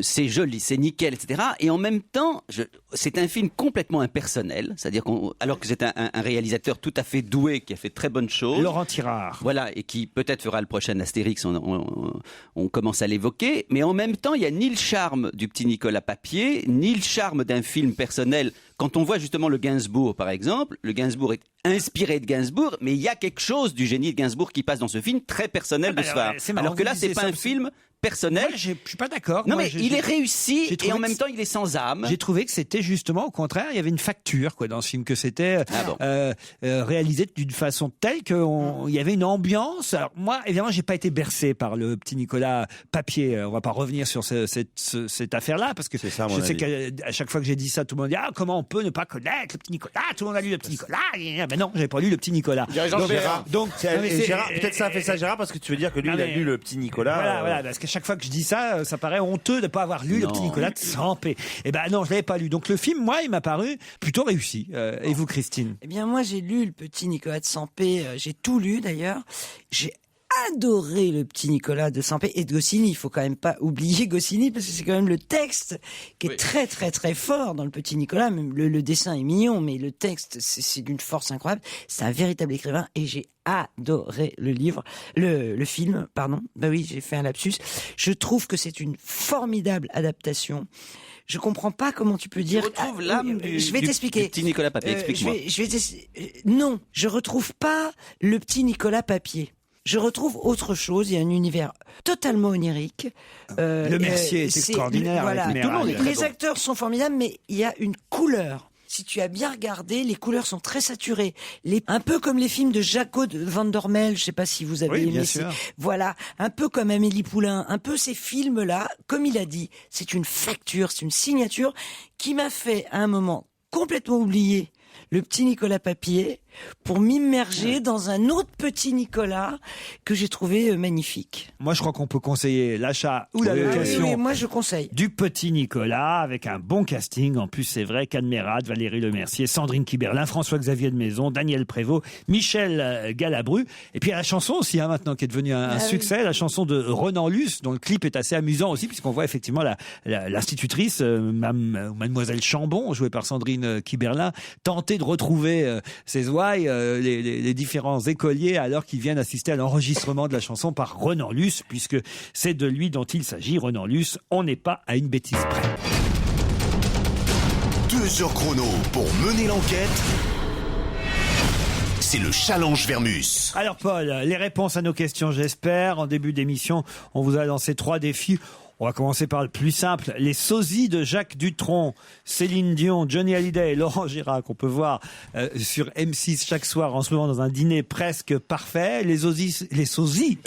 C'est joli, c'est nickel, etc. Et en même temps, c'est un film complètement impersonnel, c'est-à-dire alors que c'est un réalisateur tout à fait doué, qui a fait de très bonnes choses. Laurent Tirard. Voilà, et qui peut-être fera le prochain Astérix, on commence à l'évoquer. Mais en même temps, il n'y a ni le charme du petit Nicolas Papier, ni le charme d'un film personnel. Quand on voit justement le Gainsbourg, par exemple, le Gainsbourg est inspiré de Gainsbourg, mais il y a quelque chose du génie de Gainsbourg qui passe dans ce film, très personnel de ce soir. Alors que là, c'est pas un film personnel. Moi, je suis pas d'accord. Non, mais il est réussi et en même temps, il est sans âme. J'ai trouvé que c'était justement au contraire, il y avait une facture dans ce film, que c'était réalisé d'une façon telle qu'il y avait une ambiance. Alors moi, évidemment, j'ai pas été bercé par le petit Nicolas Papier. On va pas revenir sur cette affaire-là parce que je sais qu'à chaque fois que j'ai dit ça, tout le monde dit comment on peut ne pas connaître le petit Nicolas? Tout le monde a lu le petit Nicolas. Ben non, j'ai pas lu le petit Nicolas. Donc Gérard, peut-être ça a fait ça Gérard parce que tu veux dire que lui il a lu le petit Nicolas. Voilà, parce que chaque fois que je dis ça, ça paraît honteux de ne pas avoir lu Le Petit Nicolas de Sampé. Eh ben non, je l'avais pas lu. Donc le film, moi, il m'a paru plutôt réussi. Et vous, Christine? Eh bien, moi, j'ai lu Le Petit Nicolas de Sampé. J'ai tout lu, d'ailleurs. J'ai adoré Le Petit Nicolas de Sampé et de Goscinny. Il faut quand même pas oublier Goscinny parce que c'est quand même le texte qui est très très très fort dans Le Petit Nicolas. Même le dessin est mignon, mais le texte c'est d'une force incroyable. C'est un véritable écrivain et j'ai adoré le film, pardon. Bah oui, j'ai fait un lapsus. Je trouve que c'est une formidable adaptation. Je comprends pas comment tu peux dire. Tu retrouves l'âme je vais t'expliquer. du petit Nicolas Papier. Explique-moi. Non, je retrouve pas Le Petit Nicolas Papier. Je retrouve autre chose. Il y a un univers totalement onirique. Le Mercier est extraordinaire. Voilà. Avec le Méral. Les acteurs sont formidables, mais il y a une couleur. Si tu as bien regardé, les couleurs sont très saturées. Un peu comme les films de Jaco Van Dormel, je sais pas si vous avez aimé. Bien sûr. Voilà, un peu comme Amélie Poulain, un peu ces films-là, comme il a dit, c'est une facture, c'est une signature qui m'a fait à un moment complètement oublier Le Petit Nicolas Papier pour m'immerger dans un autre Petit Nicolas que j'ai trouvé magnifique. Moi, je crois qu'on peut conseiller l'achat ou la location. Oui, moi, je conseille. Du Petit Nicolas, avec un bon casting. En plus, c'est vrai, Cadmerade, Valérie Lemercier, Sandrine Kiberlin, François-Xavier de Maison, Daniel Prévost, Michel Galabru. Et puis, il y a la chanson aussi, maintenant, qui est devenue un succès. La chanson de Renan Luce, dont le clip est assez amusant aussi, puisqu'on voit effectivement l'institutrice, Mademoiselle Chambon, jouée par Sandrine Kiberlin, tenter de retrouver ses ouailles, les différents écoliers, alors qu'ils viennent assister à l'enregistrement de la chanson par Renan Luce, puisque c'est de lui dont il s'agit, Renan Luce. On n'est pas à une bêtise près. 2 heures chrono pour mener l'enquête. C'est le challenge Vermus. Alors Paul, les réponses à nos questions, j'espère. En début d'émission, on vous a lancé 3 défis. On va commencer par le plus simple. Les sosies de Jacques Dutronc, Céline Dion, Johnny Hallyday et Laurent Gérard, qu'on peut voir sur M6 chaque soir en ce moment dans un dîner presque parfait. Les sosies. Les sosies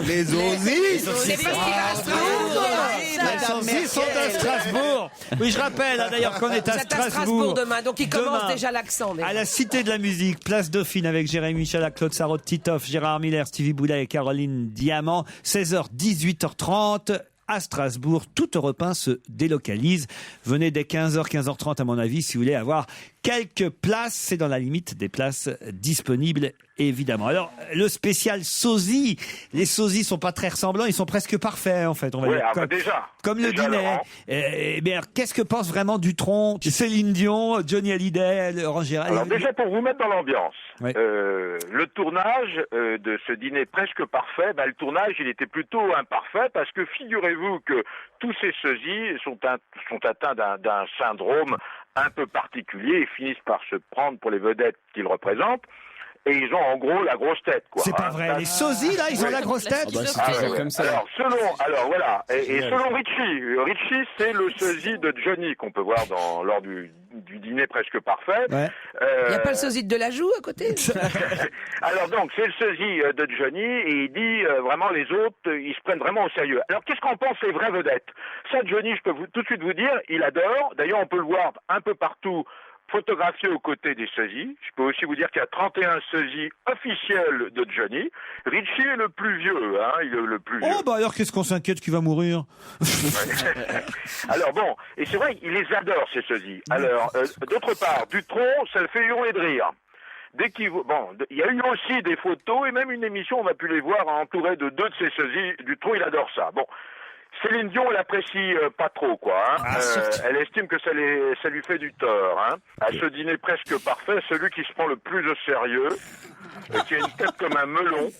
sont à Strasbourg. Oui, je rappelle d'ailleurs qu'on est à Strasbourg demain, donc il commence déjà l'accent. À la Cité de la Musique, place Dauphine, avec Jérémy Michalak, Claude Sarraute, Titoff, Gérard Miller, Stevie Boulet et Caroline Diamant. 16h, 18h30. À Strasbourg, tout Europe 1 se délocalise. Venez dès 15h, 15h30 à mon avis, si vous voulez avoir quelques places. C'est dans la limite des places disponibles, évidemment. Alors, le spécial sosie. Les sosies sont pas très ressemblants, ils sont presque parfaits, en fait. On va dire. Comme le dîner. Eh bien, qu'est-ce que pense vraiment Dutronc, Céline Dion, Johnny Hallyday, Laurent Gérard? Alors déjà, pour vous mettre dans l'ambiance, le tournage de ce dîner presque parfait, le tournage, il était plutôt imparfait parce que figurez-vous que tous ces sosies sont atteints d'un syndrome un peu particulier et finissent par se prendre pour les vedettes qu'ils représentent. Et ils ont en gros la grosse tête, quoi. C'est pas vrai. Les sosies, là, ils ont la grosse tête. Comme ça. Alors voilà. Et selon Richie, c'est le sosie de Johnny qu'on peut voir lors du dîner presque parfait. Il n'y a pas le sosie de Delajoux à côté? Alors donc, c'est le sosie de Johnny et il dit vraiment les autres, ils se prennent vraiment au sérieux. Alors qu'est-ce qu'en pensent les vraies vedettes? Ça, Johnny, je peux tout de suite vous dire, il adore. D'ailleurs, on peut le voir un peu partout, photographié aux côtés des sosies. Je peux aussi vous dire qu'il y a 31 sosies officiels de Johnny. Richie est le plus vieux, il est le plus vieux. Oh, alors qu'est-ce qu'on s'inquiète qu'il va mourir? Alors bon, et c'est vrai, il les adore, ces sosies. Alors, d'autre part, Dutronc, ça le fait hurler de rire. Dès qu'il il y a eu aussi des photos et même une émission, on a pu les voir entourés de 2 de ces sosies. Dutronc, il adore ça. Bon. Céline Dion, elle apprécie pas trop, quoi. Elle estime que ça lui fait du tort. À ce dîner presque parfait, celui qui se prend le plus au sérieux, qui a une tête comme un melon,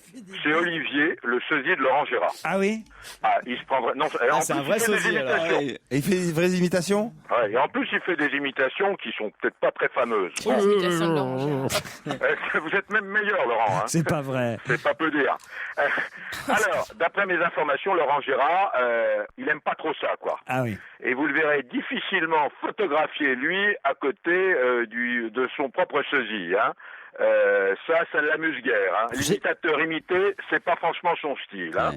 c'est Olivier, le sosie de Laurent Gérard. Ah oui? Il se prend non, c'est un vrai sosie. Et il fait des vraies imitations? Et en plus, il fait des imitations qui sont peut-être pas très fameuses. Vous êtes même meilleur, Laurent. C'est pas vrai. C'est pas peu dire. Alors, d'après mes informations, Laurent Gérard, il aime pas trop ça, quoi. Ah oui. Et vous le verrez difficilement photographier lui à côté de son propre sosie. Ça ne l'amuse guère. Hein. L'imitateur imité, c'est pas franchement son style. Hein.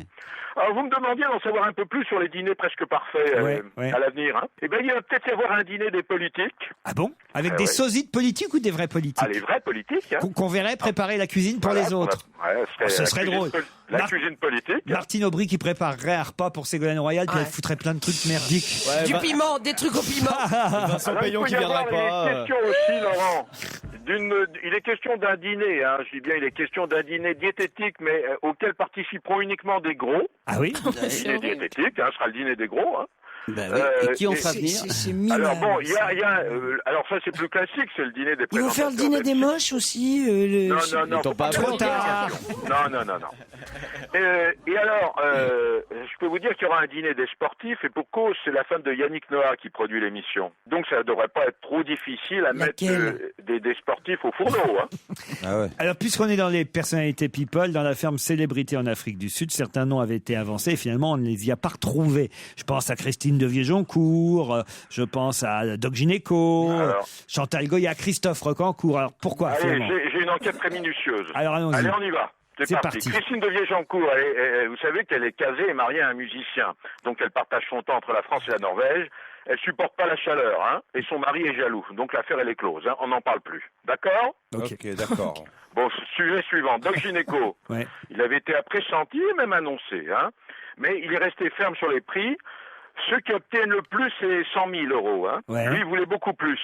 Alors, vous me demandiez d'en savoir un peu plus sur les dîners presque parfaits à l'avenir. Hein. Eh bien, il va peut-être y avoir un dîner des politiques. Ah bon? Avec des sosies de politiques ou des vrais politiques? Ah, les vrais politiques. Hein. Qu'on verrait préparer la cuisine pour les autres. Ce serait drôle. La cuisine politique. Martine Aubry qui préparerait un repas pour Ségolène Royal, puis elle foutrait plein de trucs merdiques. Du piment, des trucs au piment. Vincent Payon qui viendra pas. Il est question aussi, Laurent. Il est question d'un dîner, hein, je dis bien, il est question d'un dîner diététique, mais auquel participeront uniquement des gros. Ah oui? Un dîner diététique, ce sera le dîner des gros. Hein. Et qui on fera venir? Alors bon, il y a alors ça c'est plus classique, c'est le dîner des Ils vont faire le dîner des moches aussi. Non, pas trop tard. Non. Et alors, je peux vous dire qu'il y aura un dîner des sportifs, et pour cause, c'est la femme de Yannick Noah qui produit l'émission. Donc ça ne devrait pas être trop difficile à mettre des sportifs au fourneau. Hein. Ah ouais. Alors, puisqu'on est dans les personnalités people, dans la ferme Célébrité en Afrique du Sud, certains noms avaient été avancés et finalement on ne les y a pas retrouvés. Je pense à Christine de Viejoncourt, je pense à Doc Gynéco, Chantal Goya, Christophe Rocancourt. Alors pourquoi? Allez, j'ai une enquête très minutieuse. Alors allons-y. Allez, on y va. C'est parti. Christine de Viejoncourt, vous savez qu'elle est casée et mariée à un musicien. Donc elle partage son temps entre la France et la Norvège. Elle supporte pas la chaleur, hein, et son mari est jaloux. Donc l'affaire, elle est close, hein, on n'en parle plus. D'accord? Ok, d'accord. Bon, sujet suivant. Doc Gynéco. Il avait été pressenti et même annoncé, hein, mais il est resté ferme sur les prix. Ceux qui obtiennent le plus, c'est 100 000 euros. Hein. Lui, il voulait beaucoup plus.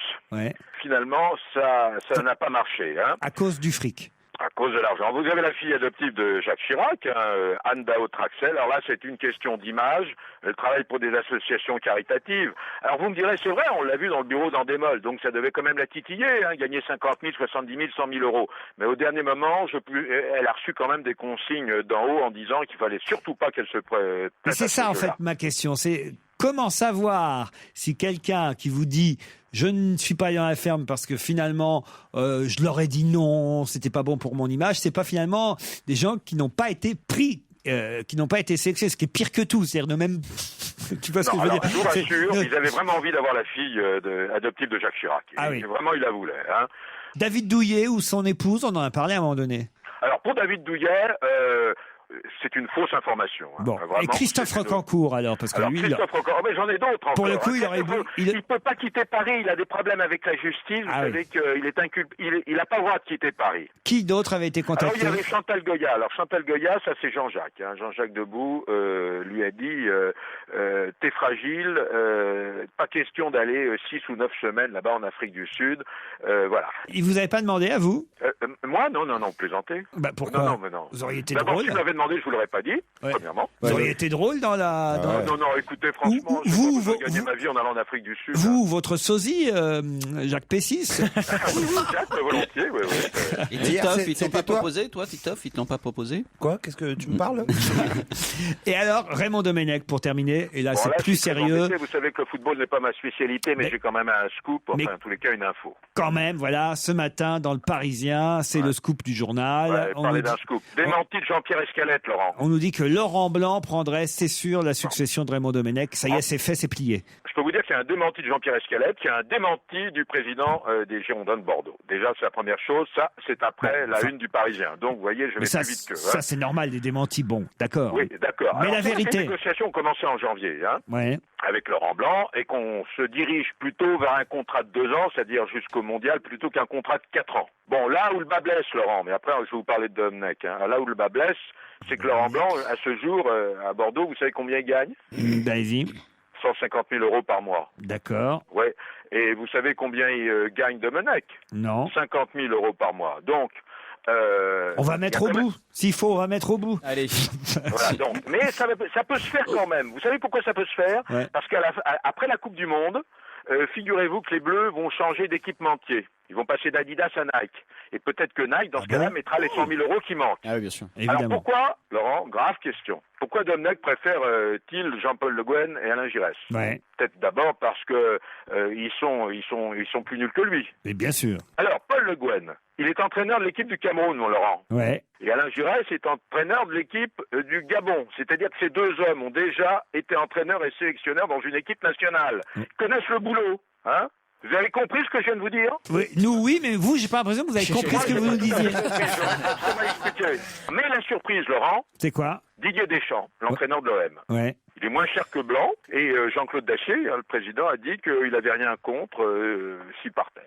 Finalement, ça n'a pas marché. Hein. À cause du fric. À cause de l'argent. Vous avez la fille adoptive de Jacques Chirac, hein, Anne Dao-Traxel. Alors là, c'est une question d'image. Elle travaille pour des associations caritatives. Alors vous me direz, c'est vrai, on l'a vu dans le bureau d'Endemol, donc ça devait quand même la titiller, hein, gagner 50 000, 70 000, 100 000 euros. Mais au dernier moment, elle a reçu quand même des consignes d'en haut en disant qu'il fallait surtout pas qu'elle se prête. Mais c'est ça, en fait, ma question. C'est comment savoir si quelqu'un qui vous dit je ne suis pas allé dans la ferme parce que finalement je leur ai dit non, c'était pas bon pour mon image, c'est pas finalement des gens qui n'ont pas été pris, qui n'ont pas été sélectionnés, ce qui est pire que tout, c'est-à-dire de même. Tu vois ce que je veux dire? Je vous rassure, ils avaient vraiment envie d'avoir la fille adoptive de Jacques Chirac. Ah oui. Vraiment, ils la voulaient. Hein. David Douillet ou son épouse, on en a parlé à un moment donné. Alors pour David Douillet, c'est une fausse information. Hein. Bon. Vraiment, et Christophe Rocancourt alors, parce que lui, Christophe Rocancourt, mais j'en ai d'autres encore. Pour le coup, il peut pas quitter Paris. Il a des problèmes avec la justice. Vous savez qu'il est inculpé. Il n'a pas le droit de quitter Paris. Qui d'autre avait été contacté? Alors il y avait Chantal Goya. Alors Chantal Goya, ça c'est Jean-Jacques. Hein. Jean-Jacques Debout lui a dit t'es fragile, pas question d'aller 6 ou 9 semaines là-bas en Afrique du Sud. Voilà. Il vous avait pas demandé à vous? Moi, non, plaisantez. Bah pourquoi? Non. Vous auriez été D'abord, drôle. si vous m'avez demandé, je vous l'aurais pas dit. Premièrement. Vous auriez été drôle dans la. Non, écoutez, franchement, je vais gagner ma vie en allant en Afrique du Sud. Vous, votre sosie, Jacques Pessis. Jacques, volontiers, oui. Et Titoff, ils t'ont pas proposé, toi, Titoff, ils t'ont pas proposé? Quoi? Qu'est-ce que tu me parles? Et alors, Raymond Domenech, pour terminer, et là, c'est plus sérieux. Vous savez que le football n'est pas ma spécialité, mais j'ai quand même un scoop, enfin, en tous les cas, une info. Quand même, voilà, ce matin, dans le Parisien, c'est le scoop du journal. On parlez d'un scoop. Démenti de Jean-Pierre Escalette, Laurent. On nous dit que Laurent Blanc prendrait, c'est sûr, la succession de Raymond Domenech. Ça y est, c'est fait, c'est plié. Je peux vous dire qu'il y a un démenti de Jean-Pierre Escalette, qu'il y a un démenti du président des Girondins de Bordeaux. Déjà, c'est la première chose. Ça, c'est après la une du Parisien. Donc, vous voyez, je vais plus vite que... Ça, c'est normal, des démentis, bon, d'accord. Oui, d'accord. Mais la vérité... Les négociations ont commencé en janvier, hein, ouais, avec Laurent Blanc, et qu'on se dirige plutôt vers un contrat de 2 ans, c'est-à-dire jusqu'au mondial, plutôt qu'un contrat de 4 ans. Bon, là où le bas blesse, Laurent, mais après, je vais vous parler de Domenech, hein, là où le bas blesse, c'est que Laurent Blanc, à ce jour, à Bordeaux, vous savez combien il gagne? Allez-y. 150 000 euros par mois. D'accord. Ouais. Et vous savez combien il gagne Domenech? Non. 50 000 euros par mois. Donc, on va mettre au bout. S'il faut, on va mettre au bout. Allez. Voilà, donc, mais ça peut se faire quand même. Vous savez pourquoi ça peut se faire? Parce qu'après la Coupe du Monde, figurez-vous que les Bleus vont changer d'équipementier. Ils vont passer d'Adidas à Nike. Et peut-être que Nike, dans ce cas-là, mettra les 100 000 euros qui manquent. Ah oui, bien sûr. Alors pourquoi, Laurent, grave question, pourquoi Domenech préfère-t-il Jean-Paul Le Guen et Alain Giresse? Peut-être d'abord parce que ils sont plus nuls que lui. Et bien sûr. Alors, Paul Le Guen, il est entraîneur de l'équipe du Cameroun, mon Laurent. Ouais. Et Alain Giresse est entraîneur de l'équipe du Gabon. C'est-à-dire que ces deux hommes ont déjà été entraîneurs et sélectionneurs dans une équipe nationale. Ils connaissent le boulot, hein? Vous avez compris ce que je viens de vous dire? Oui, nous, oui, mais vous, j'ai pas l'impression que vous avez compris ce que vous nous disiez. Mais la surprise, Laurent, C'est quoi? Didier Deschamps, l'entraîneur de l'OM. Ouais. Il est moins cher que Blanc, et Jean-Claude Dacier, le président, a dit qu'il n'avait rien contre s'il partait.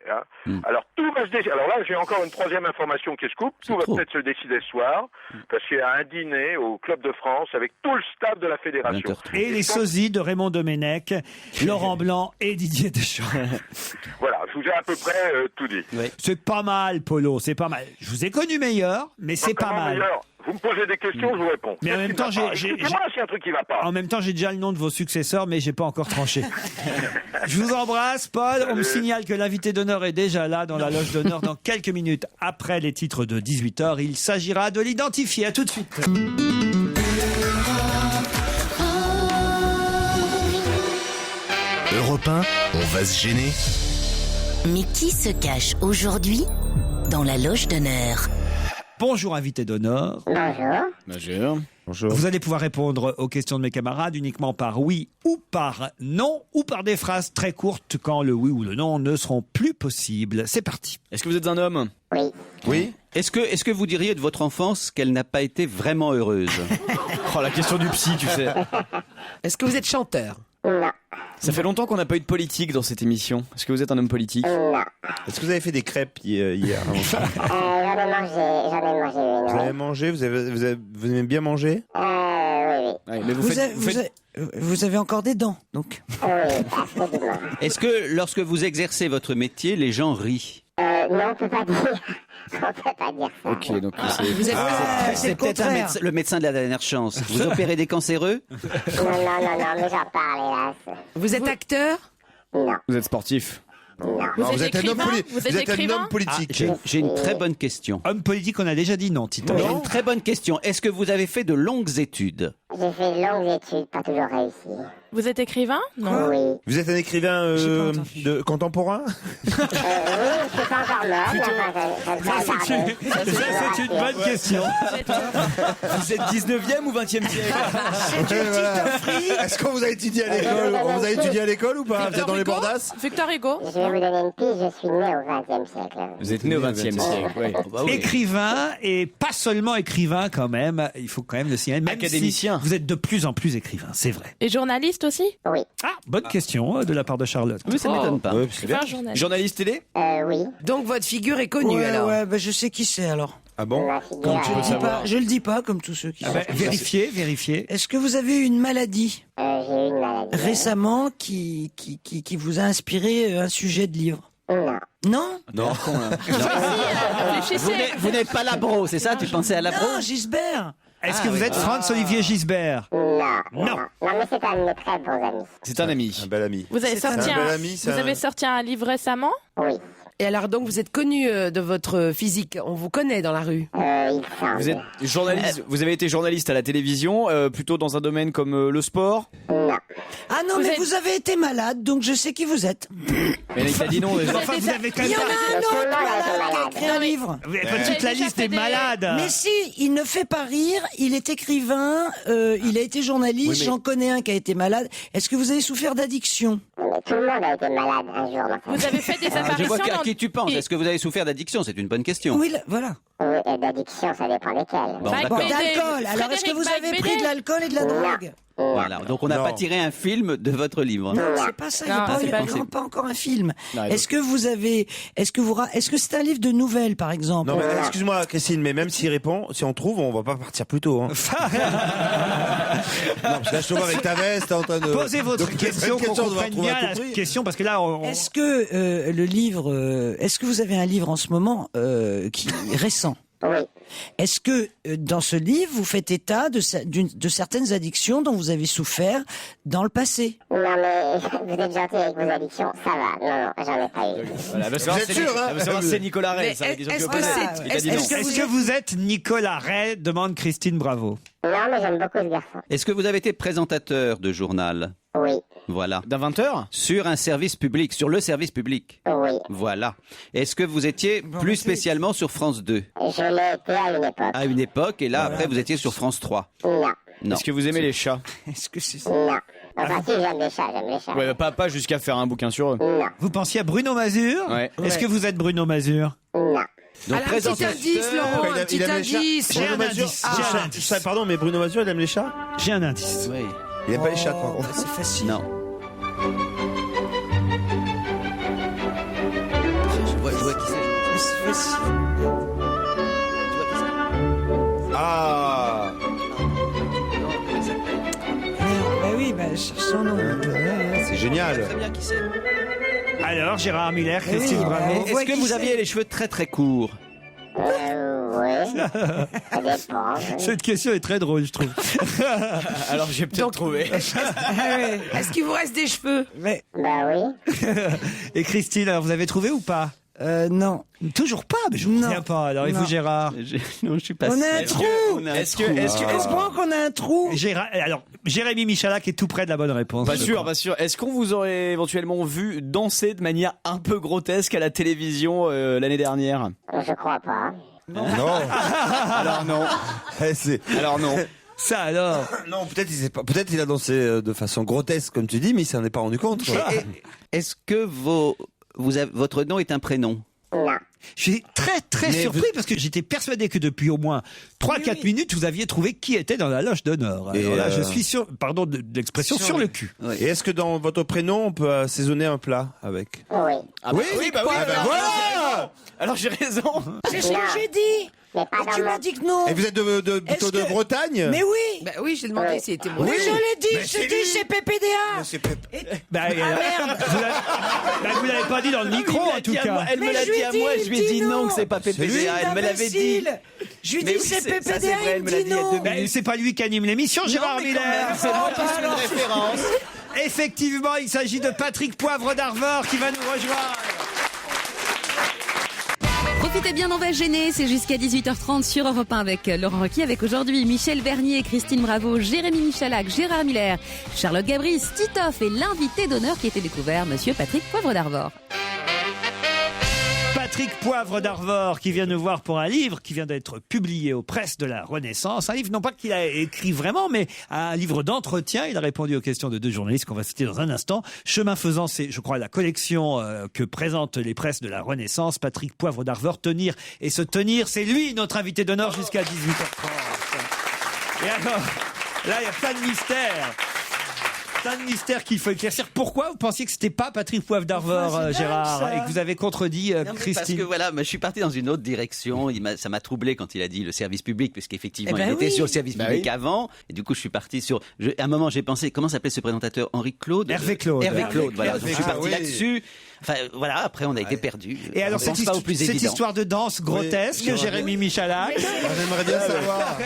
Alors tout va se décider. Alors là, j'ai encore une troisième information qui est scoop. Tout va peut-être se décider ce soir, parce qu'il y a un dîner au Club de France avec tout le staff de la fédération. Et les sosies de Raymond Domenech, Laurent Blanc et Didier Deschamps. Voilà, je vous ai à peu près tout dit. C'est pas mal, Polo, c'est pas mal. Je vous ai connu meilleur, mais c'est pas mal. Meilleur. Vous me posez des questions, je vous réponds. Mais en même temps, Expliquez-moi s'il y a un truc qui va pas. En même temps, j'ai déjà le nom de vos successeurs, mais j'ai pas encore tranché. Je vous embrasse, Paul. On me signale que l'invité d'honneur est déjà là dans la loge d'honneur dans quelques minutes après les titres de 18h. Il s'agira de l'identifier. À tout de suite. Europe 1, on va se gêner. Mais qui se cache aujourd'hui dans la loge d'honneur? Bonjour, invité d'honneur. Bonjour. Vous allez pouvoir répondre aux questions de mes camarades uniquement par oui ou par non, ou par des phrases très courtes quand le oui ou le non ne seront plus possibles. C'est parti. Est-ce que vous êtes un homme? Oui. Est-ce que vous diriez de votre enfance qu'elle n'a pas été vraiment heureuse? Oh, la question du psy, tu sais. Est-ce que vous êtes chanteur? Non. Ça fait longtemps qu'on n'a pas eu de politique dans cette émission. Est-ce que vous êtes un homme politique? Non. Est-ce que vous avez fait des crêpes hier? J'en ai mangé une. Vous avez mangé? Vous aimez bien manger? Oui. Mais vous avez encore des dents, donc. Oui, absolument. Est-ce que lorsque vous exercez votre métier, les gens rient? Non, on peut pas dire. On peut pas dire ça. Ok, donc c'est peut-être le médecin de la dernière chance. Vous opérez des cancéreux? Non, mais j'en parle, hélas. Vous êtes acteur? Non. Vous êtes sportif? Non. Vous êtes un homme écrivain politique. J'ai une très bonne question. Homme politique, on a déjà dit non, Tito. J'ai une très bonne question. Est-ce que vous avez fait de longues études? J'ai fait de longues études, pas toujours réussi. Vous êtes écrivain? Non. Oui. Vous êtes un écrivain de contemporain? Oui, je suis pas encore mort. C'est une bonne question. Vous êtes 19e ou 20e siècle? Est-ce qu'on vous a étudié à l'école? On vous a étudié à l'école ou pas? Vous êtes dans les bordasses? Victor Hugo? Je vais vous donner une piste, je suis né au XXe siècle. Vous êtes né au 20e siècle, oui. Écrivain, et pas seulement écrivain quand même, il faut quand même le signaler. Même académicien. Si vous êtes de plus en plus écrivain, c'est vrai. Et journaliste aussi? Oui. Ah, bonne question de la part de Charlotte. Oui, ça m'étonne pas. C'est bien. Journaliste télé? Oui. Donc votre figure est connue alors? Ouais, bah, je sais qui c'est alors. Ah bon? Je le dis pas comme tous ceux qui sont. Vérifiez. Est-ce que vous avez eu une maladie J'ai eu une maladie. récemment qui vous a inspiré un sujet de livre? Non. Non. Vous n'êtes pas Labro, c'est ça? Tu pensais à Labro? Non, Gisbert. Est-ce que vous êtes Franz-Olivier Gisbert? Non, mais c'est un de mes très bons amis. C'est un ami. Un bel ami. Vous avez sorti un livre récemment? Oui. Et alors donc vous êtes connu de votre physique, on vous connaît dans la rue? Vous êtes journaliste. Vous avez été journaliste à la télévision, plutôt dans un domaine comme le sport? Non. Ah non, mais vous avez été malade, donc je sais qui vous êtes. Mais il t'a dit non. Enfin, vous avez quand Il même... y en a un autre malade qui a écrit un livre. Vous avez pas toute la liste des malades. Mais si, il ne fait pas rire, il est écrivain, il a été journaliste, Oui, mais- j'en connais un qui a été malade. Est-ce que vous avez souffert d'addiction? Mais tout le monde a été malade un jour. Vous avez fait des Je apparitions vois à dans... qui tu penses. Est-ce que vous avez souffert d'addiction? C'est une bonne question. Oui, voilà. Oui, et d'addiction, ça dépend desquels. Bon, Mike d'accord. Bédé. D'alcool. Alors, est-ce que vous Frédéric avez Beigbeder. pris de l'alcool et de la drogue? Voilà. Donc on n'a Non. pas tiré un film de votre livre. Non, c'est pas ça. Il Non, c'est n'y a pas pas encore un film. Non, Est-ce que est-ce que c'est un livre de nouvelles, par exemple? Non, mais excuse-moi, Christine, mais même s'il répond, si on trouve, on va pas partir plus tôt. Hein. Non, parce que là, je te vois avec ta veste, t'es en train de. Posez votre Donc, question, qu'on on va comprenne trouver bien à la tout prix. question, parce que là, Est-ce que le livre, est-ce que vous avez un livre en ce moment qui est récent? Oui. Est-ce que dans ce livre, vous faites état de certaines addictions dont vous avez souffert dans le passé? Non, mais vous êtes gentil avec vos addictions, ça va. Non, j'en ai pas eu. Voilà, Vous êtes sûr, hein? c'est Nicolas Ray. Mais ça, la question est-ce que que vous posez. c'est- Il a dit non. est-ce que vous êtes Nicolas Ray? Demande Christine Bravo. Non, mais j'aime beaucoup ce garçon. Est-ce que vous avez été présentateur de journal? Oui. Voilà. D'un 20h? Sur un service public, sur le service public. Oui. Voilà. Est-ce que vous étiez plus spécialement sur France 2? Je l'ai été à une époque. À une époque, et là, après, vous étiez sur France 3. Non. Non. Est-ce que vous aimez les chats? Est-ce que c'est Non. Enfin, si, j'aime les chats. Ouais, pas jusqu'à faire un bouquin sur eux. Non. Vous pensiez à Bruno Mazur? Ouais. Est-ce que vous êtes Bruno Mazur? Non. Donc, un petit indice, Laurent, un petit indice. J'ai un indice. J'ai un indice. Pardon, mais Bruno Mazur, il aime les chats? J'ai un indice. Oui. Il aime pas les chats, par contre. C'est facile. Non. Je vois qui c'est. C'est facile. Ah! Bah oui, bah cherche son nom. C'est génial. Très bien qui c'est. Alors, Gérard Miller, Christine Bravo. Est-ce que vous aviez les cheveux très très courts? Ouais. Ça dépend. Cette question est très drôle, je trouve. Alors j'ai peut-être trouvé. Est-ce qu'il vous reste des cheveux? Bah oui. Et Christine, alors vous avez trouvé ou pas? Non. Toujours pas, mais je ne reviens pas. Alors, et vous, Gérard? Non, je suis pas On a un trou. Est-ce que Je comprends qu'on a un trou. Alors, Jérémy Michalak est tout près de la bonne réponse. Pas sûr. Est-ce qu'on vous aurait éventuellement vu danser de manière un peu grotesque à la télévision l'année dernière? Je crois pas. Non. Alors non. Alors non. Ça alors? Non, peut-être il a dansé de façon grotesque, comme tu dis, mais il s'en est pas rendu compte. Est-ce que votre nom est un prénom? Non. Je suis très surpris parce que j'étais persuadé que depuis au moins 3-4 minutes, vous aviez trouvé qui était dans la loge d'honneur. Alors là, je suis pardon de l'expression, sur le cul. Oui. Et est-ce que dans votre prénom, on peut assaisonner un plat avec? Oui. Voilà. Alors j'ai raison. C'est ce que j'ai dit. Mais pas Tu m'as dit que non. Et vous êtes plutôt de Bretagne? Mais oui. Bah oui, j'ai demandé s'il était bon. Mais je l'ai dit, je dis c'est PPDA. Merde. Vous l'avez pas dit dans le micro en tout cas. Elle me l'a dit à moi, je lui ai dit non que c'est pas PPDA. Elle me l'avait dit. Je lui ai dit c'est PPDA, il me dit non. C'est pas lui qui anime l'émission, Gérard Miller. C'est moi qui suis une référence. Effectivement, il s'agit de Patrick Poivre d'Arvor qui va nous rejoindre. Profitez bien d'On va gêner, c'est jusqu'à 18h30 sur Europe 1 avec Laurent Ruquier, avec aujourd'hui Michel Bernier, Christine Bravo, Jérémy Michalak, Gérard Miller, Charlotte Gabris, Titoff et l'invité d'honneur qui était découvert, monsieur Patrick Poivre d'Arvor. Patrick Poivre d'Arvor qui vient nous voir pour un livre qui vient d'être publié aux presses de la Renaissance. Un livre non pas qu'il a écrit vraiment, mais un livre d'entretien. Il a répondu aux questions de 2 journalistes qu'on va citer dans un instant. Chemin faisant, c'est, je crois, la collection que présentent les presses de la Renaissance. Patrick Poivre d'Arvor, tenir et se tenir, c'est lui notre invité d'honneur jusqu'à 18h30. Et alors, là, il y a plein de mystères. Plein de mystères qu'il faut éclaircir. Pourquoi vous pensiez que c'était pas Patrick Poivre d'Arvor, Gérard, et que vous avez contredit Christine? Parce que voilà, je suis parti dans une autre direction. Ça m'a troublé quand il a dit le service public, parce qu'effectivement, il était sur le service public avant. Et du coup, je suis parti sur. À un moment, j'ai pensé, comment s'appelait ce présentateur? Henri Claude? Hervé Claude. Voilà. Donc, je suis parti là-dessus. Enfin, voilà. Après, on a été perdus. Et alors, cette histoire de danse grotesque, Jérémy Michalak. J'aimerais bien savoir.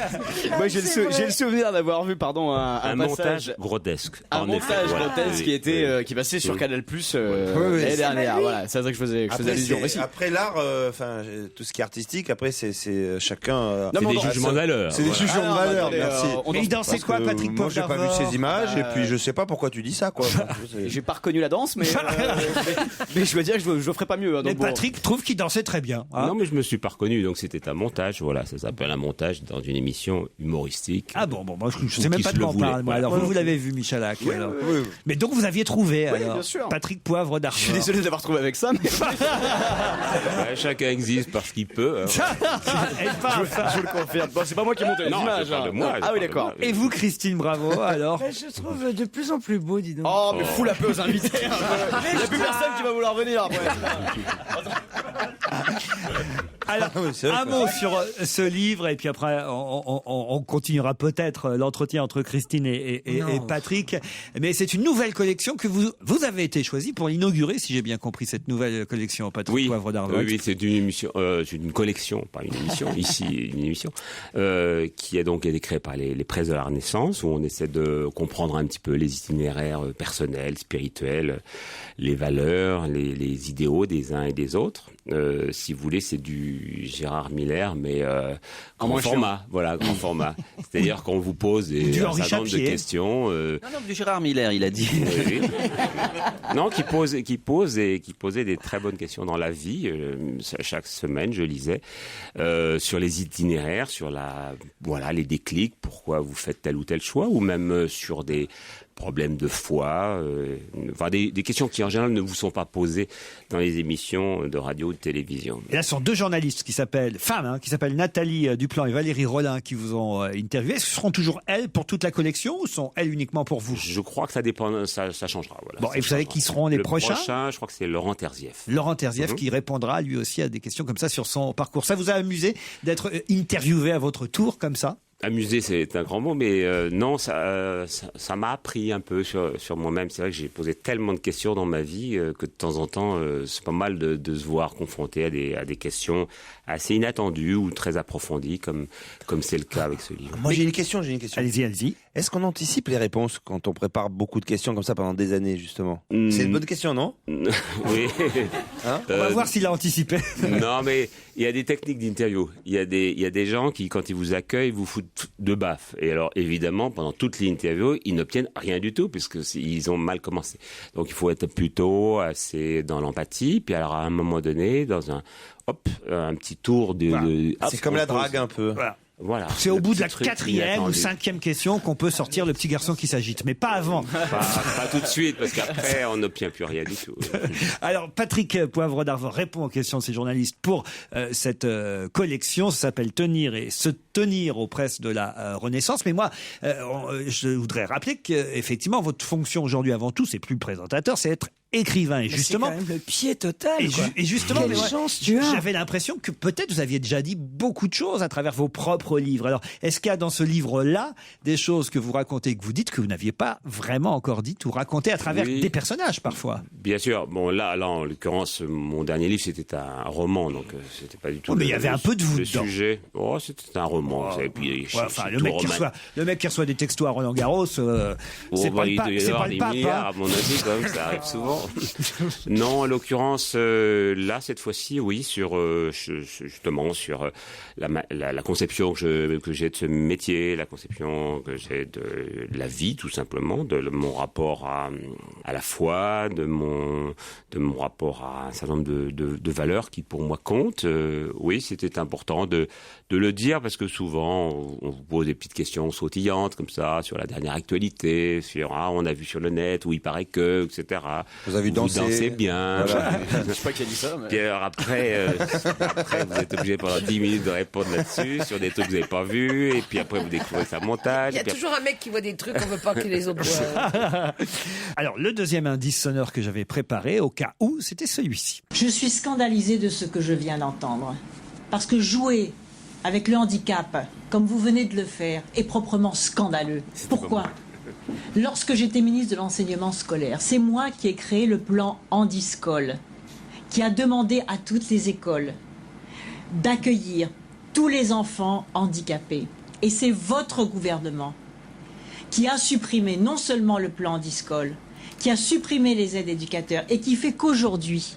Moi, j'ai le souvenir d'avoir vu, un montage grotesque. Un montage grotesque qui passait sur Canal+ l'année dernière. Voilà, c'est à ça que je faisais allusion. Après l'art, tout ce qui est artistique, après c'est chacun. C'est des jugements de valeur. C'est des jugements de valeur. Merci. Et il dansait quoi, Patrick Poivre d'Arvor? Moi, j'ai pas vu ces images et puis je sais pas pourquoi tu dis ça, quoi. J'ai pas reconnu la danse, mais je dois dire que je le ferai pas mieux. Mais Patrick trouve qu'il dansait très bien. Non, mais je me suis pas reconnu, donc c'était un montage. Voilà, ça s'appelle un montage dans une émission humoristique. Ah bon, moi je sais même pas de quoi on parle. Alors vous l'avez vu, Michalak. Oui. Mais donc vous aviez trouvé alors bien sûr. Patrick Poivre d'Arvor. Je suis désolé de l'avoir trouvé avec ça, mais chacun existe parce qu'il peut. Je le confirme. Bon, c'est pas moi qui ai monté les images. Ah oui, d'accord. Et vous, Christine Bravo, alors? Je trouve de plus en plus beau, dis donc. Oh, mais fous la paix aux invités. Il n'y a plus personne qui va vouloir venir après. Alors, un mot sur ce livre, et puis après, on continuera peut-être l'entretien entre Christine et Patrick. Mais c'est une nouvelle collection que vous avez été choisi pour inaugurer, si j'ai bien compris, cette nouvelle collection, Patrick Poivre d'Arvor. Oui, c'est une émission, une collection, pas une émission, ici, une émission, qui a donc été créée par les presses de la Renaissance, où on essaie de comprendre un petit peu les itinéraires personnels, spirituels, les valeurs, les idéaux des uns et des autres. Si vous voulez, c'est du Gérard Miller, mais grand format. Voilà, grand format. C'est-à-dire qu'on vous pose un certain nombre de questions. Non, du Gérard Miller, il a dit. Oui. Non, qui posait des très bonnes questions dans la vie. Chaque semaine, je lisais sur les itinéraires, sur les déclics, pourquoi vous faites tel ou tel choix, ou même sur des problèmes de foie, enfin des questions qui en général ne vous sont pas posées dans les émissions de radio ou de télévision. Et là, ce sont deux journalistes qui s'appellent Nathalie Duplan et Valérie Rollin qui vous ont interviewé. Est-ce que ce seront toujours elles pour toute la collection ou sont elles uniquement pour vous? Je crois que ça dépend, ça changera. Voilà, bon, et vous savez qui seront les prochains? Le prochain, je crois que c'est Laurent Terzieff. Laurent Terzieff qui répondra lui aussi à des questions comme ça sur son parcours. Ça vous a amusé d'être interviewé à votre tour comme ça? Amuser, c'est un grand mot, mais non, ça m'a appris un peu sur moi-même. C'est vrai que j'ai posé tellement de questions dans ma vie que de temps en temps, c'est pas mal de se voir confronté à des questions assez inattendues ou très approfondies, comme c'est le cas avec ce livre. Moi, j'ai une question. Allez-y. Est-ce qu'on anticipe les réponses quand on prépare beaucoup de questions comme ça pendant des années, justement? C'est une bonne question, non? Oui. Hein, on va voir s'il a anticipé. Non, mais il y a des techniques d'interview. Il y a des gens qui, quand ils vous accueillent, vous foutent de baffes. Et alors, évidemment, pendant toute l'interview, ils n'obtiennent rien du tout, puisqu'ils ont mal commencé. Donc, il faut être plutôt assez dans l'empathie. Puis alors, à un moment donné, dans un petit tour c'est comme la drague un peu. Voilà. C'est au bout de la 4e ou 5e question qu'on peut sortir le petit garçon qui s'agite, mais pas avant. Pas tout de suite, parce qu'après, on n'obtient plus rien du tout. Alors, Patrick Poivre d'Arvor répond aux questions de ces journalistes pour cette collection. Ça s'appelle Tenir et se tenir aux presses de la Renaissance. Mais moi, je voudrais rappeler qu'effectivement, votre fonction aujourd'hui, avant tout, c'est plus présentateur, c'est être écrivain. Et justement, c'est quand même le pied total. Et justement, quelle chance tu as. J'avais l'impression que peut-être vous aviez déjà dit beaucoup de choses à travers vos propres livres. Alors, est-ce qu'il y a dans ce livre-là des choses que vous racontez, que vous dites, que vous n'aviez pas vraiment encore dites ou racontées à travers des personnages parfois? Bien sûr. Bon, là, en l'occurrence, mon dernier livre, c'était un roman, donc c'était pas du tout. Mais il y avait un peu de vous dedans. Sujet. Oh, c'était un roman. Et puis, le mec qui reçoit des textos à Roland Garros, c'est pas le pape. À mon avis, quand même, ça arrive souvent. Non, en l'occurrence, là, cette fois-ci, oui, justement sur la conception que j'ai de ce métier, la conception que j'ai de la vie, tout simplement, de mon rapport à la foi, de mon rapport à un certain nombre de valeurs qui, pour moi, comptent. Oui, c'était important de le dire, parce que souvent, on vous pose des petites questions sautillantes, comme ça, sur la dernière actualité, sur on a vu sur le net, où il paraît que, etc. Vous avez dansé bien. Voilà. Je sais pas qui a dit ça. Mais... Puis alors après, vous êtes obligé pendant 10 minutes de répondre là-dessus, sur des trucs que vous n'avez pas vus, et puis après vous découvrez sa montage. Il y a toujours un mec qui voit des trucs qu'on veut pas que les autres voient. Alors, le deuxième indice sonore que j'avais préparé, au cas où, c'était celui-ci. Je suis scandalisée de ce que je viens d'entendre. Parce que jouer avec le handicap, comme vous venez de le faire, est proprement scandaleux. Pourquoi ? Lorsque j'étais ministre de l'enseignement scolaire, c'est moi qui ai créé le plan Handiscole, qui a demandé à toutes les écoles d'accueillir tous les enfants handicapés. Et c'est votre gouvernement qui a supprimé non seulement le plan Handiscole, qui a supprimé les aides éducateurs et qui fait qu'aujourd'hui,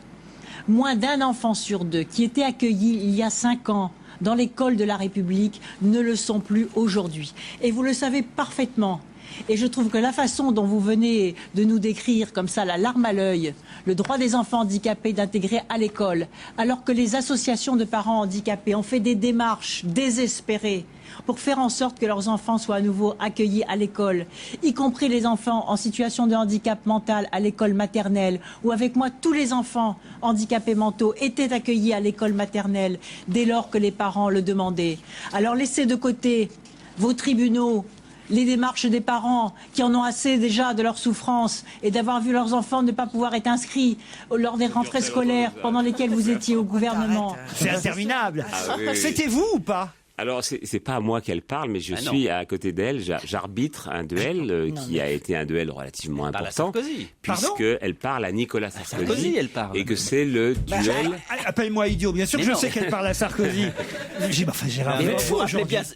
moins d'un enfant sur deux qui était accueilli il y a 5 ans dans l'école de la République ne le sont plus aujourd'hui. Et vous le savez parfaitement. Et je trouve que la façon dont vous venez de nous décrire comme ça, la larme à l'œil, le droit des enfants handicapés d'intégrer à l'école, alors que les associations de parents handicapés ont fait des démarches désespérées pour faire en sorte que leurs enfants soient à nouveau accueillis à l'école, y compris les enfants en situation de handicap mental à l'école maternelle, où avec moi tous les enfants handicapés mentaux étaient accueillis à l'école maternelle dès lors que les parents le demandaient. Alors laissez de côté vos tribunaux, les démarches des parents qui en ont assez déjà de leur souffrance et d'avoir vu leurs enfants ne pas pouvoir être inscrits lors des rentrées scolaires pendant lesquelles vous étiez au gouvernement. C'est interminable. C'était vous ou pas ? Alors, c'est pas à moi qu'elle parle, mais je suis à côté d'elle. J'arbitre un duel qui a été un duel relativement important, puisqu'elle parle à Nicolas Sarkozy, elle parle. Et que c'est le duel... Appelle-moi idiot, bien sûr que je sais qu'elle parle à Sarkozy. Gérard,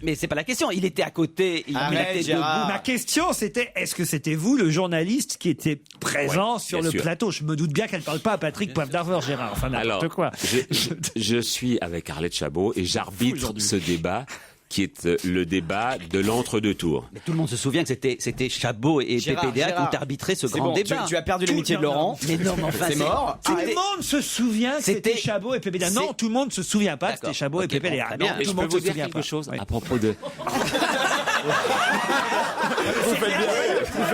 mais c'est pas la question, il était à côté, il était debout. Ma question, c'était, est-ce que c'était vous, le journaliste, qui était présent sur le plateau ? Je me doute bien qu'elle parle pas à Patrick Poivre d'Arvor, Gérard, enfin n'importe quoi. Je suis avec Arlette Chabot et j'arbitre ce débat qui est le débat de l'entre-deux tours. Mais tout le monde se souvient que c'était Chabot et PPDA qui ont arbitré ce grand débat. Tu as perdu l'amitié de Laurent. Mais non, mais enfin, c'est mort. Tout le monde se souvient que c'était Chabot et PPDA. Non, tout le monde se souvient pas que c'était Chabot et PPDA. Bon, non, tout le monde se souvient quelque chose à propos de... Vous faites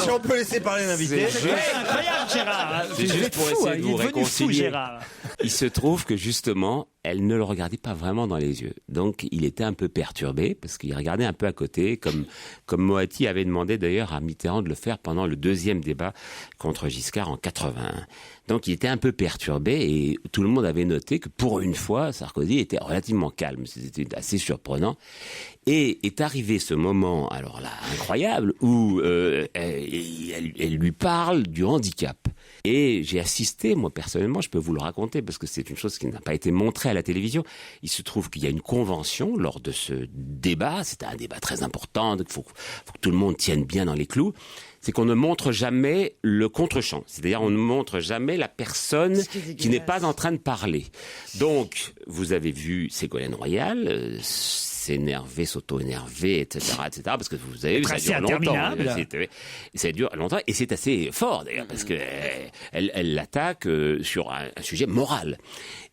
Si on peut laisser parler l'invité. C'est incroyable, Gérard. C'est juste pour essayer de vous réconcilier. Gérard. Il se trouve que justement, elle ne le regardait pas vraiment dans les yeux. Donc, il était un peu perturbé parce qu'il regardait un peu à côté, comme Moatti avait demandé d'ailleurs à Mitterrand de le faire pendant le deuxième débat contre Giscard en 81. Donc, il était un peu perturbé et tout le monde avait noté que pour une fois, Sarkozy était relativement calme. C'était assez surprenant. Et est arrivé ce moment, alors là, incroyable, où elle lui parle du handicap. Et j'ai assisté, moi personnellement, je peux vous le raconter, parce que c'est une chose qui n'a pas été montrée à la télévision. Il se trouve qu'il y a une convention lors de ce débat, c'était un débat très important, il faut que tout le monde tienne bien dans les clous. C'est qu'on ne montre jamais le contre-champ. C'est-à-dire, on ne montre jamais la personne qui n'est pas en train de parler. Donc, vous avez vu Ségolène Royal s'énerver, s'auto-énerver, etc., parce que vous avez vu, ça dure longtemps. Ça dure longtemps, et c'est assez fort, d'ailleurs, parce que elle l'attaque sur un sujet moral.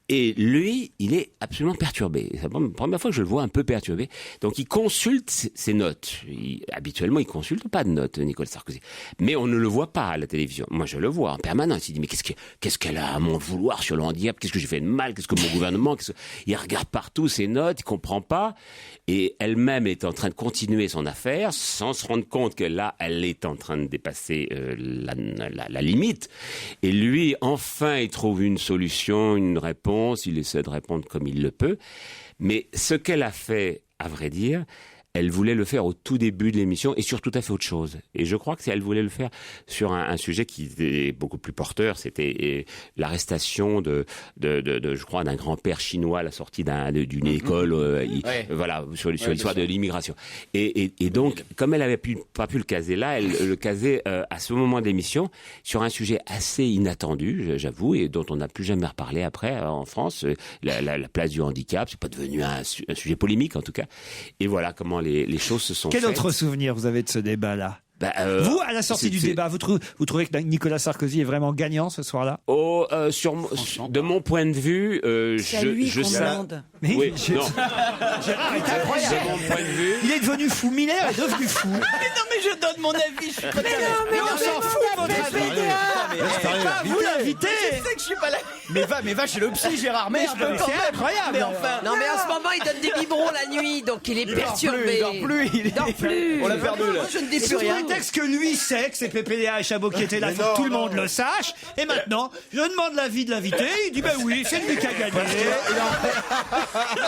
Et lui, il est absolument perturbé. C'est la première fois que je le vois un peu perturbé. Donc, il consulte ses notes. Habituellement, il consulte pas de notes, Nicolas Sarkozy. Mais on ne le voit pas à la télévision. Moi, je le vois en permanence. Il dit, mais qu'est-ce qu'elle a à m'en vouloir sur le handicap? Qu'est-ce que j'ai fait de mal? Qu'est-ce que mon gouvernement? Il regarde partout ses notes, il comprend pas. Et elle-même est en train de continuer son affaire, sans se rendre compte que là, elle est en train de dépasser la limite. Et lui, enfin, il trouve une solution, une réponse. Il essaie de répondre comme il le peut. Mais ce qu'elle a fait, à vrai dire, elle voulait le faire au tout début de l'émission et sur tout à fait autre chose. Et je crois que si elle voulait le faire sur un sujet qui est beaucoup plus porteur, c'était l'arrestation je crois, d'un grand-père chinois à la sortie d'une école, voilà, sur l'histoire de l'immigration. Et donc, comme elle n'avait pas pu le caser là, elle le casait à ce moment de l'émission sur un sujet assez inattendu, j'avoue, et dont on n'a plus jamais reparlé après en France. La place du handicap, c'est pas devenu un sujet polémique en tout cas. Et voilà comment les choses se sont faites. Quel autre souvenir vous avez de ce débat-là? Vous, à la sortie du débat, vous trouvez que Nicolas Sarkozy est vraiment gagnant ce soir-là? De mon point de vue, je sais. Oui, Gérard est incroyable. De mon point de vue, il est devenu fou. Miller est devenu fou. Mais non, mais je donne mon avis. Je suis pas mais on s'en fout de votre avis. C'est pas vous l'invité. Je sais que je suis pas là. Mais va chez le psy, Gérard. Mais je peux. C'est incroyable. Mais enfin. Non, mais en ce moment, il donne des biberons la nuit, donc il est perturbé. Il dort plus. On l'a perdu là. Je ne dis plus Sous rien. prétexte que lui sait que c'est PPDA et Chabot qui étaient là, faut que tout le monde le sache. Et maintenant, je demande l'avis de l'invité. Il dit ben oui, c'est lui qui a gagné.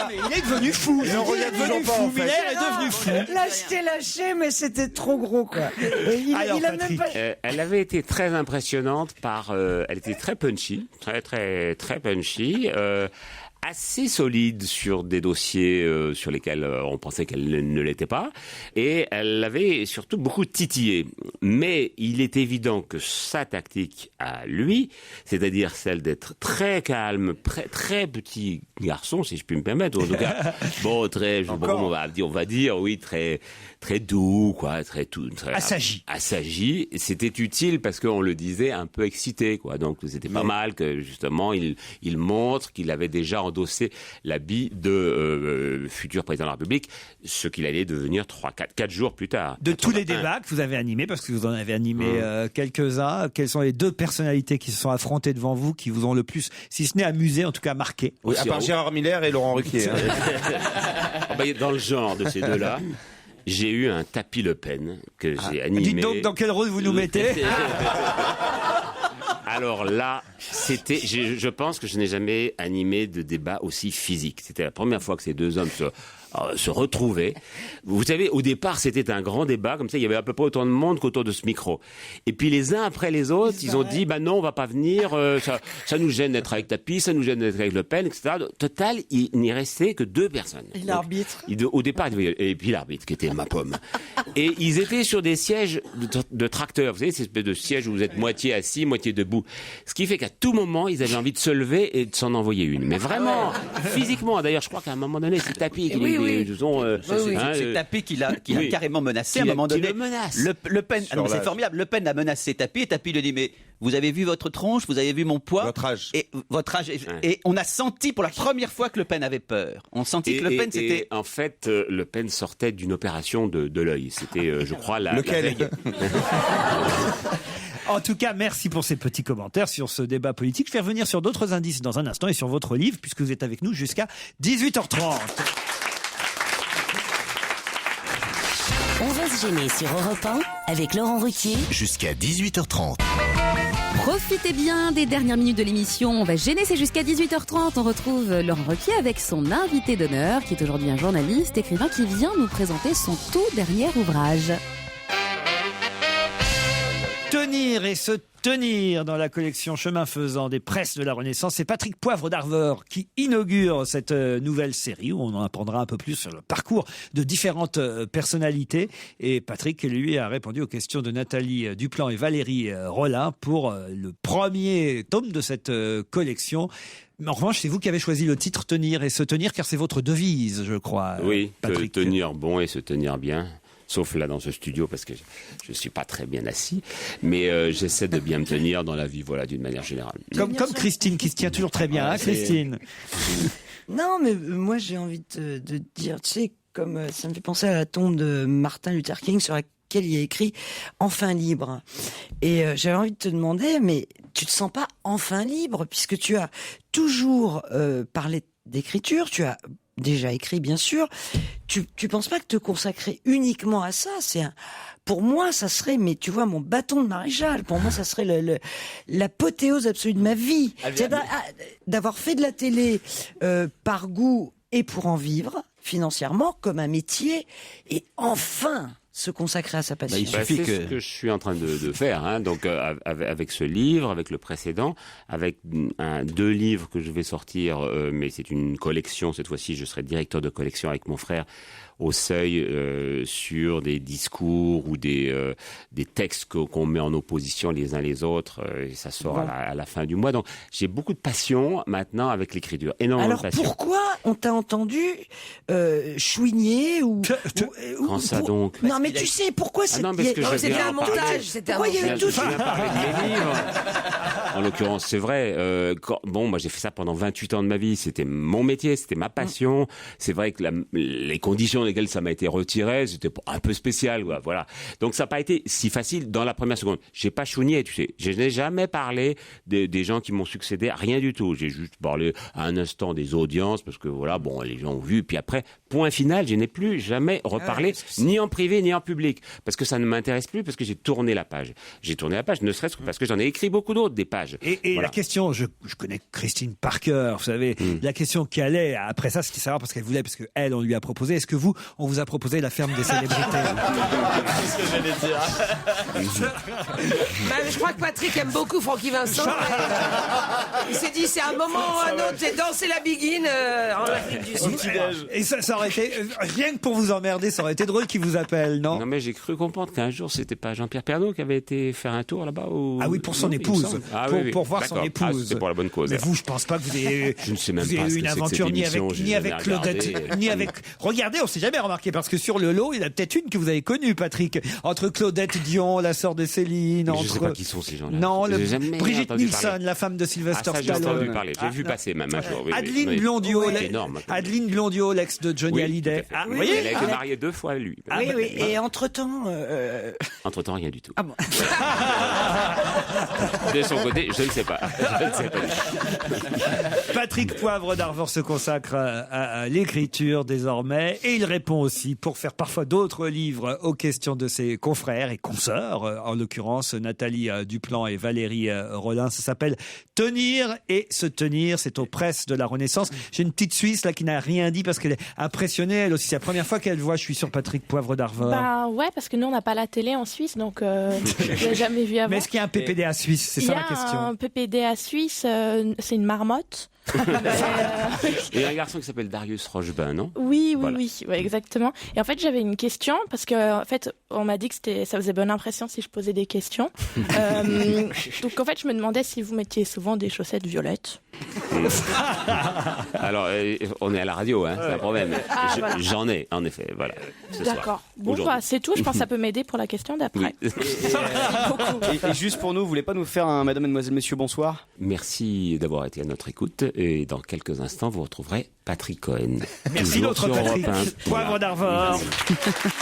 Mais il est devenu fou. Il est devenu fou. Miller est devenu fou. Là, je t'ai lâché, mais c'était trop gros, quoi. Il a même pas... elle avait été très impressionnante elle était très punchy, très punchy. Assez solide sur des dossiers sur lesquels on pensait qu'elle ne l'était pas, et elle avait surtout beaucoup titillé. Mais il est évident que sa tactique à lui, c'est-à-dire celle d'être très calme, très petit garçon, si je puis me permettre, en tout cas, on va dire, oui, très doux, quoi, très assagi. C'était utile parce qu'on le disait un peu excité, quoi. Donc c'était pas mal que justement il montre qu'il avait déjà endossé l'habit de futur président de la République, ce qu'il allait devenir 4 jours plus tard. De tous les débats que vous avez animés, parce que vous en avez animé quelques-uns, quelles sont les deux personnalités qui se sont affrontées devant vous, qui vous ont le plus, si ce n'est amusé, en tout cas marqué? Oui, à part Gérard Miller et Laurent Ruquier. Dans le genre de ces deux-là, j'ai eu un tapis Le Pen que j'ai animé. Dites donc dans quel rôle vous nous mettez? Alors là, je pense que je n'ai jamais animé de débat aussi physique. C'était la première fois que ces deux hommes se retrouvaient. Vous savez, au départ, c'était un grand débat, comme ça, il y avait à peu près autant de monde qu'autour de ce micro. Et puis les uns après les autres, ils ont dit, non, on va pas venir, ça nous gêne d'être avec Tapi, ça nous gêne d'être avec Le Pen, etc. Total, il n'y restait que 2 personnes. Et l'arbitre? Au départ, et puis l'arbitre, qui était ma pomme. Et ils étaient sur des sièges de tracteurs, vous savez, ces espèces de sièges où vous êtes moitié assis, moitié debout. Ce qui fait qu'à tout moment, ils avaient envie de se lever et de s'en envoyer une. Mais vraiment, physiquement. D'ailleurs, je crois qu'à un moment donné, c'est Tapi qui C'est Tapi qui l'a carrément menacé à un moment donné. Le Pen, c'est formidable. Le Pen a menacé Tapi et Tapi lui dit mais vous avez vu votre tronche, vous avez vu mon poids, votre âge, et on a senti pour la première fois que Le Pen avait peur. On sentit que Le Pen c'était. En fait, Le Pen sortait d'une opération de l'œil. C'était, je crois, la veille. En tout cas, merci pour ces petits commentaires sur ce débat politique. Je vais revenir sur d'autres indices dans un instant et sur votre livre, puisque vous êtes avec nous jusqu'à 18h30. On va se gêner sur Europe 1 avec Laurent Ruquier. Jusqu'à 18h30. Profitez bien des dernières minutes de l'émission. On va gêner, c'est jusqu'à 18h30. On retrouve Laurent Ruquier avec son invité d'honneur, qui est aujourd'hui un journaliste, écrivain qui vient nous présenter son tout dernier ouvrage. Tenir et se tenir dans la collection Chemin faisant des presses de la Renaissance, c'est Patrick Poivre d'Arvor qui inaugure cette nouvelle série où on en apprendra un peu plus sur le parcours de différentes personnalités. Et Patrick, lui, a répondu aux questions de Nathalie Duplan et Valérie Rollin pour le premier tome de cette collection. Mais en revanche, c'est vous qui avez choisi le titre Tenir et se tenir, car c'est votre devise, je crois. Oui, Patrick. tenir bon et se tenir bien. Sauf là dans ce studio parce que je suis pas très bien assis, mais j'essaie de bien me tenir dans la vie, voilà, d'une manière générale. Comme Christine qui se tient toujours très bien, hein, Christine. Non, mais moi j'ai envie de dire, tu sais, comme ça me fait penser à la tombe de Martin Luther King sur laquelle il y a écrit « Enfin libre ». Et j'avais envie de te demander, mais tu te sens pas enfin libre puisque tu as toujours parlé d'écriture, tu as déjà écrit, bien sûr. Tu penses pas que te consacrer uniquement à ça, pour moi, ça serait, mais tu vois, mon bâton de maréchal. Pour moi, ça serait l'apothéose absolue de ma vie. D'avoir fait de la télé par goût et pour en vivre financièrement comme un métier, et enfin se consacrer à sa passion. C'est ce que je suis en train de faire, hein. Donc avec ce livre, avec le précédent, avec 2 livres que je vais sortir, mais c'est une collection. Cette fois-ci, je serai directeur de collection avec mon frère au Seuil sur des discours ou des textes qu'on met en opposition les uns les autres. Et ça sort à la fin du mois. Donc j'ai beaucoup de passion maintenant avec l'écriture, énormément de passion. Alors pourquoi on t'a entendu chouigner ou Quand ça donc? Non mais tu sais pourquoi c'était un montage. Pourquoi il y avait tout ça? Je viens parler de mes livres. En l'occurrence, c'est vrai. Moi j'ai fait ça pendant 28 ans de ma vie. C'était mon métier, c'était ma passion. C'est vrai que les conditions dans lesquelles ça m'a été retiré, c'était un peu spécial, quoi. Voilà. Donc ça n'a pas été si facile dans la première seconde. J'ai pas chougné, tu sais. Je n'ai jamais parlé des gens qui m'ont succédé, rien du tout. J'ai juste parlé à un instant des audiences parce que voilà, bon, les gens ont vu. Puis après, point final, je n'ai plus jamais reparlé, ni en privé ni en public, parce que ça ne m'intéresse plus, parce que j'ai tourné la page. J'ai tourné la page, ne serait-ce que parce que j'en ai écrit beaucoup d'autres des pages. Et voilà. La question, je connais Christine par cœur, vous savez, la question qui allait après ça, c'était savoir parce qu'elle voulait, parce qu'elle, on lui a proposé. Est-ce que vous, on vous a proposé la ferme des célébrités? C'est ce que j'allais dire. Je crois que Patrick aime beaucoup Francky Vincent. Il s'est dit, c'est un moment ou un autre, j'ai dansé la biguine en Afrique du Sud. Et ça aurait été, rien que pour vous emmerder, ça aurait été drôle qu'il vous appelle, non? Non, mais j'ai cru comprendre qu'un jour, c'était pas Jean-Pierre Pernaut qui avait été faire un tour là-bas Ah oui, pour son épouse. Pour voir son épouse. C'est pour la bonne cause. Mais vous, je pense pas que vous ayez, je ne sais même pas eu une aventure ni avec Claudette, ni avec... Regardez, on s'est jamais remarqué, parce que sur le lot, il y en a peut-être une que vous avez connue, Patrick. Entre Claudette Dion, la sœur de Céline, Je sais pas qui sont ces gens-là. Non, Brigitte Nielsen, la femme de Sylvester Stallone. J'ai entendu parler. J'ai vu passer même un jour. Adeline Blondiot, Adeline Blondiot, l'ex de Johnny Hallyday. Vous voyez, elle a été mariée 2 fois, lui. Oui. Et entre-temps... Entre-temps, rien du tout. Ah bon. De son côté, je ne sais pas. Patrick Poivre d'Arvor se consacre à l'écriture désormais, et il répond aussi pour faire parfois d'autres livres aux questions de ses confrères et consoeurs, en l'occurrence Nathalie Duplan et Valérie Rollin. Ça s'appelle Tenir et se tenir, c'est aux presses de la Renaissance. J'ai une petite Suisse là qui n'a rien dit parce qu'elle est impressionnée, elle aussi. C'est la première fois qu'elle voit, je suis sur Patrick Poivre d'Arvor. Bah ouais, parce que nous on n'a pas la télé en Suisse, donc je l'ai jamais vu avant. Mais est-ce qu'il y a un PPDA suisse? C'est ça la question. Il y a un PPDA suisse, c'est une marmotte. Il y a un garçon qui s'appelle Darius Rochebin, non? Oui, Voilà. ouais, exactement. Et en fait, j'avais une question parce que en fait, on m'a dit que ça faisait bonne impression si je posais des questions. Donc en fait, je me demandais si vous mettiez souvent des chaussettes violettes. Alors, on est à la radio, hein, c'est un problème. Voilà. J'en ai, en effet, voilà. ce soir. D'accord. Bon, Aujourd'hui. bah, c'est tout. Je pense que ça peut m'aider pour la question d'après. Oui. Et juste pour nous, vous voulez pas nous faire un Madame, Mademoiselle, Messieurs, bonsoir? Merci d'avoir été à notre écoute et dans quelques instants, vous retrouverez Patrick Cohen. Merci Toujours notre sur Patrick. Europe 1. Poivre Voilà. d'Arvor. Merci.